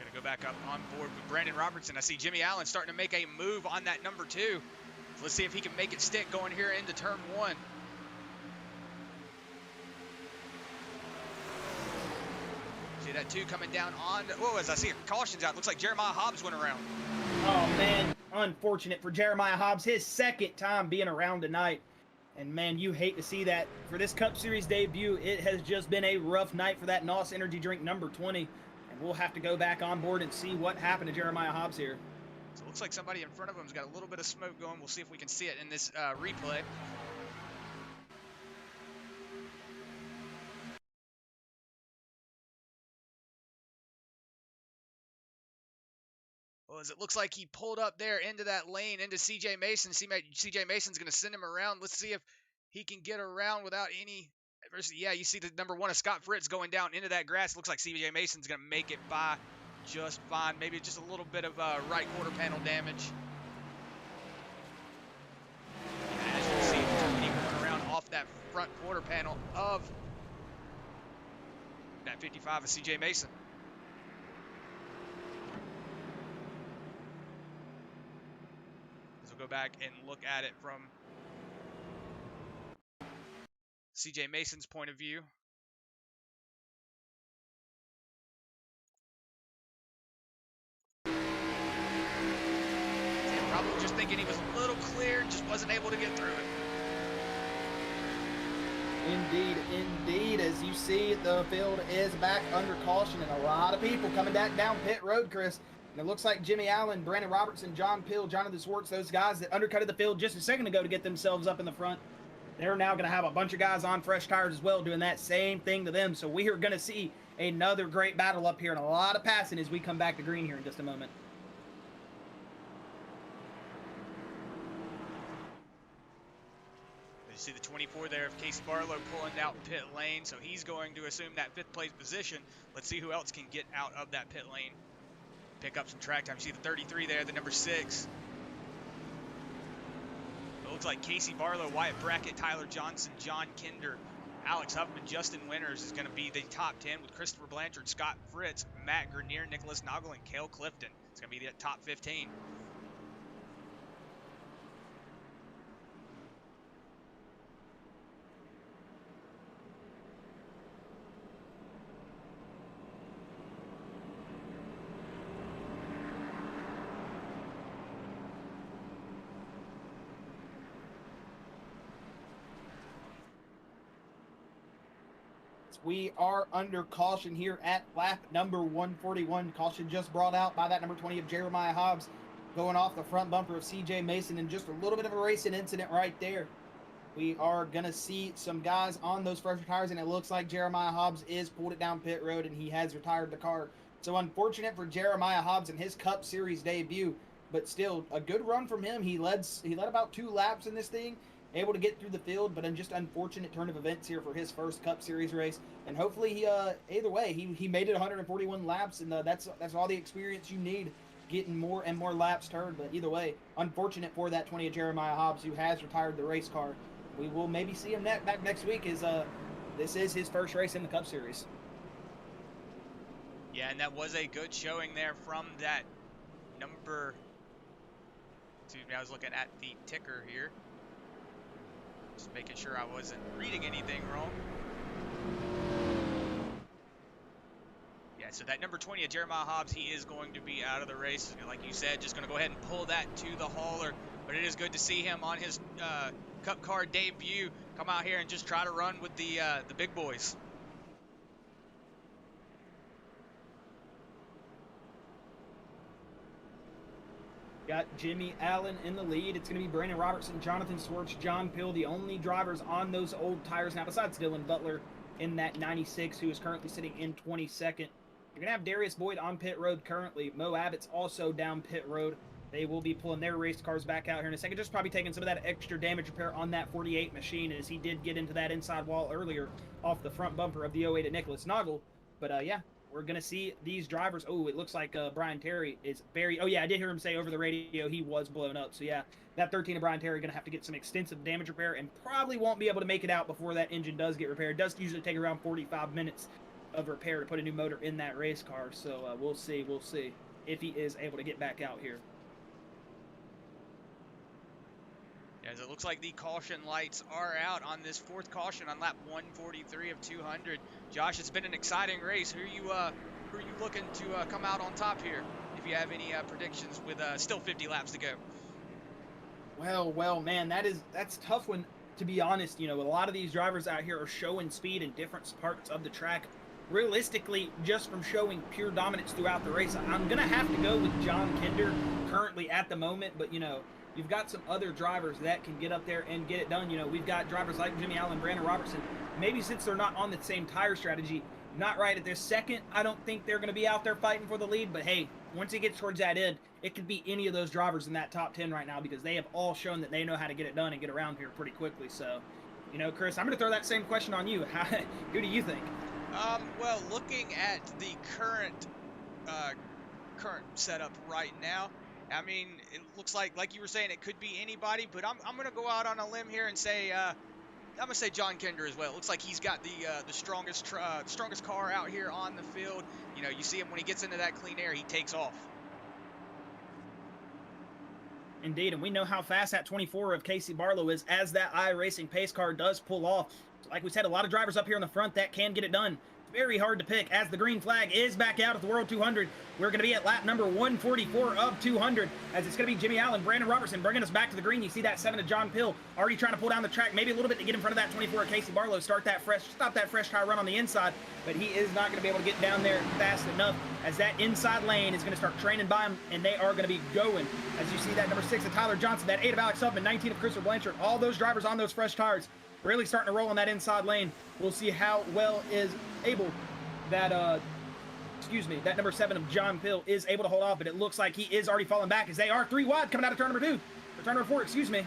Gonna go back up on board with Brandon Robertson. I see Jimmy Allen starting to make a move on that number 2. So let's see if he can make it stick going here into turn 1. See that 2 coming down on. Whoa, as I see cautions out, looks like Jeremiah Hobbs went around. Oh, man, unfortunate for Jeremiah Hobbs, his 2nd time being around tonight. And, man, you hate to see that. For this Cup Series debut, it has just been a rough night for that NOS Energy Drink number 20. And we'll have to go back on board and see what happened to Jeremiah Hobbs here. So it looks like somebody in front of him's got a little bit of smoke going. We'll see if we can see it in this replay. Well, as it looks like he pulled up there into that lane, into CJ Mason. CJ Mason's going to send him around. Let's see if he can get around without any adversity. Yeah, you see the number 1 of Scott Fritz going down into that grass. Looks like CJ Mason's going to make it by just fine. Maybe just a little bit of right quarter panel damage. As you can see, he going around off that front quarter panel of that 55 of CJ Mason. Go back and look at it from CJ Mason's point of view. Probably just thinking he was a little clear, just wasn't able to get through it. Indeed, indeed. As you see, the field is back under caution, and a lot of people coming back down pit road, Chris. And it looks like Jimmy Allen, Brandon Robertson, John Pill, Jonathan Swartz, those guys that undercutted the field just a second ago to get themselves up in the front, they're now going to have a bunch of guys on fresh tires as well doing that same thing to them. So we are going to see another great battle up here and a lot of passing as we come back to green here in just a moment. You see the 24 there of Casey Barlow pulling out pit lane, so he's going to assume that 5th place position. Let's see who else can get out of that pit lane. Pick up some track time. You see the 33 there, the number 6. It looks like Casey Barlow, Wyatt Brackett, Tyler Johnson, John Kinder, Alex Huffman, Justin Winters is going to be the top 10 with Christopher Blanchard, Scott Fritz, Matt Grenier, Nicholas Noggle, and Cale Clifton. It's going to be the top 15. We are under caution here at lap number 141. Caution just brought out by that number 20 of Jeremiah Hobbs going off the front bumper of CJ Mason, and just a little bit of a racing incident right there. We are going to see some guys on those fresh tires, and it looks like Jeremiah Hobbs is pulled it down pit road, and he has retired the car. So unfortunate for Jeremiah Hobbs in his Cup Series debut, but still a good run from him. He led about 2 laps in this thing, able to get through the field, but just unfortunate turn of events here for his first Cup Series race. And hopefully he, either way, he made it 141 laps, and that's all the experience you need, getting more and more laps turned. But either way, unfortunate for that 20 of Jeremiah Hobbs, who has retired the race car. We will maybe see him back next week, as this is his first race in the Cup Series. Yeah, and that was a good showing there from that number. Excuse me, I was looking at the ticker here. Just making sure I wasn't reading anything wrong. Yeah, Yeah, so that number 20 of Jeremiah Hobbs, he is going to be out of the race. Like you said, just going to go ahead and pull that to the hauler. But it is good to see him on his Cup car debut come out here and just try to run with the big boys. Got Jimmy Allen in the lead. It's going to be Brandon Robertson, Jonathan Swartz, John Pill, the only drivers on those old tires now, besides Dylan Butler in that 96, who is currently sitting in 22nd. You're going to have Darius Boyd on pit road currently. Mo Abbott's also down pit road. They will be pulling their race cars back out here in a second. Just probably taking some of that extra damage repair on that 48 machine, as he did get into that inside wall earlier off the front bumper of the 08 at Nicholas Noggle. But yeah, we're going to see these drivers. Oh, it looks like Brian Terry is very... Oh, yeah, I did hear him say over the radio he was blown up. So, yeah, that 13 of Brian Terry going to have to get some extensive damage repair and probably won't be able to make it out before that engine does get repaired. It does usually take around 45 minutes of repair to put a new motor in that race car. So, we'll see if he is able to get back out here. As it looks like the caution lights are out on this fourth caution on lap 143 of 200. Josh, it's been an exciting race. Who are you looking to come out on top here? If you have any predictions with still 50 laps to go. Well, man, that's a tough one, to be honest. You know, a lot of these drivers out here are showing speed in different parts of the track. Realistically, just from showing pure dominance throughout the race, I'm gonna have to go with John Kinder currently at the moment. But you know, you've got some other drivers that can get up there and get it done. You know, we've got drivers like Jimmy Allen, Brandon Robertson. Maybe since they're not on the same tire strategy, not right at this second, I don't think they're going to be out there fighting for the lead. But hey, once it gets towards that end, it could be any of those drivers in that top 10 right now, because they have all shown that they know how to get it done and get around here pretty quickly. So, you know, Chris, I'm going to throw that same question on you. Who do you think? Well, looking at the current setup right now, I mean, it looks like you were saying, it could be anybody, but I'm going to go out on a limb here and say I'm going to say John Kinder as well. It looks like he's got the strongest car out here on the field. You know, you see him when he gets into that clean air, he takes off. Indeed, and we know how fast that 24 of Casey Barlow is as that iRacing pace car does pull off. Like we said, a lot of drivers up here in the front that can get it done. Very hard to pick as the green flag is back out at the World 200. We're going to be at lap number 144 of 200, as it's going to be Jimmy Allen, Brandon Robertson bringing us back to the green. You see that 7 of John Pill already trying to pull down the track, maybe a little bit to get in front of that 24 of Casey Barlow, stop that fresh tire run on the inside, but he is not going to be able to get down there fast enough, as that inside lane is going to start training by him, and they are going to be going. As you see that number 6 of Tyler Johnson, that 8 of Alex Huffman, 19 of Christopher Blanchard, all those drivers on those fresh tires really starting to roll on that inside lane. We'll see how well is able that that number 7 of John Pill is able to hold off, but it looks like he is already falling back, as they are 3 wide coming out of turn number 2, or turn number 4, excuse me.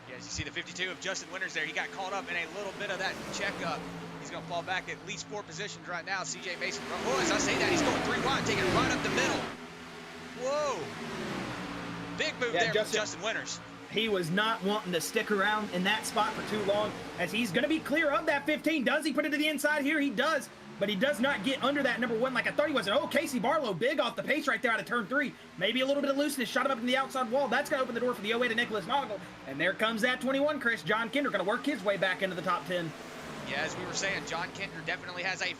Yeah, as you see the 52 of Justin Winters there, he got caught up in a little bit of that checkup. He's going to fall back at least 4 positions right now. CJ Mason, oh, as I say that, he's going 3 wide, taking it right up the middle. Whoa. Big move there from Justin Winters. He was not wanting to stick around in that spot for too long, as he's going to be clear of that 15. Does he put it to the inside here? He does, but he does not get under that number 1 like I thought he was. Oh, Casey Barlow, big off the pace right there out of turn 3. Maybe a little bit of looseness, shot him up in the outside wall. That's going to open the door for the 08 to Nicholas Noggle. And there comes that 21, Chris. John Kinder going to work his way back into the top 10. Yeah, as we were saying, John Kinder definitely has a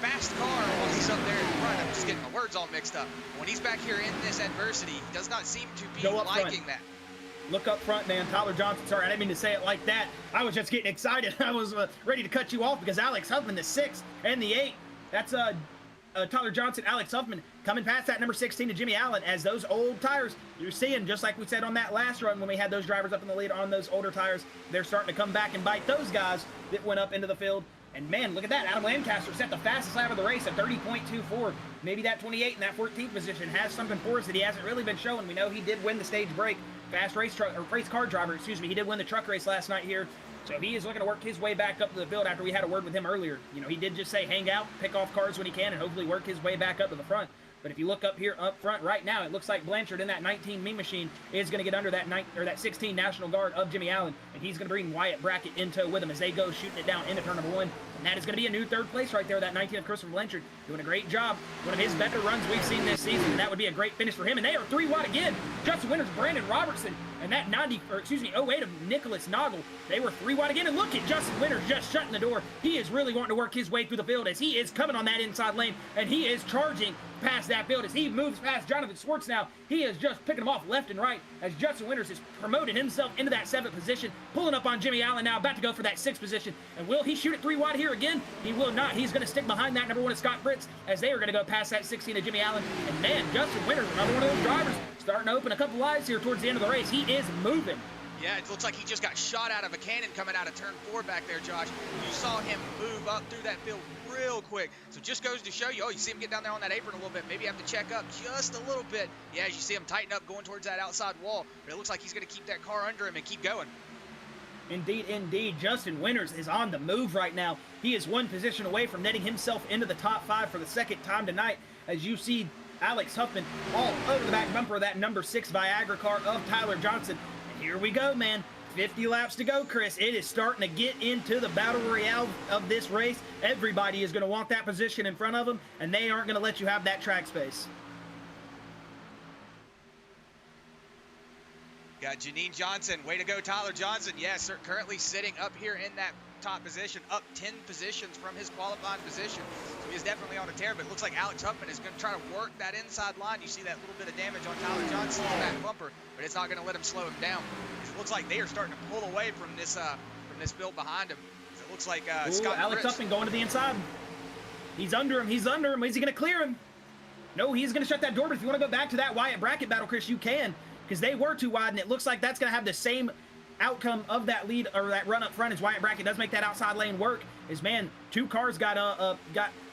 fast car while he's up there in front. I'm just getting my words all mixed up. When he's back here in this adversity, he does not seem to be liking that. Look up front, man. Tyler Johnson, sorry, I didn't mean to say it like that. I was just getting excited. I was ready to cut you off, because Alex Huffman, the 6 and the 8, that's Tyler Johnson, Alex Huffman, coming past that number 16 to Jimmy Allen, as those old tires, you're seeing, just like we said on that last run when we had those drivers up in the lead on those older tires, they're starting to come back and bite those guys that went up into the field. And man, look at that. Adam Lancaster set the fastest lap of the race at 30.24. Maybe that 28 in that 14th position has something for us that he hasn't really been showing. We know he did win the stage break. Fast race car driver, excuse me. He did win the truck race last night here. So he is looking to work his way back up to the field after we had a word with him earlier. You know, he did just say hang out, pick off cars when he can, and hopefully work his way back up to the front. But if you look up here up front right now, it looks like Blanchard in that 19 Mean Machine is going to get under that 16 National Guard of Jimmy Allen, and he's going to bring Wyatt Brackett in tow with him as they go shooting it down into turn number 1. And that is going to be a new 3rd place right there, that 19 of Christopher Blanchard, doing a great job. One of his better runs we've seen this season, and that would be a great finish for him. And they are 3 wide again. Justin Winters, Brandon Robertson, and that 08 of Nicholas Noggle, they were 3 wide again. And look at Justin Winters just shutting the door. He is really wanting to work his way through the field as he is coming on that inside lane, and he is charging past that field as he moves past Jonathan Swartz now. He is just picking them off left and right as Justin Winters is promoting himself into that 7th position, pulling up on Jimmy Allen now, about to go for that 6th position. And will he shoot it 3 wide here again? He will not. He's going to stick behind that number 1 of Scott Fritz as they are going to go past that 16 of Jimmy Allen. And man, Justin Winters, another one of those drivers, starting to open a couple lives here towards the end of the race. He is moving. Yeah, it looks like he just got shot out of a cannon coming out of turn 4 back there, Josh. You saw him move up through that field real quick. So just goes to show you, you see him get down there on that apron a little bit. Maybe you have to check up just a little bit. Yeah, as you see him tighten up going towards that outside wall. But it looks like he's going to keep that car under him and keep going. Indeed, indeed. Justin Winters is on the move right now. He is 1 position away from netting himself into the top 5 for the 2nd time tonight. As you see Alex Huffman all over the back bumper of that number 6 Viagra car of Tyler Johnson. And here we go, man. 50 laps to go, Chris. It is starting to get into the battle royale of this race. Everybody is going to want that position in front of them, and they aren't going to let you have that track space. Got Janine Johnson. Way to go, Tyler Johnson. Yes, currently sitting up here in that top position, up 10 positions from his qualifying position. So he is definitely on a tear, but it looks like Alex Huffman is going to try to work that inside line. You see that little bit of damage on Tyler Johnson's back bumper, but it's not going to let him slow him down. It looks like they are starting to pull away from this field behind him. It looks like Scott Alex Fritz. Huffman going to the inside. He's under him. He's under him. Is he going to clear him? No, he's going to shut that door. But if you want to go back to that Wyatt bracket battle, Chris, you can, because they were too wide, and it looks like that's going to have the same outcome of that lead or that run up front as Wyatt Brackett does make that outside lane work. Is, man, 2 cars got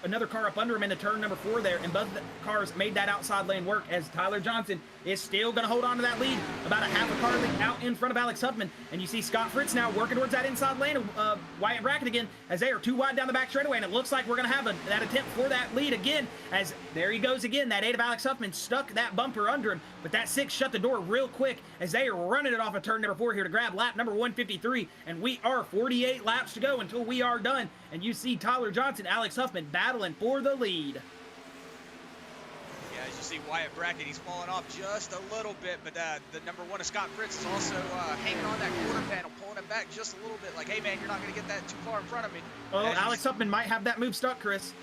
another car up under him into turn number 4 there, and both the cars made that outside lane work as Tyler Johnson is still going to hold on to that lead, about a half a car lead out in front of Alex Huffman. And you see Scott Fritz now working towards that inside lane of Wyatt Brackett again as they are 2 wide down the back straightaway, and it looks like we're going to have that attempt for that lead again as there he goes again. That 8 of Alex Huffman stuck that bumper under him, but that 6 shut the door real quick as they are running it off of turn number 4 here to grab lap number 153, and we are 48 laps to go until we are done. And you see Tyler Johnson, Alex Huffman battling for the lead. Yeah, as you see Wyatt Brackett, he's falling off just a little bit, but the number 1 of Scott Fritz is also hanging on that quarter panel, pulling him back just a little bit. Like, hey man, you're not going to get that too far in front of me. Well, Alex Huffman might have that move stuck, Chris.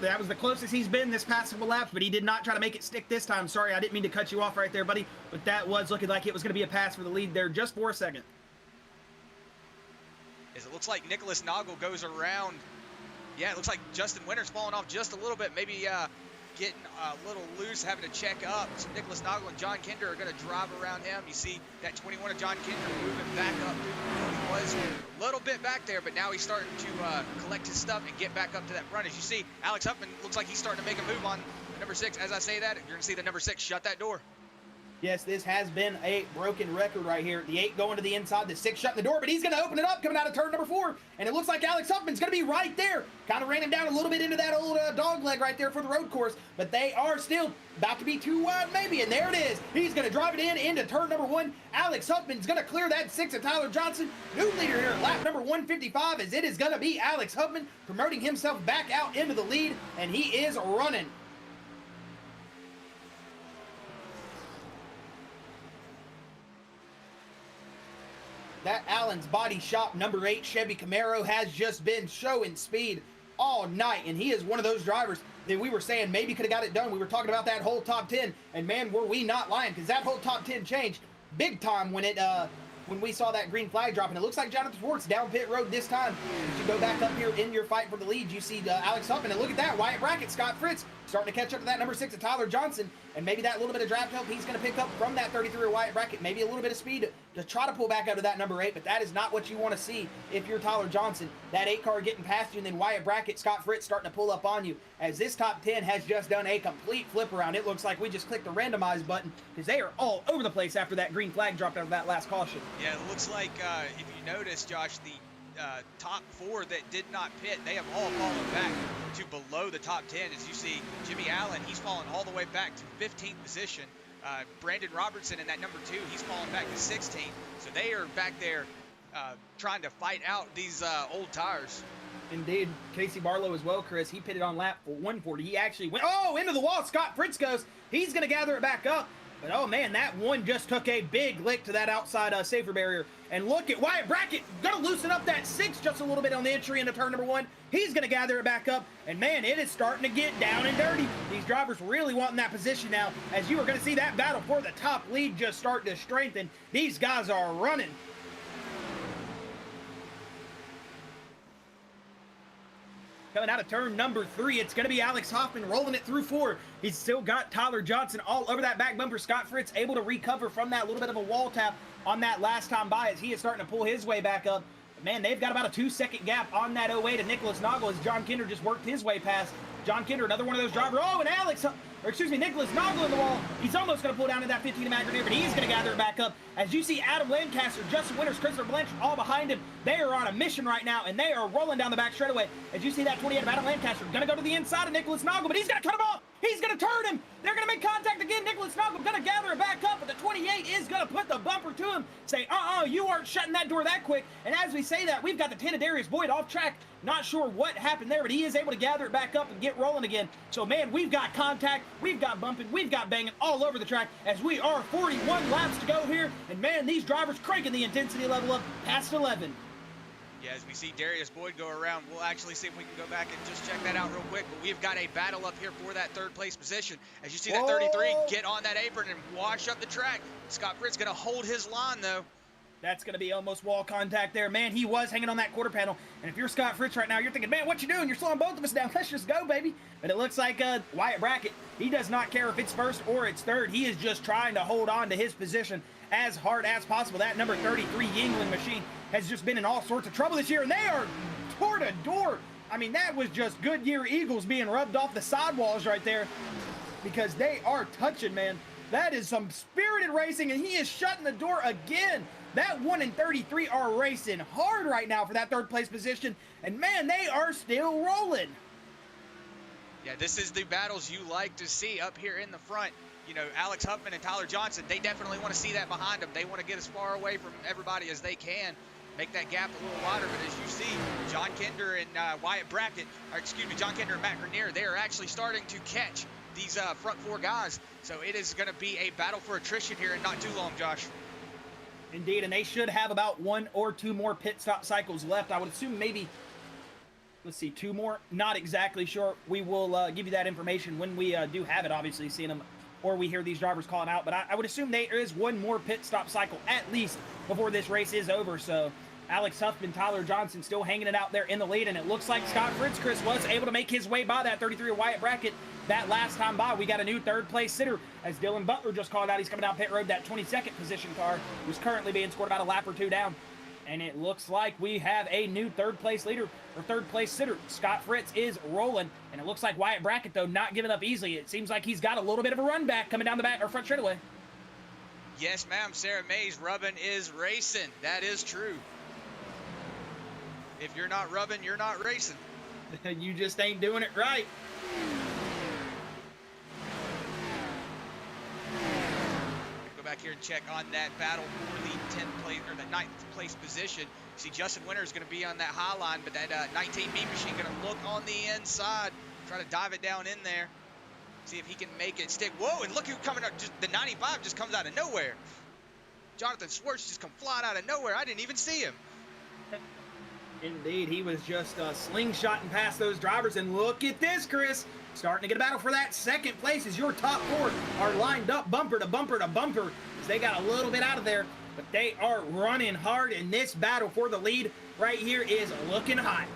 That was the closest he's been this past couple laps, but he did not try to make it stick this time. Sorry, I didn't mean to cut you off right there, buddy, but that was looking like it was going to be a pass for the lead there just for a second. As it looks like Nicholas Noggle goes around. Yeah, it looks like Justin Winters falling off just a little bit, maybe getting a little loose, having to check up. So Nicholas Noggle and John Kinder are going to drive around him. You see that 21 of John Kinder moving back up. He was a little bit back there, but now he's starting to collect his stuff and get back up to that front. As you see, Alex Huffman looks like he's starting to make a move on the number 6. As I say that, you're going to see the number 6 shut that door. Yes, this has been a broken record right here. The 8 going to the inside, the 6 shutting the door, but he's going to open it up coming out of turn number 4. And it looks like Alex Huffman's going to be right there. Kind of ran him down a little bit into that old dog leg right there for the road course. But they are still about to be 2 wide maybe. And there it is. He's going to drive it into turn number 1. Alex Huffman's going to clear that 6 of Tyler Johnson. New leader here at lap number 155 as it is going to be Alex Huffman promoting himself back out into the lead. And he is running. That Allen's Body Shop number 8 Chevy Camaro has just been showing speed all night, and he is one of those drivers that we were saying maybe could have got it done. We were talking about that whole top 10, and man, were we not lying, because that whole top 10 changed big time when we saw that green flag drop, and it looks like Jonathan Swartz down pit road this time. As you go back up here in your fight for the lead, you see Alex Huffman, and look at that, Wyatt Brackett, Scott Fritz, starting to catch up to that number 6 of Tyler Johnson, and maybe that little bit of draft help he's going to pick up from that 33 of Wyatt Brackett, maybe a little bit of speed to try to pull back out of that number 8, but that is not what you want to see if you're Tyler Johnson. That 8 car getting past you, and then Wyatt Brackett, Scott Fritz starting to pull up on you, as this top 10 has just done a complete flip around. It looks like we just clicked the randomize button, because they are all over the place after that green flag dropped out of that last caution. Yeah, it looks like, if you notice, Josh, the top 4 that did not pit, they have all fallen back to below the top 10. As you see, Jimmy Allen, he's fallen all the way back to 15th position. Brandon Robertson in that number 2, he's fallen back to 16th. So they are back there trying to fight out these old tires. Indeed. Casey Barlow as well, Chris. He pitted on lap 140. He actually went, into the wall. Scott Fritz goes. He's going to gather it back up. But oh man, that one just took a big lick to that outside safer barrier. And look at Wyatt Brackett, gonna loosen up that 6 just a little bit on the entry into turn number 1. He's gonna gather it back up, and man, it is starting to get down and dirty. These drivers really wanting that position now, as you are gonna see that battle for the top lead just start to strengthen. These guys are running. Coming out of turn number 3, it's going to be Alex Hoffman rolling it through 4. He's still got Tyler Johnson all over that back bumper. Scott Fritz able to recover from that little bit of a wall tap on that last time by as he is starting to pull his way back up. But man, they've got about a 2-second gap on that 08 to Nicholas Noggle as John Kinder just worked his way past. John Kinder, another one of those drivers. Oh, and Nicholas Noggle in the wall. He's almost going to pull down to that 15 to Matt Grenier, but he's going to gather it back up. As you see Adam Lancaster, Justin Winters, Christopher Blanchard all behind him. They are on a mission right now, and they are rolling down the back straightaway. As you see that 28 of Adam Lancaster, going to go to the inside of Nicholas Noggle, but he's going to cut him off. He's going to turn him. They're going to make contact again. Nicholas Noggle going to gather it back up, but the 28 is going to put the bumper to him. Say, you aren't shutting that door that quick. And as we say that, we've got the 10 of Darius Boyd off track. Not sure what happened there, but he is able to gather it back up and get rolling again. So, man, we've got contact, we've got bumping, we've got banging all over the track as we are 41 laps to go here. And, man, these drivers cranking the intensity level up past 11. Yeah, as we see Darius Boyd go around, we'll actually see if we can go back and just check that out real quick. But we've got a battle up here for that 3rd place position. As you see that 33 get on that apron and wash up the track. Scott Fritz going to hold his line, though. That's going to be almost wall contact there. Man, he was hanging on that quarter panel. And if you're Scott Fritz right now, you're thinking, man, what you doing? You're slowing both of us down. Let's just go, baby. But it looks like Wyatt Brackett, he does not care if it's 1st or it's 3rd. He is just trying to hold on to his position as hard as possible. That number 33 Yingling machine has just been in all sorts of trouble this year, and they are door to door. I mean, that was just Goodyear Eagles being rubbed off the sidewalls right there because they are touching, man. That is some spirited racing, and he is shutting the door again. That 1 and 33 are racing hard right now for that 3rd place position, and man, they are still rolling. Yeah, this is the battles you like to see up here in the front. You know, Alex Huffman and Tyler Johnson, they definitely want to see that behind them. They want to get as far away from everybody as they can, make that gap a little wider. But as you see, John Kinder and Wyatt Brackett, or excuse me, John Kinder and Matt Grenier, they are actually starting to catch these front 4 guys. So it is going to be a battle for attrition here in not too long, Josh. Indeed, and they should have about 1 or 2 more pit stop cycles left. I would assume maybe, let's see, 2 more. Not exactly sure. We will give you that information when we do have it, obviously, seeing them, or we hear these drivers calling out. But I would assume there is 1 more pit stop cycle at least before this race is over. So Alex Huffman, Tyler Johnson still hanging it out there in the lead, and it looks like Scott Fritz, Chris, was able to make his way by that 33 Wyatt Brackett that last time by. We got a new 3rd place sitter, as Dylan Butler just called out. He's coming down pit road, that 22nd position car, who's currently being scored about a lap or 2 down. And it looks like we have a new 3rd place leader, or 3rd place sitter. Scott Fritz is rolling, and it looks like Wyatt Brackett, though, not giving up easily. It seems like he's got a little bit of a run back coming down the back or front straightaway. Yes, ma'am, Sarah Mays, rubbing is racing. That is true. If you're not rubbing, you're not racing. You just ain't doing it right. Go back here and check on that battle for the 10th place or the 9th place position. You see Justin Winter is going to be on that high line, but that 19B machine going to look on the inside, try to dive it down in there, see if he can make it stick. Whoa, and look who's coming up. Just the 95 just comes out of nowhere. Jonathan Swartz just come flying out of nowhere. I didn't even see him. Indeed, he was just slingshotting past those drivers, and look at this, Chris. Starting to get a battle for that 2nd place as your top 4 are lined up bumper to bumper to bumper as they got a little bit out of there, but they are running hard, and this battle for the lead right here is looking hot.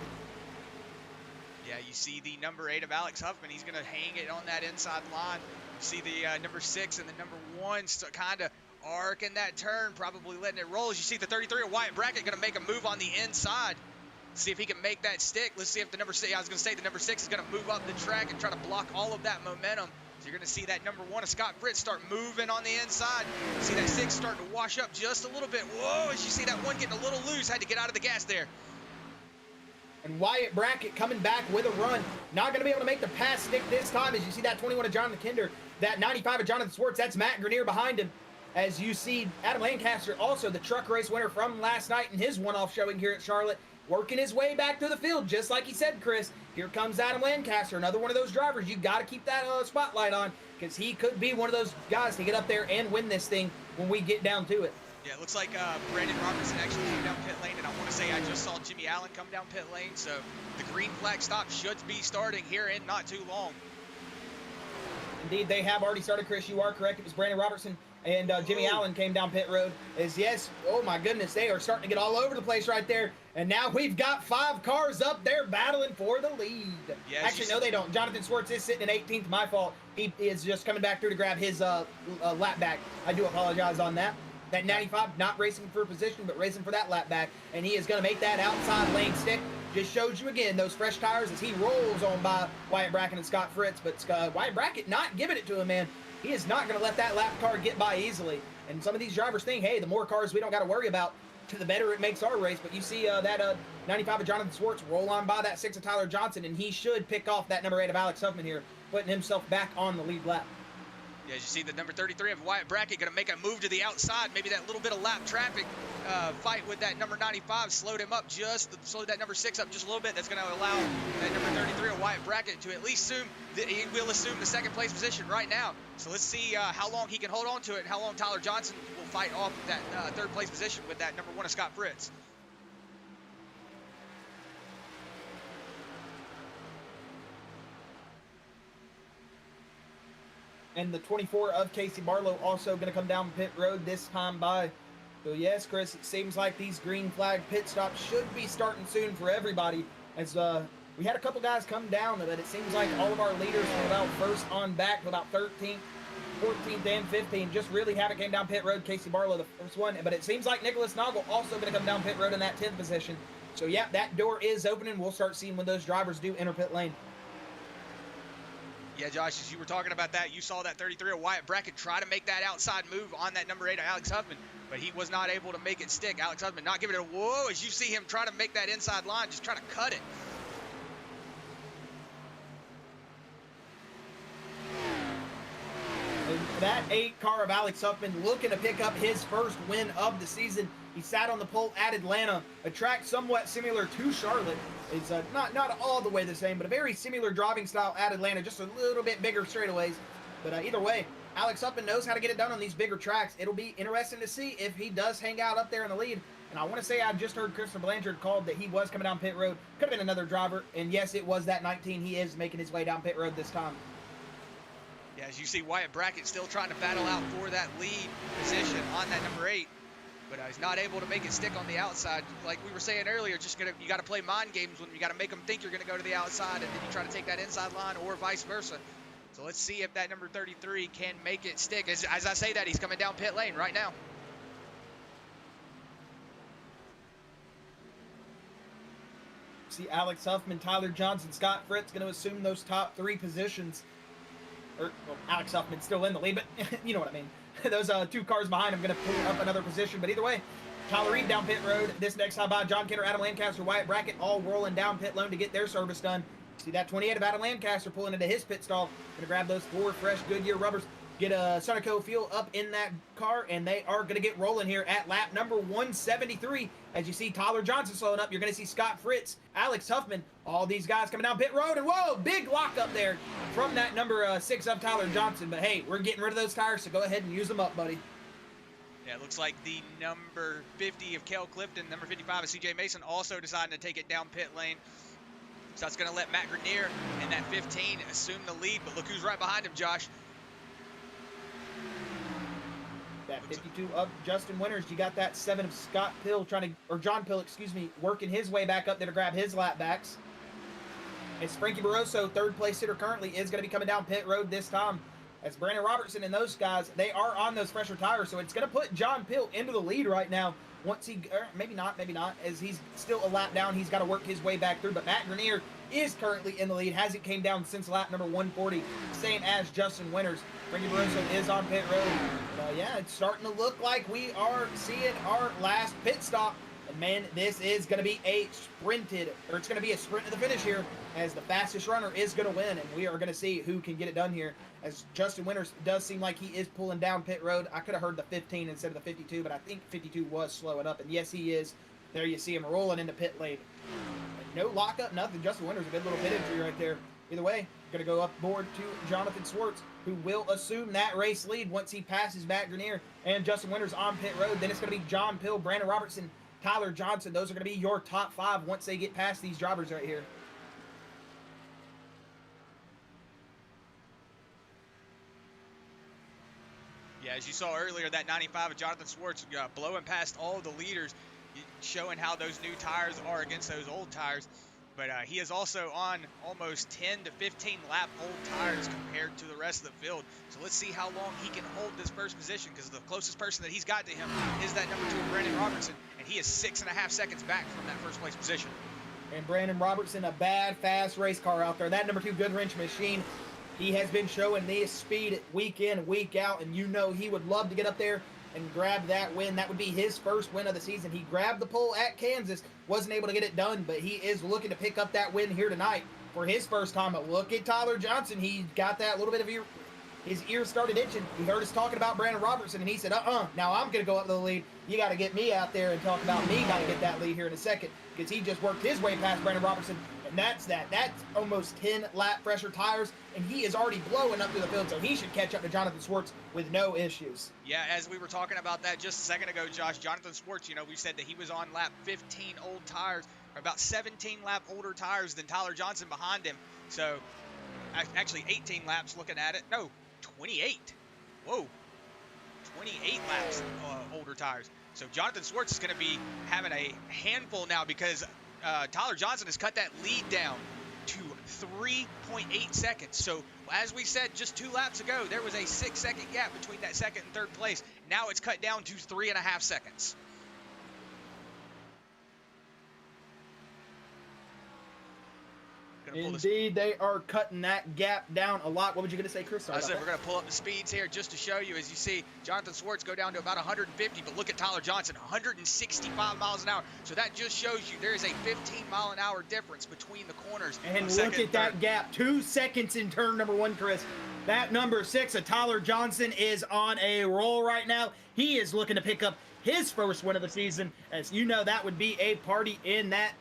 Yeah, you see the number 8 of Alex Huffman. He's going to hang it on that inside line. You see the number 6 and the number 1 kind of arcing that turn, probably letting it roll. As you see the 33 of Wyatt Brackett going to make a move on the inside. See if he can make that stick. Let's see if the number 6, I was going to say the number 6 is going to move up the track and try to block all of that momentum. So you're going to see that number 1 of Scott Fritz start moving on the inside. See that 6 starting to wash up just a little bit. Whoa, as you see that 1 getting a little loose, had to get out of the gas there. And Wyatt Brackett coming back with a run. Not going to be able to make the pass stick this time as you see that 21 of Jonathan Kinder, that 95 of Jonathan Swartz. That's Matt Grenier behind him. As you see Adam Lancaster, also the truck race winner from last night in his one-off showing here at Charlotte, working his way back through the field, just like he said, Chris. Here comes Adam Lancaster, another one of those drivers you got to keep that spotlight on. because he could be one of those guys to get up there and win this thing when we get down to it. Yeah, it looks like Brandon Robertson actually came down pit lane, and I want to say I just saw Jimmy Allen come down pit lane, so the green flag stop should be starting here in not too long. Indeed, they have already started, Chris. You are correct. It was Brandon Robertson and Jimmy Allen came down pit road. Yes, oh my goodness, they are starting to get all over the place right there. And now we've got 5 cars up there battling for the lead. Yeah, actually, no, they don't. Jonathan Swartz is sitting in 18th. My fault. He is just coming back through to grab his lap back. I do apologize on that. That 95, not racing for position, but racing for that lap back. And he is going to make that outside lane stick. Just shows you again those fresh tires as he rolls on by Wyatt Brackett and Scott Fritz. But Wyatt Brackett not giving it to him, man. He is not going to let that lap car get by easily. And some of these drivers think, hey, the more cars we don't got to worry about, the better it makes our race. But you see that 95 of Jonathan Swartz roll on by that 6 of Tyler Johnson, and he should pick off that number 8 of Alex Huffman here, putting himself back on the lead lap. Yeah, as you see the number 33 of Wyatt Brackett going to make a move to the outside. Maybe that little bit of lap traffic fight with that number 95 slowed him up slowed that number 6 up just a little bit. That's going to allow that number 33 of Wyatt Brackett to at least he will assume the 2nd place position right now. So let's see how long he can hold on to it and how long Tyler Johnson will fight off that 3rd place position with that number 1 of Scott Fritz. And the 24 of Casey Barlow also going to come down pit road this time by. So yes, Chris, it seems like these green flag pit stops should be starting soon for everybody. As we had a couple guys come down, but it seems like all of our leaders from about 1st on back to about 13th, 14th, and 15th just really haven't came down pit road. Casey Barlow, the first one, but it seems like Nicholas Noggle also going to come down pit road in that 10th position. So yeah, that door is opening. We'll start seeing when those drivers do enter pit lane. Yeah, Josh, as you were talking about that, you saw that 33 of Wyatt Brackett try to make that outside move on that number 8 of Alex Huffman, but he was not able to make it stick. Alex Huffman not giving it a whoa as you see him try to make that inside line, just trying to cut it. And that 8 car of Alex Huffman looking to pick up his first win of the season. He sat on the pole at Atlanta, a track somewhat similar to Charlotte. It's not all the way the same, but a very similar driving style at Atlanta, just a little bit bigger straightaways. But either way, Alex Huffman knows how to get it done on these bigger tracks. It'll be interesting to see if he does hang out up there in the lead. And I want to say I just heard Christopher Blanchard called that he was coming down pit road. Could have been another driver, and yes, it was that 19. He is making his way down pit road this time. Yeah, as you see Wyatt Brackett still trying to battle out for that lead position on that number 8. But he's not able to make it stick on the outside. Like we were saying earlier, you got to play mind games when you got to make them think you're going to go to the outside, and then you try to take that inside line, or vice versa. So let's see if that number 33 can make it stick. As I say that, he's coming down pit lane right now. See Alex Huffman, Tyler Johnson, Scott Fritz going to assume those top 3 positions. Well, Alex Huffman's still in the lead, but you know what I mean. Those 2 cars behind him going to pull up another position. But either way, Tyler Reed down pit road. This next time by John Kenner, Adam Lancaster, Wyatt Brackett, all rolling down pit lane to get their service done. See that 28 of Adam Lancaster pulling into his pit stall. Going to grab those 4 fresh Goodyear rubbers. Get a Sunoco fuel up in that car, and they are going to get rolling here at lap number 173. As you see Tyler Johnson slowing up, you're going to see Scott Fritz, Alex Huffman, all these guys coming down pit road, and whoa, big lock up there from that number 6 of Tyler Johnson. But hey, we're getting rid of those tires, so go ahead and use them up, buddy. Yeah, it looks like the number 50 of Kel Clifton, number 55 of CJ Mason also deciding to take it down pit lane. So that's going to let Matt Grenier in that 15 assume the lead, but look who's right behind him, Josh. That 52 of Justin Winters. You got that 7 of Scott Pill John Pill, excuse me, working his way back up there to grab his lap backs. As Frankie Barroso, 3rd place hitter currently, is going to be coming down pit road this time. As Brandon Robertson and those guys, they are on those fresher tires, so it's going to put John Pill into the lead right now. Once he, maybe not, as he's still a lap down, he's got to work his way back through. But Matt Grenier is currently in the lead, hasn't came down since lap number 140, same as Justin Winters. Frankie Barroso is on pit road. Yeah, it's starting to look like we are seeing our last pit stop. And man, this is going to be a sprint to the finish here, as the fastest runner is going to win, and we are going to see who can get it done here. As Justin Winters does seem like he is pulling down pit road. I could have heard the 15 instead of the 52, but I think 52 was slowing up, and yes, he is. There you see him rolling into pit lane. And no lockup, nothing. Justin Winters, a good little pit entry right there. Either way, going to go up board to Jonathan Swartz, who will assume that race lead once he passes Matt Grenier and Justin Winters on pit road. Then it's going to be John Pill, Brandon Robertson, Tyler Johnson. Those are going to be your top 5 once they get past these drivers right here. Yeah, as you saw earlier, that 95 of Jonathan Swartz blowing past all the leaders, showing how those new tires are against those old tires. But he is also on almost 10 to 15 lap old tires compared to the rest of the field. So let's see how long he can hold this first position, because the closest person that he's got to him is that number 2, Brandon Robertson, and he is 6.5 seconds back from that first place position. And Brandon Robertson, a bad, fast race car out there. That number 2 Goodwrench machine, he has been showing this speed week in, week out, and you know he would love to get up there and grab that win. That would be his first win of the season. He grabbed the pole at Kansas, wasn't able to get it done, but he is looking to pick up that win here tonight for his first time. But look at Tyler Johnson. He got that little bit of his ears started itching. He heard us talking about Brandon Robertson, and he said, now I'm going to go up to the lead. You got to get me out there and talk about me. Got to get that lead here in a second, because he just worked his way past Brandon Robertson. And that's almost 10 lap pressure tires, and he is already blowing up through the field, so he should catch up to Jonathan Swartz with no issues. Yeah, as we were talking about that just a second ago, Josh, Jonathan Swartz, we said that he was on lap 15 old tires, or about 17 lap older tires than Tyler Johnson behind him. So, actually 18 laps looking at it. No, 28. Whoa. 28 laps older tires. So Jonathan Swartz is going to be having a handful now, because Tyler Johnson has cut that lead down to 3.8 seconds. So as we said just 2 laps ago, there was a 6-second gap between that second and third place. Now it's cut down to 3.5 seconds. Indeed, they are cutting that gap down a lot. What were you going to say, Chris? I said we're going to pull up the speeds here just to show you. As you see, Jonathan Swartz go down to about 150, but look at Tyler Johnson, 165 miles an hour. So that just shows you there is a 15-mile-an-hour difference between the corners. And look at that gap, 2 seconds in turn number 1, Chris. That number 6 of Tyler Johnson is on a roll right now. He is looking to pick up his first win of the season. As you know, that would be a party in that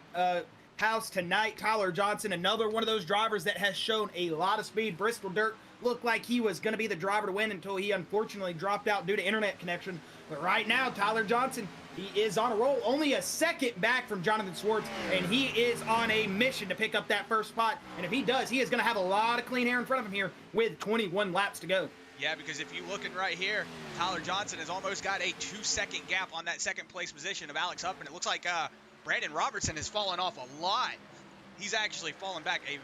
house tonight. Tyler Johnson, another one of those drivers that has shown a lot of speed. Bristol Dirt looked like he was going to be the driver to win until he unfortunately dropped out due to internet connection. But right now, Tyler Johnson, he is on a roll, only a second back from Jonathan Swartz, and he is on a mission to pick up that first spot. And if he does, he is going to have a lot of clean air in front of him here with 21 laps to go. Yeah, because if you're looking right here, Tyler Johnson has almost got a 2-second gap on that second place position of Alex Huffman. It looks like Brandon Robertson has fallen off a lot. He's actually fallen back a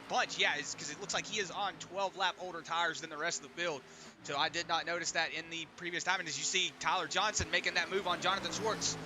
bunch. Yeah, it's because it looks like he is on 12 lap older tires than the rest of the field. So I did not notice that in the previous time. And as you see, Tyler Johnson making that move on Jonathan Swartz.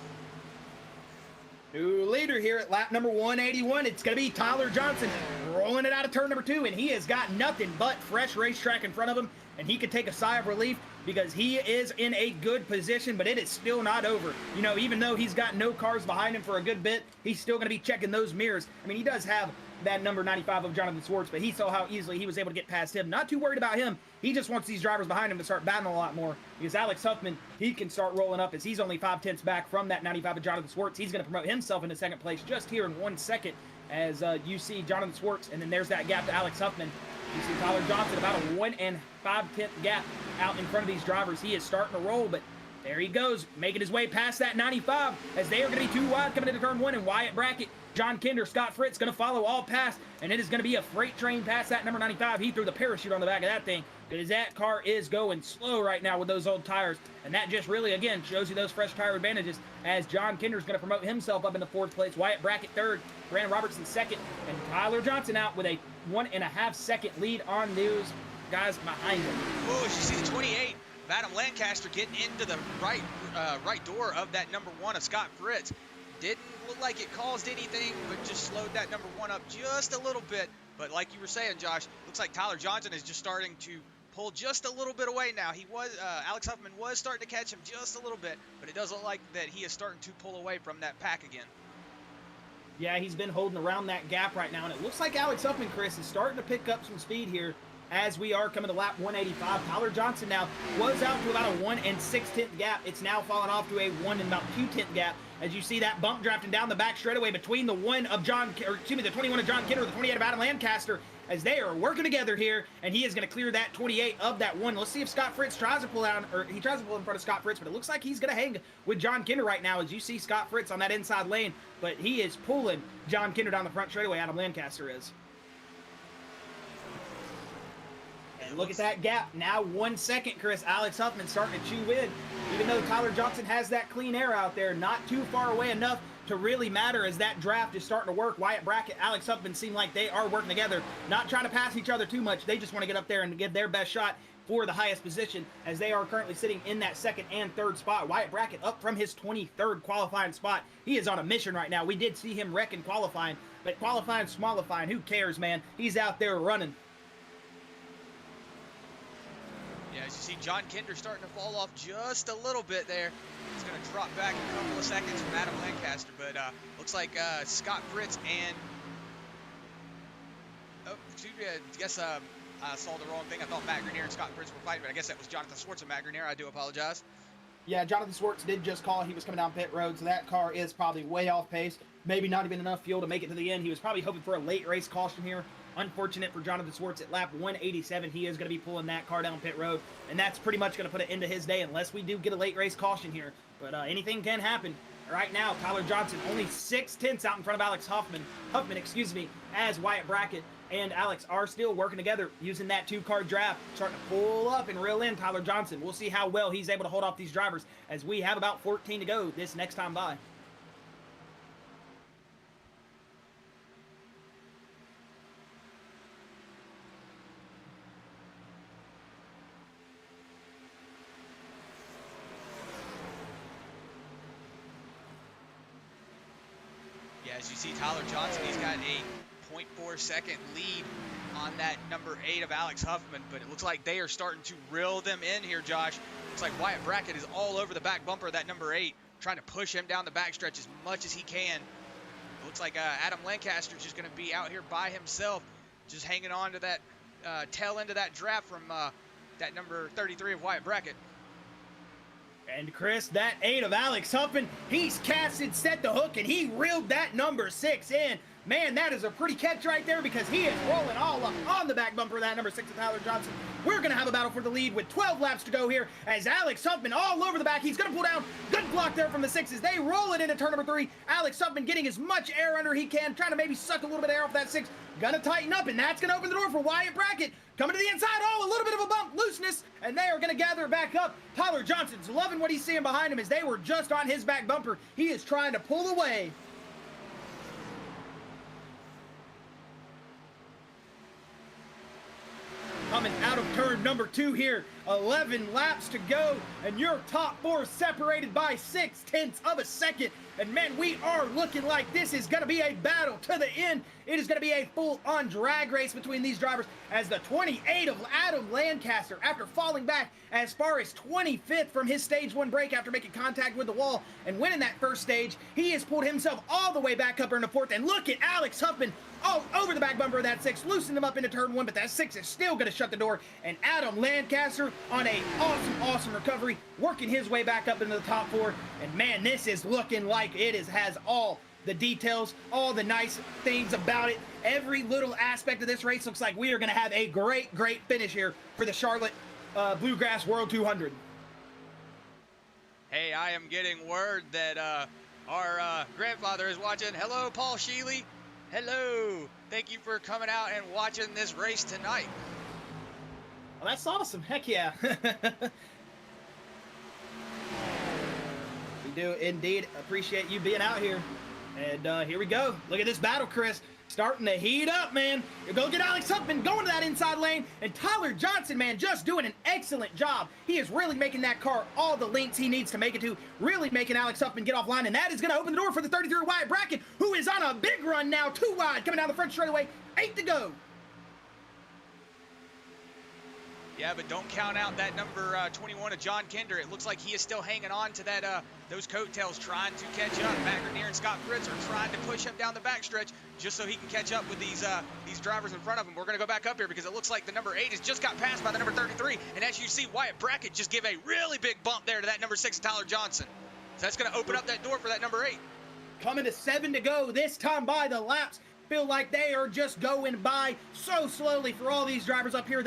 New leader here at lap number 181. It's going to be Tyler Johnson rolling it out of turn number 2, and he has got nothing but fresh racetrack in front of him, and he can take a sigh of relief because he is in a good position, but it is still not over. You know, even though he's got no cars behind him for a good bit, he's still going to be checking those mirrors. I mean, he does have that number 95 of Jonathan Swartz, but he saw how easily he was able to get past him. Not too worried about him. He just wants these drivers behind him to start battling a lot more, because Alex Huffman, he can start rolling up as he's only 5/10 back from that 95 of Jonathan Swartz. He's going to promote himself into second place just here in 1 second as you see Jonathan Swartz, and then there's that gap to Alex Huffman. You see Tyler Johnson about a 1 5/10 gap out in front of these drivers. He is starting to roll, but there he goes, making his way past that 95 as they are going to be too wide coming into turn 1, and Wyatt Brackett, John Kinder, Scott Fritz going to follow all past, and it is going to be a freight train past that number 95. He threw the parachute on the back of that thing because that car is going slow right now with those old tires, and that just really, again, shows you those fresh tire advantages as John Kinder is going to promote himself up into 4th place, Wyatt Brackett 3rd, Brandon Robertson 2nd, and Tyler Johnson out with a 1.5 second lead on those guys behind him. Oh, you see the 28 of Adam Lancaster getting into the right door of that number 1 of Scott Fritz. Didn't look like it caused anything, but just slowed that number 1 up just a little bit. But like you were saying, Josh, looks like Tyler Johnson is just starting to pull just a little bit away now. He was Alex Huffman was starting to catch him just a little bit, but it does look like that he is starting to pull away from that pack again. Yeah, he's been holding around that gap right now, and it looks like Alex Huffman, Chris, is starting to pick up some speed here as we are coming to lap 185. Tyler Johnson now was out to about a 1 6/10 gap. It's now fallen off to a 1 2/10 gap. As you see that bump drafting down the back straightaway between the 21 of John Kinder, the 28 of Adam Lancaster, as they are working together here, and he is going to clear that 28 of that one. Let's see if Scott Fritz tries to pull out, or he tries to pull in front of Scott Fritz, but it looks like he's going to hang with John Kinder right now, as you see Scott Fritz on that inside lane, but he is pulling John Kinder down the front straightaway. Adam Lancaster is. And look at that gap. Now 1 second, Chris. Alex Huffman starting to chew in. Even though Tyler Johnson has that clean air out there, not too far away enough to really matter as that draft is starting to work. Wyatt Brackett, Alex Huffman seem like they are working together, not trying to pass each other too much. They just want to get up there and give their best shot for the highest position, as they are currently sitting in that second and third spot. Wyatt Brackett up from his 23rd qualifying spot. He is on a mission right now. We did see him wreck in qualifying, but qualifying, smallifying, who cares, man? He's out there running. Yeah, as you see John Kinder starting to fall off just a little bit there. He's going to drop back a couple of seconds from Adam Lancaster, but looks like Scott Fritz and... Oh, excuse me, I guess I saw the wrong thing. I thought Matt Grenier and Scott Fritz were fighting, but I guess that was Jonathan Swartz and Matt Grenier. I do apologize. Yeah, Jonathan Swartz did just call. He was coming down pit road, so that car is probably way off pace. Maybe not even enough fuel to make it to the end. He was probably hoping for a late race caution here. Unfortunate for Jonathan Swartz at lap 187. He is going to be pulling that car down pit road, and that's pretty much going to put it into his day unless we do get a late race caution here. But anything can happen. Right now, Tyler Johnson only 6/10 out in front of Alex Huffman, excuse me, as Wyatt Brackett and Alex are still working together using that two-car draft, starting to pull up and reel in Tyler Johnson. We'll see how well he's able to hold off these drivers as we have about 14 to go this next time by. As you see Tyler Johnson, he's got a 0.4 second lead on that number 8 of Alex Huffman, but it looks like they are starting to reel them in here, Josh. Looks like Wyatt Brackett is all over the back bumper of that number 8, trying to push him down the backstretch as much as he can. It looks like Adam Lancaster is just going to be out here by himself, just hanging on to that tail end of that draft from that number 33 of Wyatt Brackett. And Chris, that 8 of Alex Huffman, he's casted, set the hook, and he reeled that number 6 in. Man, that is a pretty catch right there, because he is rolling all up on the back bumper of that number 6 of Tyler Johnson. We're going to have a battle for the lead with 12 laps to go here, as Alex Huffman all over the back. He's going to pull down. Good block there from the 6s. They roll it into turn number 3. Alex Huffman getting as much air under he can, trying to maybe suck a little bit of air off that 6. Gonna tighten up, and that's gonna open the door for Wyatt Brackett. Coming to the inside, oh, a little bit of a bump, looseness, and they are gonna gather it back up. Tyler Johnson's loving what he's seeing behind him, as they were just on his back bumper. He is trying to pull away. Coming out of turn number 2 here, 11 laps to go, and your top 4 separated by 6/10 of a second. And man, we are looking like this is going to be a battle to the end. It is going to be a full-on drag race between these drivers, as the 28 of Adam Lancaster, after falling back as far as 25th from his stage 1 break after making contact with the wall and winning that first stage, he has pulled himself all the way back up into 4th. And look at Alex Huffman all over the back bumper of that 6, loosened him up into turn 1, but that 6 is still going to shut the door. And Adam Lancaster on a awesome recovery, working his way back up into the top 4. And man, this is looking like it has all the details, all the nice things about it. Every little aspect of this race looks like we are going to have a great finish here for the Charlotte Bluegrass World 200. Hey, I am getting word that our grandfather is watching. Hello, Paul Sheely. Hello. Thank you for coming out and watching this race tonight. Well, that's awesome. Heck yeah. We do indeed appreciate you being out here. And here we go. Look at this battle, Chris. Starting to heat up, man. You go get Alex Huffman going to that inside lane. And Tyler Johnson, man, just doing an excellent job. He is really making that car all the lengths he needs to make it to. Really making Alex Huffman get offline. And that is going to open the door for the 33 Wyatt Brackett, who is on a big run now. 2 wide coming down the front straightaway. 8 to go. Yeah, but don't count out that number 21 of John Kinder. It looks like he is still hanging on to that those coattails, trying to catch up. Matt Grenier and Scott Fritz are trying to push him down the backstretch just so he can catch up with these drivers in front of him. We're going to go back up here because it looks like the number 8 has just got passed by the number 33. And as you see, Wyatt Brackett just give a really big bump there to that number 6, Tyler Johnson. So that's going to open up that door for that number 8. Coming to 7 to go this time by. The laps feel like they are just going by so slowly for all these drivers up here.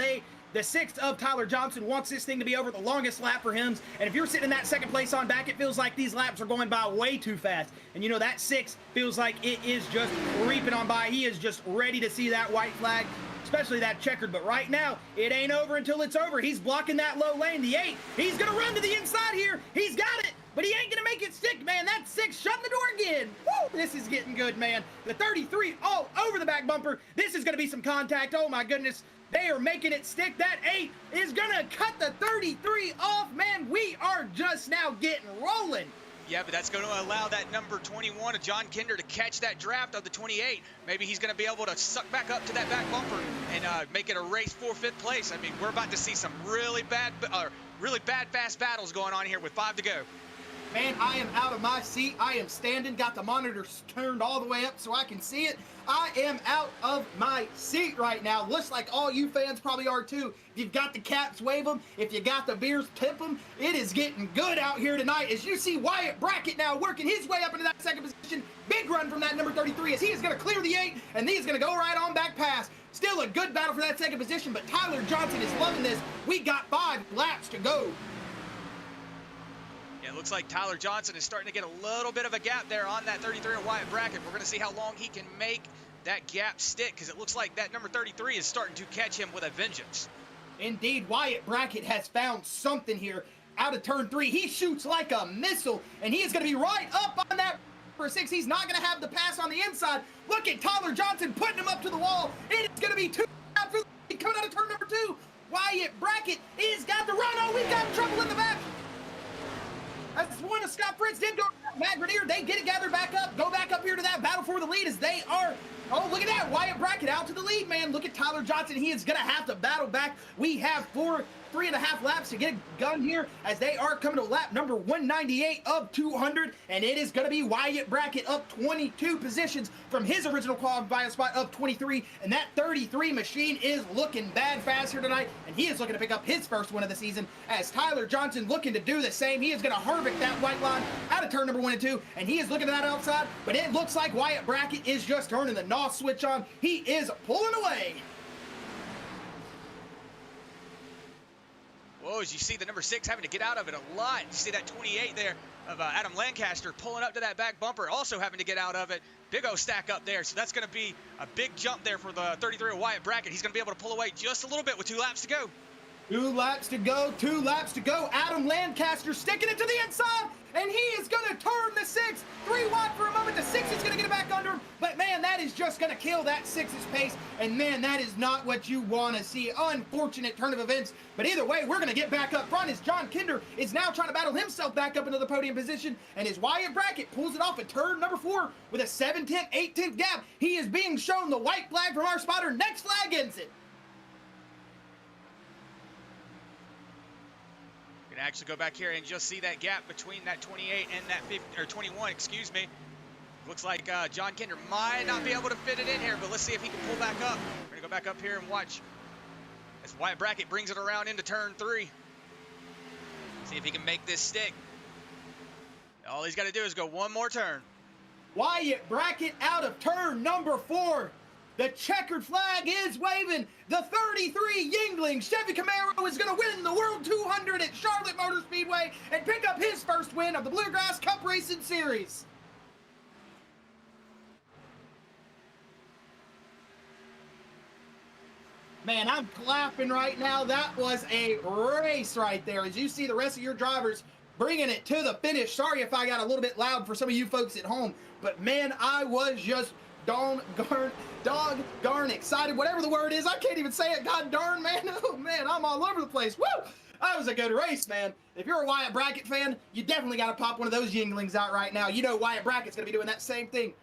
The sixth of Tyler Johnson wants this thing to be over the longest lap for him. And if you're sitting in that second place on back, it feels like these laps are going by way too fast. And you know, that six feels like it is just creeping on by. He is just ready to see that white flag, especially that checkered. But right now, it ain't over until it's over. He's blocking that low lane. The 8, he's going to run to the inside here. He's got it, but he ain't going to make it stick, man. That 6 shutting the door again. Woo, this is getting good, man. The 33 all over the back bumper. This is going to be some contact. Oh, my goodness. They are making it stick. That 8 is going to cut the 33 off, man. We are just now getting rolling. Yeah, but that's going to allow that number 21 of John Kinder to catch that draft of the 28. Maybe he's going to be able to suck back up to that back bumper and make it a race for 5th place. I mean, we're about to see some really bad fast battles going on here with 5 to go. Man, I am out of my seat. I am standing, got the monitors turned all the way up so I can see it. I am out of my seat right now. Looks like all you fans probably are too. If you've got the caps, wave them. If you got the beers, pimp them. It is getting good out here tonight as you see Wyatt Brackett now working his way up into that second position. Big run from that number 33 as he is going to clear the 8, and he is going to go right on back past. Still a good battle for that second position, but Tyler Johnson is loving this. We got 5 laps to go. It looks like Tyler Johnson is starting to get a little bit of a gap there on that 33 of Wyatt Brackett. We're going to see how long he can make that gap stick, because it looks like that number 33 is starting to catch him with a vengeance. Indeed, Wyatt Brackett has found something here out of turn 3. He shoots like a missile, and he is going to be right up on that for 6. He's not going to have the pass on the inside. Look at Tyler Johnson putting him up to the wall. It is going to be 2 after coming out of turn number 2. Wyatt Brackett is got the run. Oh, we've got trouble in the back. That's one of Scott Fritz did go Matt Grenier. They get it gathered back up. Go back up here to that battle for the lead as they are. Oh, look at that. Wyatt Brackett out to the lead, man. Look at Tyler Johnson. He is going to have to battle back. We have 3.5 laps to get a gun here as they are coming to lap number 198 of 200. And it is going to be Wyatt Brackett up 22 positions from his original qualifying spot of 23. And that 33 machine is looking bad fast here tonight. And he is looking to pick up his first win of the season as Tyler Johnson looking to do the same. He is going to harvick that white line out of turn number 1 and 2. And he is looking at that outside. But it looks like Wyatt Brackett is just turning the NOS switch on. He is pulling away. Whoa, as you see the number 6 having to get out of it a lot. You see that 28 there of Adam Lancaster pulling up to that back bumper, also having to get out of it. Big O stack up there, so that's going to be a big jump there for the 33 of Wyatt Brackett. He's going to be able to pull away just a little bit with 2 laps to go. 2 laps to go, 2 laps to go. Adam Lancaster sticking it to the inside, and he is going to turn the 6. 3 wide for a moment. The 6 is going to get it back under him, but man, that is just going to kill that 6's pace, and man, that is not what you want to see. Unfortunate turn of events, but either way, we're going to get back up front as John Kinder is now trying to battle himself back up into the podium position, and as Wyatt Brackett pulls it off at turn number 4 with a 7/10, 8/10 gap, he is being shown the white flag from our spotter. Next flag ends it. Actually go back here and just see that gap between that 28 and that 50, or 21, excuse me. Looks like John Kinder might not be able to fit it in here, but let's see if he can pull back up. We're gonna go back up here and watch as Wyatt Brackett brings it around into turn 3. See if he can make this stick. All he's got to do is go one more turn. Wyatt Brackett out of turn number 4. The checkered flag is waving. The 33 Yingling Chevy Camaro is going to win the World 200 at Charlotte Motor Speedway and pick up his first win of the Bluegrass Cup Racing Series. Man, I'm clapping right now. That was a race right there. As you see the rest of your drivers bringing it to the finish. Sorry if I got a little bit loud for some of you folks at home, but man, I was just dog-darn excited, whatever the word is. I can't even say it. God darn, man. Oh, man, I'm all over the place. Woo! That was a good race, man. If you're a Wyatt Brackett fan, you definitely got to pop one of those Yinglings out right now. You know Wyatt Brackett's going to be doing that same thing.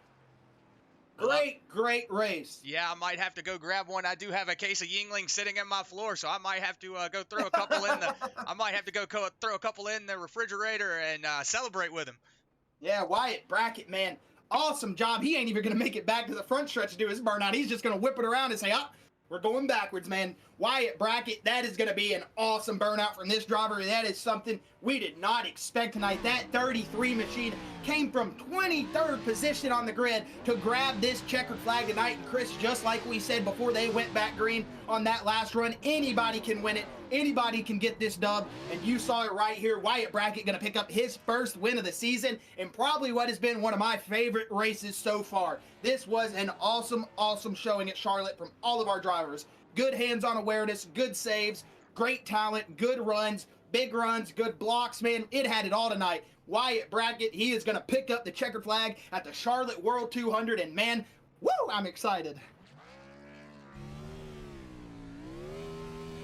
Great race. Yeah, I might have to go grab one. I do have a case of Yingling sitting in my floor, so I might have to go throw a couple in the. I might have to go throw a couple in the refrigerator and celebrate with him. Yeah, Wyatt Brackett, man. Awesome job. He ain't even going to make it back to the front stretch to do his burnout. He's just going to whip it around and say, oh, we're going backwards, man. Wyatt Brackett, that is going to be an awesome burnout from this driver. That is something we did not expect tonight. That 33 machine came from 23rd position on the grid to grab this checkered flag tonight. And Chris, just like we said before they went back green on that last run, anybody can win it. Anybody can get this dub, and you saw it right here. Wyatt Brackett going to pick up his first win of the season, and probably what has been one of my favorite races so far. This was an awesome, awesome showing at Charlotte from all of our drivers. Good hands-on awareness, good saves, great talent, good runs, big runs, good blocks, man. It had it all tonight. Wyatt Brackett, he is going to pick up the checkered flag at the Charlotte World 200, and man, woo, I'm excited.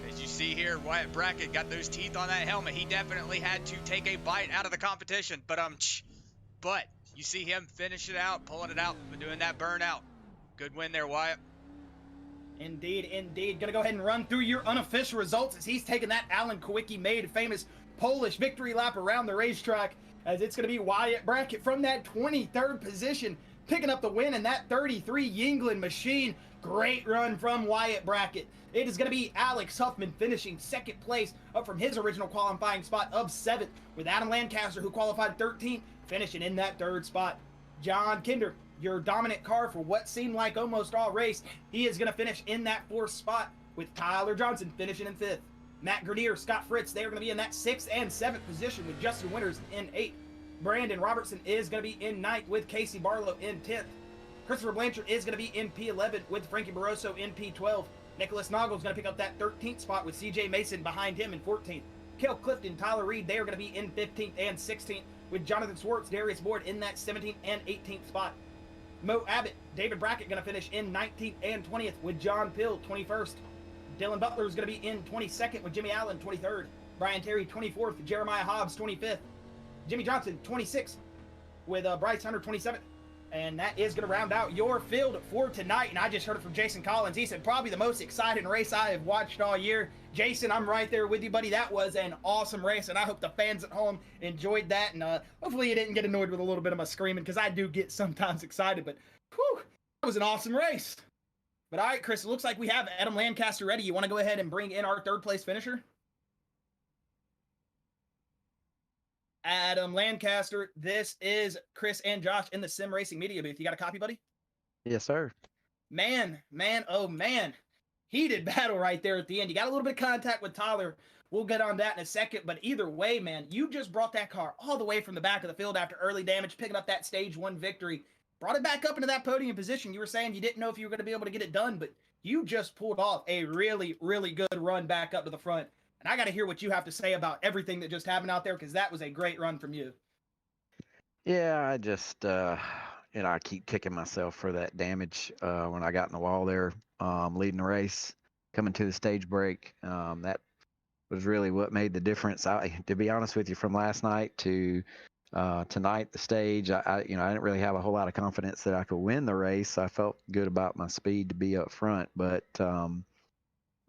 As you see here, Wyatt Brackett got those teeth on that helmet. He definitely had to take a bite out of the competition, but you see him finish it out, pulling it out, doing that burnout. Good win there, Wyatt. Indeed, indeed. Gonna go ahead and run through your unofficial results as he's taking that Alan Kowicki made famous Polish victory lap around the racetrack, as it's gonna be Wyatt Brackett from that 23rd position picking up the win in that 33 Yingling machine. Great run from Wyatt Brackett. It is going to be Alex Huffman finishing second place, up from his original qualifying spot of 7th, with Adam Lancaster, who qualified 13th, finishing in that 3rd spot. John Kinder, your dominant car for what seemed like almost all race, he is going to finish in that 4th spot, with Tyler Johnson finishing in 5th. Matt Grenier, Scott Fritz, they are going to be in that 6th and 7th position, with Justin Winters in 8th. Brandon Robertson is going to be in 9th, with Casey Barlow in 10th. Christopher Blanchard is going to be in P11 with Frankie Barroso in P12. Nicholas Noggle is going to pick up that 13th spot with CJ Mason behind him in 14th. Kel Clifton, Tyler Reed, they are going to be in 15th and 16th, with Jonathan Swartz, Darius Boyd in that 17th and 18th spot. Mo Abbott, David Brackett going to finish in 19th and 20th, with John Pill 21st. Dylan Butler is going to be in 22nd with Jimmy Allen 23rd. Brian Terry 24th, Jeremiah Hobbs 25th. Jimmy Johnson 26th with Bryce Hunter 27th. And that is going to round out your field for tonight. And I just heard it from Jason Collins. He said probably the most exciting race I have watched all year. Jason, I'm right there with you, buddy. That was an awesome race, and I hope the fans at home enjoyed that. And hopefully you didn't get annoyed with a little bit of my screaming, because I do get sometimes excited. But whew, that was an awesome race. But all right, Chris, it looks like we have Adam Lancaster ready. You want to go ahead and bring in our 3rd place finisher? Adam Lancaster, this is Chris and Josh in the Sim Racing Media booth. You got a copy, buddy? Yes, sir. Man, oh man. Heated battle right there at the end. You got a little bit of contact with Tyler. We'll get on that in a second, but either way, man, you just brought that car all the way from the back of the field after early damage, picking up that stage 1 victory. Brought it back up into that podium position. You were saying you didn't know if you were going to be able to get it done, but you just pulled off a really, really good run back up to the front. And I got to hear what you have to say about everything that just happened out there, because that was a great run from you. Yeah, I just, I keep kicking myself for that damage when I got in the wall there, leading the race, coming to the stage break. That was really what made the difference. To be honest with you, from last night to tonight, the stage, I didn't really have a whole lot of confidence that I could win the race. I felt good about my speed to be up front, but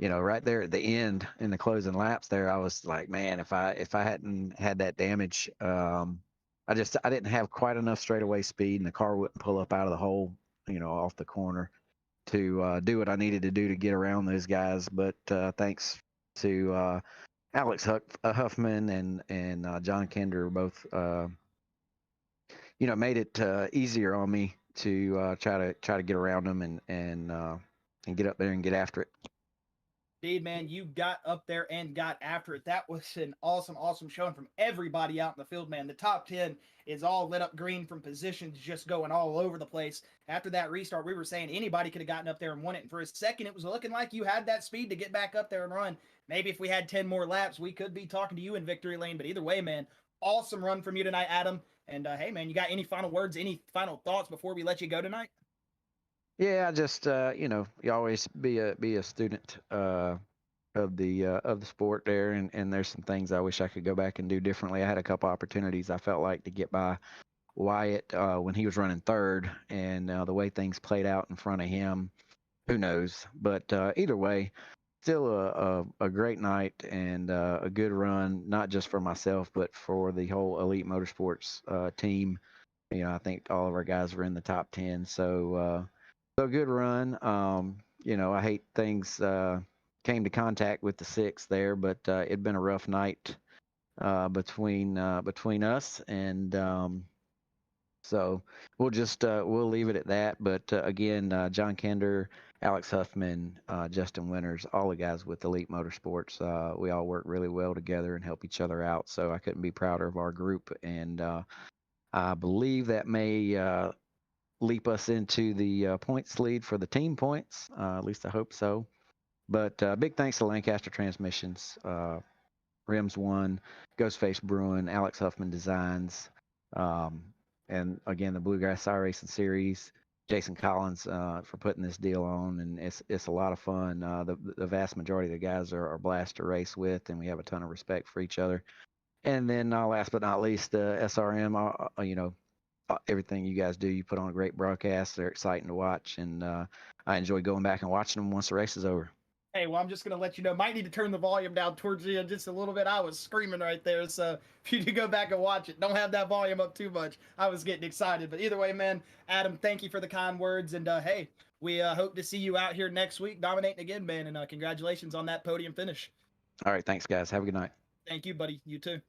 right there at the end in the closing laps there, I was like, man, if I hadn't had that damage, I didn't have quite enough straightaway speed, and the car wouldn't pull up out of the hole, off the corner to do what I needed to do to get around those guys. But thanks to Alex Huffman and John Kinder, both made it easier on me to try to get around them and get up there and get after it. Indeed, man, you got up there and got after it. That was an awesome, awesome showing from everybody out in the field, man. The top 10 is all lit up green from positions just going all over the place. After that restart, we were saying anybody could have gotten up there and won it. And for a second, it was looking like you had that speed to get back up there and run. Maybe if we had 10 more laps, we could be talking to you in victory lane. But either way, man, awesome run from you tonight, Adam. And hey, man, you got any final words, any final thoughts before we let you go tonight? Yeah, just you always be a student of the sport there, and there's some things I wish I could go back and do differently. I had a couple opportunities I felt like to get by Wyatt when he was running 3rd, and the way things played out in front of him, who knows? But either way, still a great night and a good run, not just for myself but for the whole Elite Motorsports team. I think all of our guys were in the top 10, so. So good run. I hate things came to contact with the 6 there, but it'd been a rough night between us, and So we'll leave it at that. But again, John Kender, Alex Huffman, Justin Winters, all the guys with Elite Motorsports, we all work really well together and help each other out. So I couldn't be prouder of our group, and I believe that may leap us into the points lead for the team points. At least I hope so. But big thanks to Lancaster Transmissions, Rims One, Ghostface Brewing, Alex Huffman Designs, and again the Bluegrass Sire Racing Series, Jason Collins for putting this deal on, and it's a lot of fun. The vast majority of the guys are blast to race with, and we have a ton of respect for each other. And then last but not least, SRM, everything you guys do, you put on a great broadcast. They're exciting to watch, and I enjoy going back and watching them once the race is over. Hey, well, I'm just going to let you know, might need to turn the volume down towards the end just a little bit. I was screaming right there, so if you do go back and watch it, don't have that volume up too much. I was getting excited. But either way, man, Adam, thank you for the kind words, and hey, we hope to see you out here next week dominating again, man, and congratulations on that podium finish. All right, thanks, guys. Have a good night. Thank you, buddy. You too.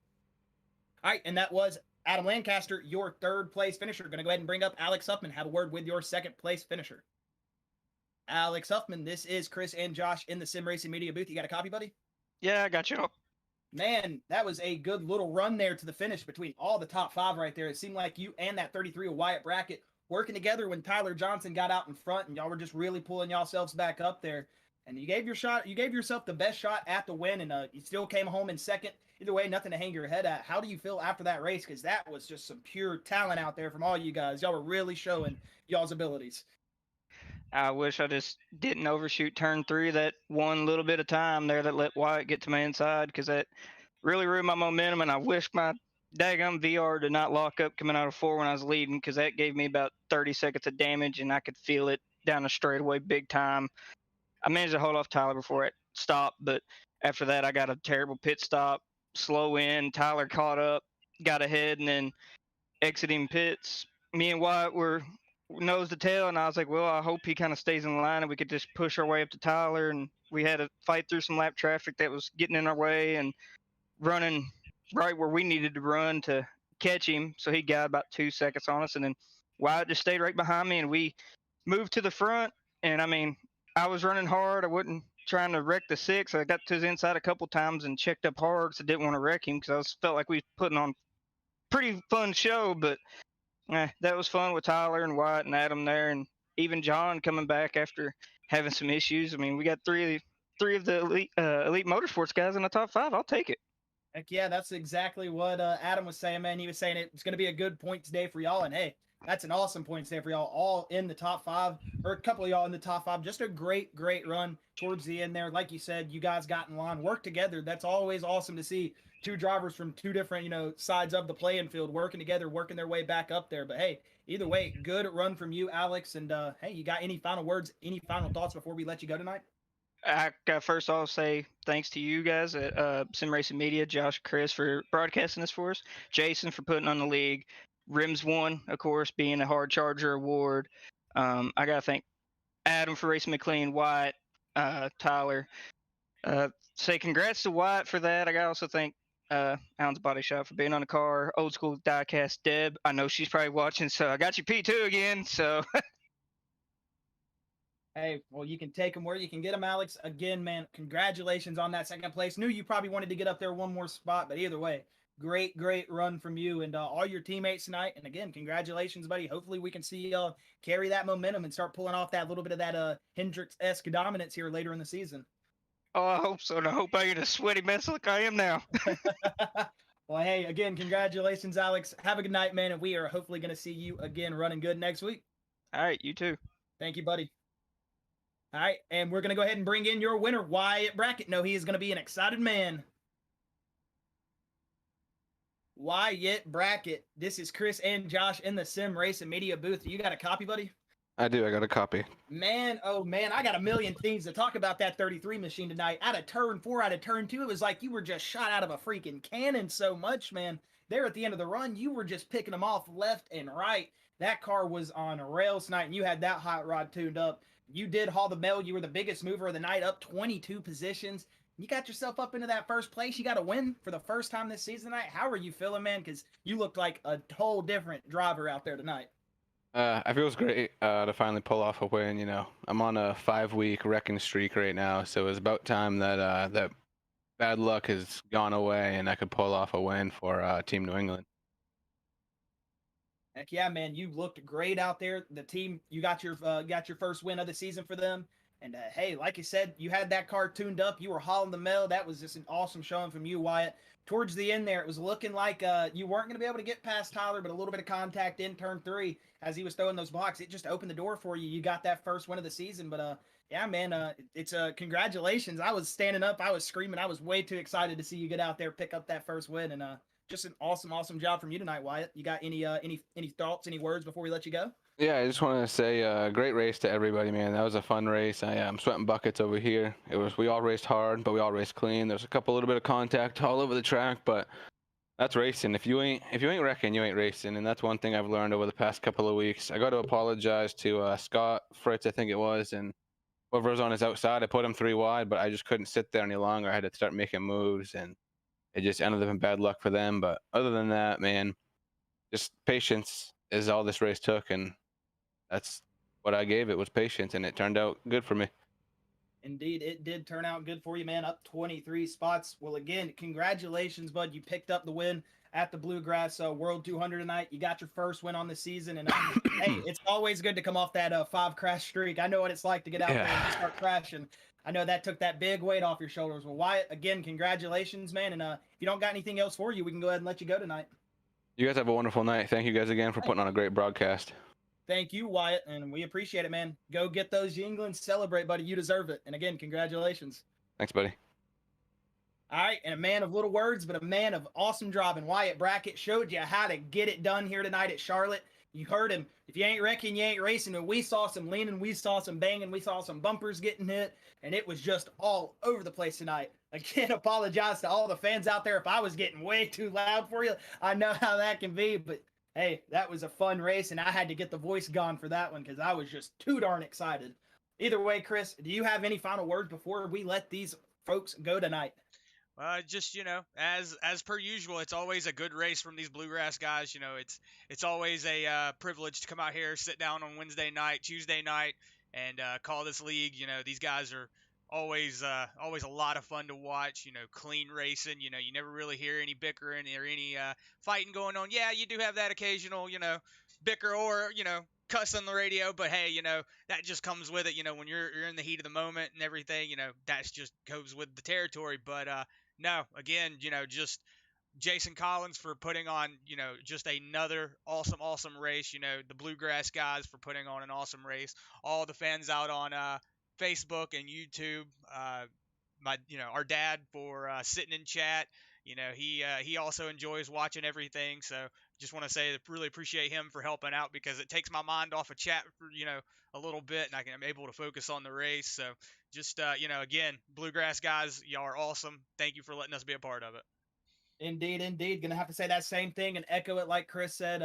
All right, and that was Adam Lancaster, your third place finisher. Going to go ahead and bring up Alex Huffman. Have a word with your second place finisher. Alex Huffman, this is Chris and Josh in the Sim Racing Media booth. You got a copy, buddy? Yeah, I got you. Man, that was a good little run there to the finish between all the top five right there. It seemed like you and that 33 of Wyatt Brackett working together when Tyler Johnson got out in front, and y'all were just really pulling yourselves back up there. And you gave yourself the best shot at the win, and you still came home in second. Either way, nothing to hang your head at. How do you feel after that race? Because that was just some pure talent out there from all you guys. Y'all were really showing y'all's abilities. I wish I just didn't overshoot turn 3 that one little bit of time there that let Wyatt get to my inside, because that really ruined my momentum, and I wish my daggum VR did not lock up coming out of 4 when I was leading, because that gave me about 30 seconds of damage, and I could feel it down the straightaway big time. I managed to hold off Tyler before it stopped, but after that I got a terrible pit stop, slow in, Tyler caught up, got ahead, and then exiting pits, me and Wyatt were nose to tail, and I was like, well, I hope he kind of stays in line and we could just push our way up to Tyler. And we had to fight through some lap traffic that was getting in our way and running right where we needed to run to catch him. So he got about 2 seconds on us, and then Wyatt just stayed right behind me, and we moved to the front. And I mean, I was running hard. I wasn't trying to wreck the 6. I got to his inside a couple times and checked up hard because I didn't want to wreck him, because I felt like we was putting on pretty fun show. But that was fun with Tyler and Wyatt and Adam there, and even John coming back after having some issues. I mean, we got three of the elite motorsports guys in the top 5. I'll take it. Heck yeah, that's exactly what Adam was saying, man. He was saying it's going to be a good points day for y'all, and hey, that's an awesome points day for y'all, all in the top 5, or a couple of y'all in the top 5. Just a great run towards the end there. Like you said, you guys got in line, worked together. That's always awesome to see. 2 drivers from 2 different, sides of the playing field working together, working their way back up there. But hey, either way, good run from you, Alex. And hey, you got any final words, any final thoughts before we let you go tonight? First, I'll say thanks to you guys at Sim Racing Media, Josh, Chris, for broadcasting this for us, Jason for putting on the league, Rims One, of course, being a hard charger award. I gotta thank Adam for racing McLean, Wyatt, Tyler. Say congrats to Wyatt for that. I gotta also thank Alan's Body Shop for being on the car. Old school diecast Deb, I know she's probably watching, so I got you P2 again. So hey, well, you can take them where you can get them, Alex. Again, man, congratulations on that second place. Knew you probably wanted to get up there one more spot, but either way, great run from you and all your teammates tonight. And again, congratulations, buddy. Hopefully we can see y'all carry that momentum and start pulling off that little bit of that Hendricks-esque dominance here later in the season. Oh, I hope so, and I hope I get a sweaty mess like I am now. Well, hey, again, congratulations, Alex. Have a good night, man, and we are hopefully going to see you again running good next week. All right, you too. Thank you, buddy. All right, and we're going to go ahead and bring in your winner, Wyatt Brackett. No, he is going to be an excited man. Wyatt Brackett. This is Chris and Josh in the Sim Racing Media booth. You got a copy, buddy? I do. I got a copy. Man, oh man, I got a million things to talk about that 33 machine tonight. Out of turn 4, out of turn 2, it was like you were just shot out of a freaking cannon so much, man. There at the end of the run, you were just picking them off left and right. That car was on rails tonight, and you had that hot rod tuned up. You did haul the mail. You were the biggest mover of the night, up 22 positions. You got yourself up into that first place. You got a win for the first time this season tonight. How are you feeling, man? Because you looked like a whole different driver out there tonight. I feels great to finally pull off a win. I'm on a 5-week wrecking streak right now, so it's about time that that bad luck has gone away and I could pull off a win for Team New England. Heck yeah, man! You looked great out there. The team, you got your first win of the season for them. And hey, like you said, you had that car tuned up. You were hauling the mail. That was just an awesome showing from you, Wyatt. Towards the end there, it was looking like you weren't going to be able to get past Tyler, but a little bit of contact in turn 3 as he was throwing those blocks. It just opened the door for you. You got that first win of the season. But yeah, man, it's congratulations. I was standing up. I was screaming. I was way too excited to see you get out there, pick up that first win. And just an awesome job from you tonight, Wyatt. You got any thoughts, any words before we let you go? Yeah, I just want to say great race to everybody, man. That was a fun race. I'm sweating buckets over here. We all raced hard, but we all raced clean. There's a little bit of contact all over the track, but that's racing. If you ain't wrecking, you ain't racing, and that's one thing I've learned over the past couple of weeks. I got to apologize to Scott Fritz, I think it was, and whoever was on his outside. I put him 3 wide, but I just couldn't sit there any longer. I had to start making moves, and it just ended up in bad luck for them. But other than that, man, just patience is all this race took, and that's what I gave it, was patience, and it turned out good for me. Indeed, it did turn out good for you, man. Up 23 spots. Well, again, congratulations, bud. You picked up the win at the Bluegrass World 200 tonight. You got your first win on the season, and hey, it's always good to come off that 5 crash streak. I know what it's like to get out there and start crashing. I know that took that big weight off your shoulders. Well, Wyatt, again, congratulations, man. And if you don't got anything else for you, we can go ahead and let you go tonight. You guys have a wonderful night. Thank you guys again for putting on a great broadcast. Thank you, Wyatt, and we appreciate it, man. Go get those Yinglings. Celebrate, buddy. You deserve it. And again, congratulations. Thanks, buddy. All right, and a man of little words, but a man of awesome driving. Wyatt Brackett showed you how to get it done here tonight at Charlotte. You heard him. If you ain't wrecking, you ain't racing. And we saw some leaning, we saw some banging, we saw some bumpers getting hit, and it was just all over the place tonight. Again, apologize to all the fans out there if I was getting way too loud for you. I know how that can be, but hey, that was a fun race, and I had to get the voice gone for that one because I was just too darn excited. Either way, Chris, do you have any final words before we let these folks go tonight? Just as per usual, it's always a good race from these Bluegrass guys. It's always a privilege to come out here, sit down on Wednesday night, Tuesday night, and call this league. These guys are always a lot of fun to watch. Clean racing. You never really hear any bickering or any fighting going on. Yeah, you do have that occasional bicker or cuss on the radio, but hey, that just comes with it. When you're in the heat of the moment and everything, that's just goes with the territory. But no, again, just Jason Collins for putting on, just another awesome race. The Bluegrass guys for putting on an awesome race. All the fans out on Facebook and YouTube. Our dad for sitting in chat. He also enjoys watching everything. So just want to say that really appreciate him for helping out because it takes my mind off of chat for, a little bit, and I'm able to focus on the race. So just, again, Bluegrass guys, y'all are awesome. Thank you for letting us be a part of it. Indeed. Gonna have to say that same thing and echo it like Chris said.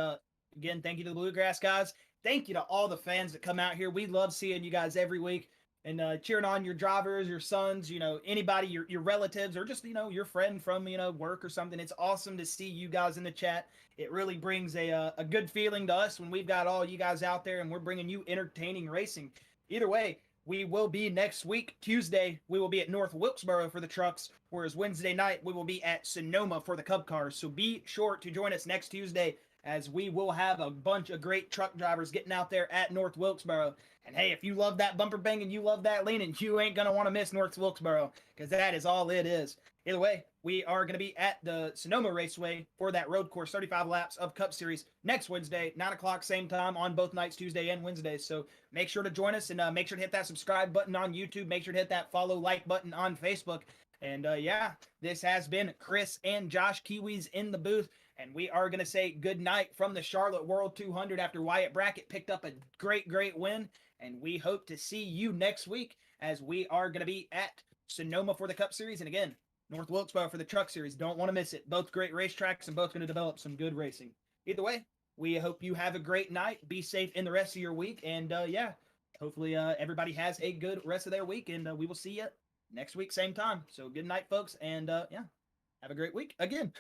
Again, thank you to the Bluegrass guys. Thank you to all the fans that come out here. We love seeing you guys every week and cheering on your drivers, your sons, anybody, your relatives, or just, your friend from, work or something. It's awesome to see you guys in the chat. It really brings a good feeling to us when we've got all you guys out there and we're bringing you entertaining racing. Either way, we will be next week, Tuesday, we will be at North Wilkesboro for the trucks, whereas Wednesday night, we will be at Sonoma for the Cup cars. So be sure to join us next Tuesday as we will have a bunch of great truck drivers getting out there at North Wilkesboro. And hey, if you love that bumper bang and you love that leaning, you ain't going to want to miss North Wilkesboro because that is all it is. Either way, we are going to be at the Sonoma Raceway for that road course 35 laps of Cup Series next Wednesday, 9 o'clock, same time on both nights, Tuesday and Wednesday. So make sure to join us and make sure to hit that subscribe button on YouTube. Make sure to hit that follow, like button on Facebook. And yeah, this has been Chris and Josh Kiwis in the booth. And we are going to say good night from the Charlotte World 200 after Wyatt Brackett picked up a great win. And we hope to see you next week as we are going to be at Sonoma for the Cup Series. And again, North Wilkesboro for the Truck Series. Don't want to miss it. Both great racetracks and both going to develop some good racing. Either way, we hope you have a great night. Be safe in the rest of your week. And yeah, hopefully everybody has a good rest of their week. And we will see you next week, same time. So good night, folks, and yeah, have a great week again.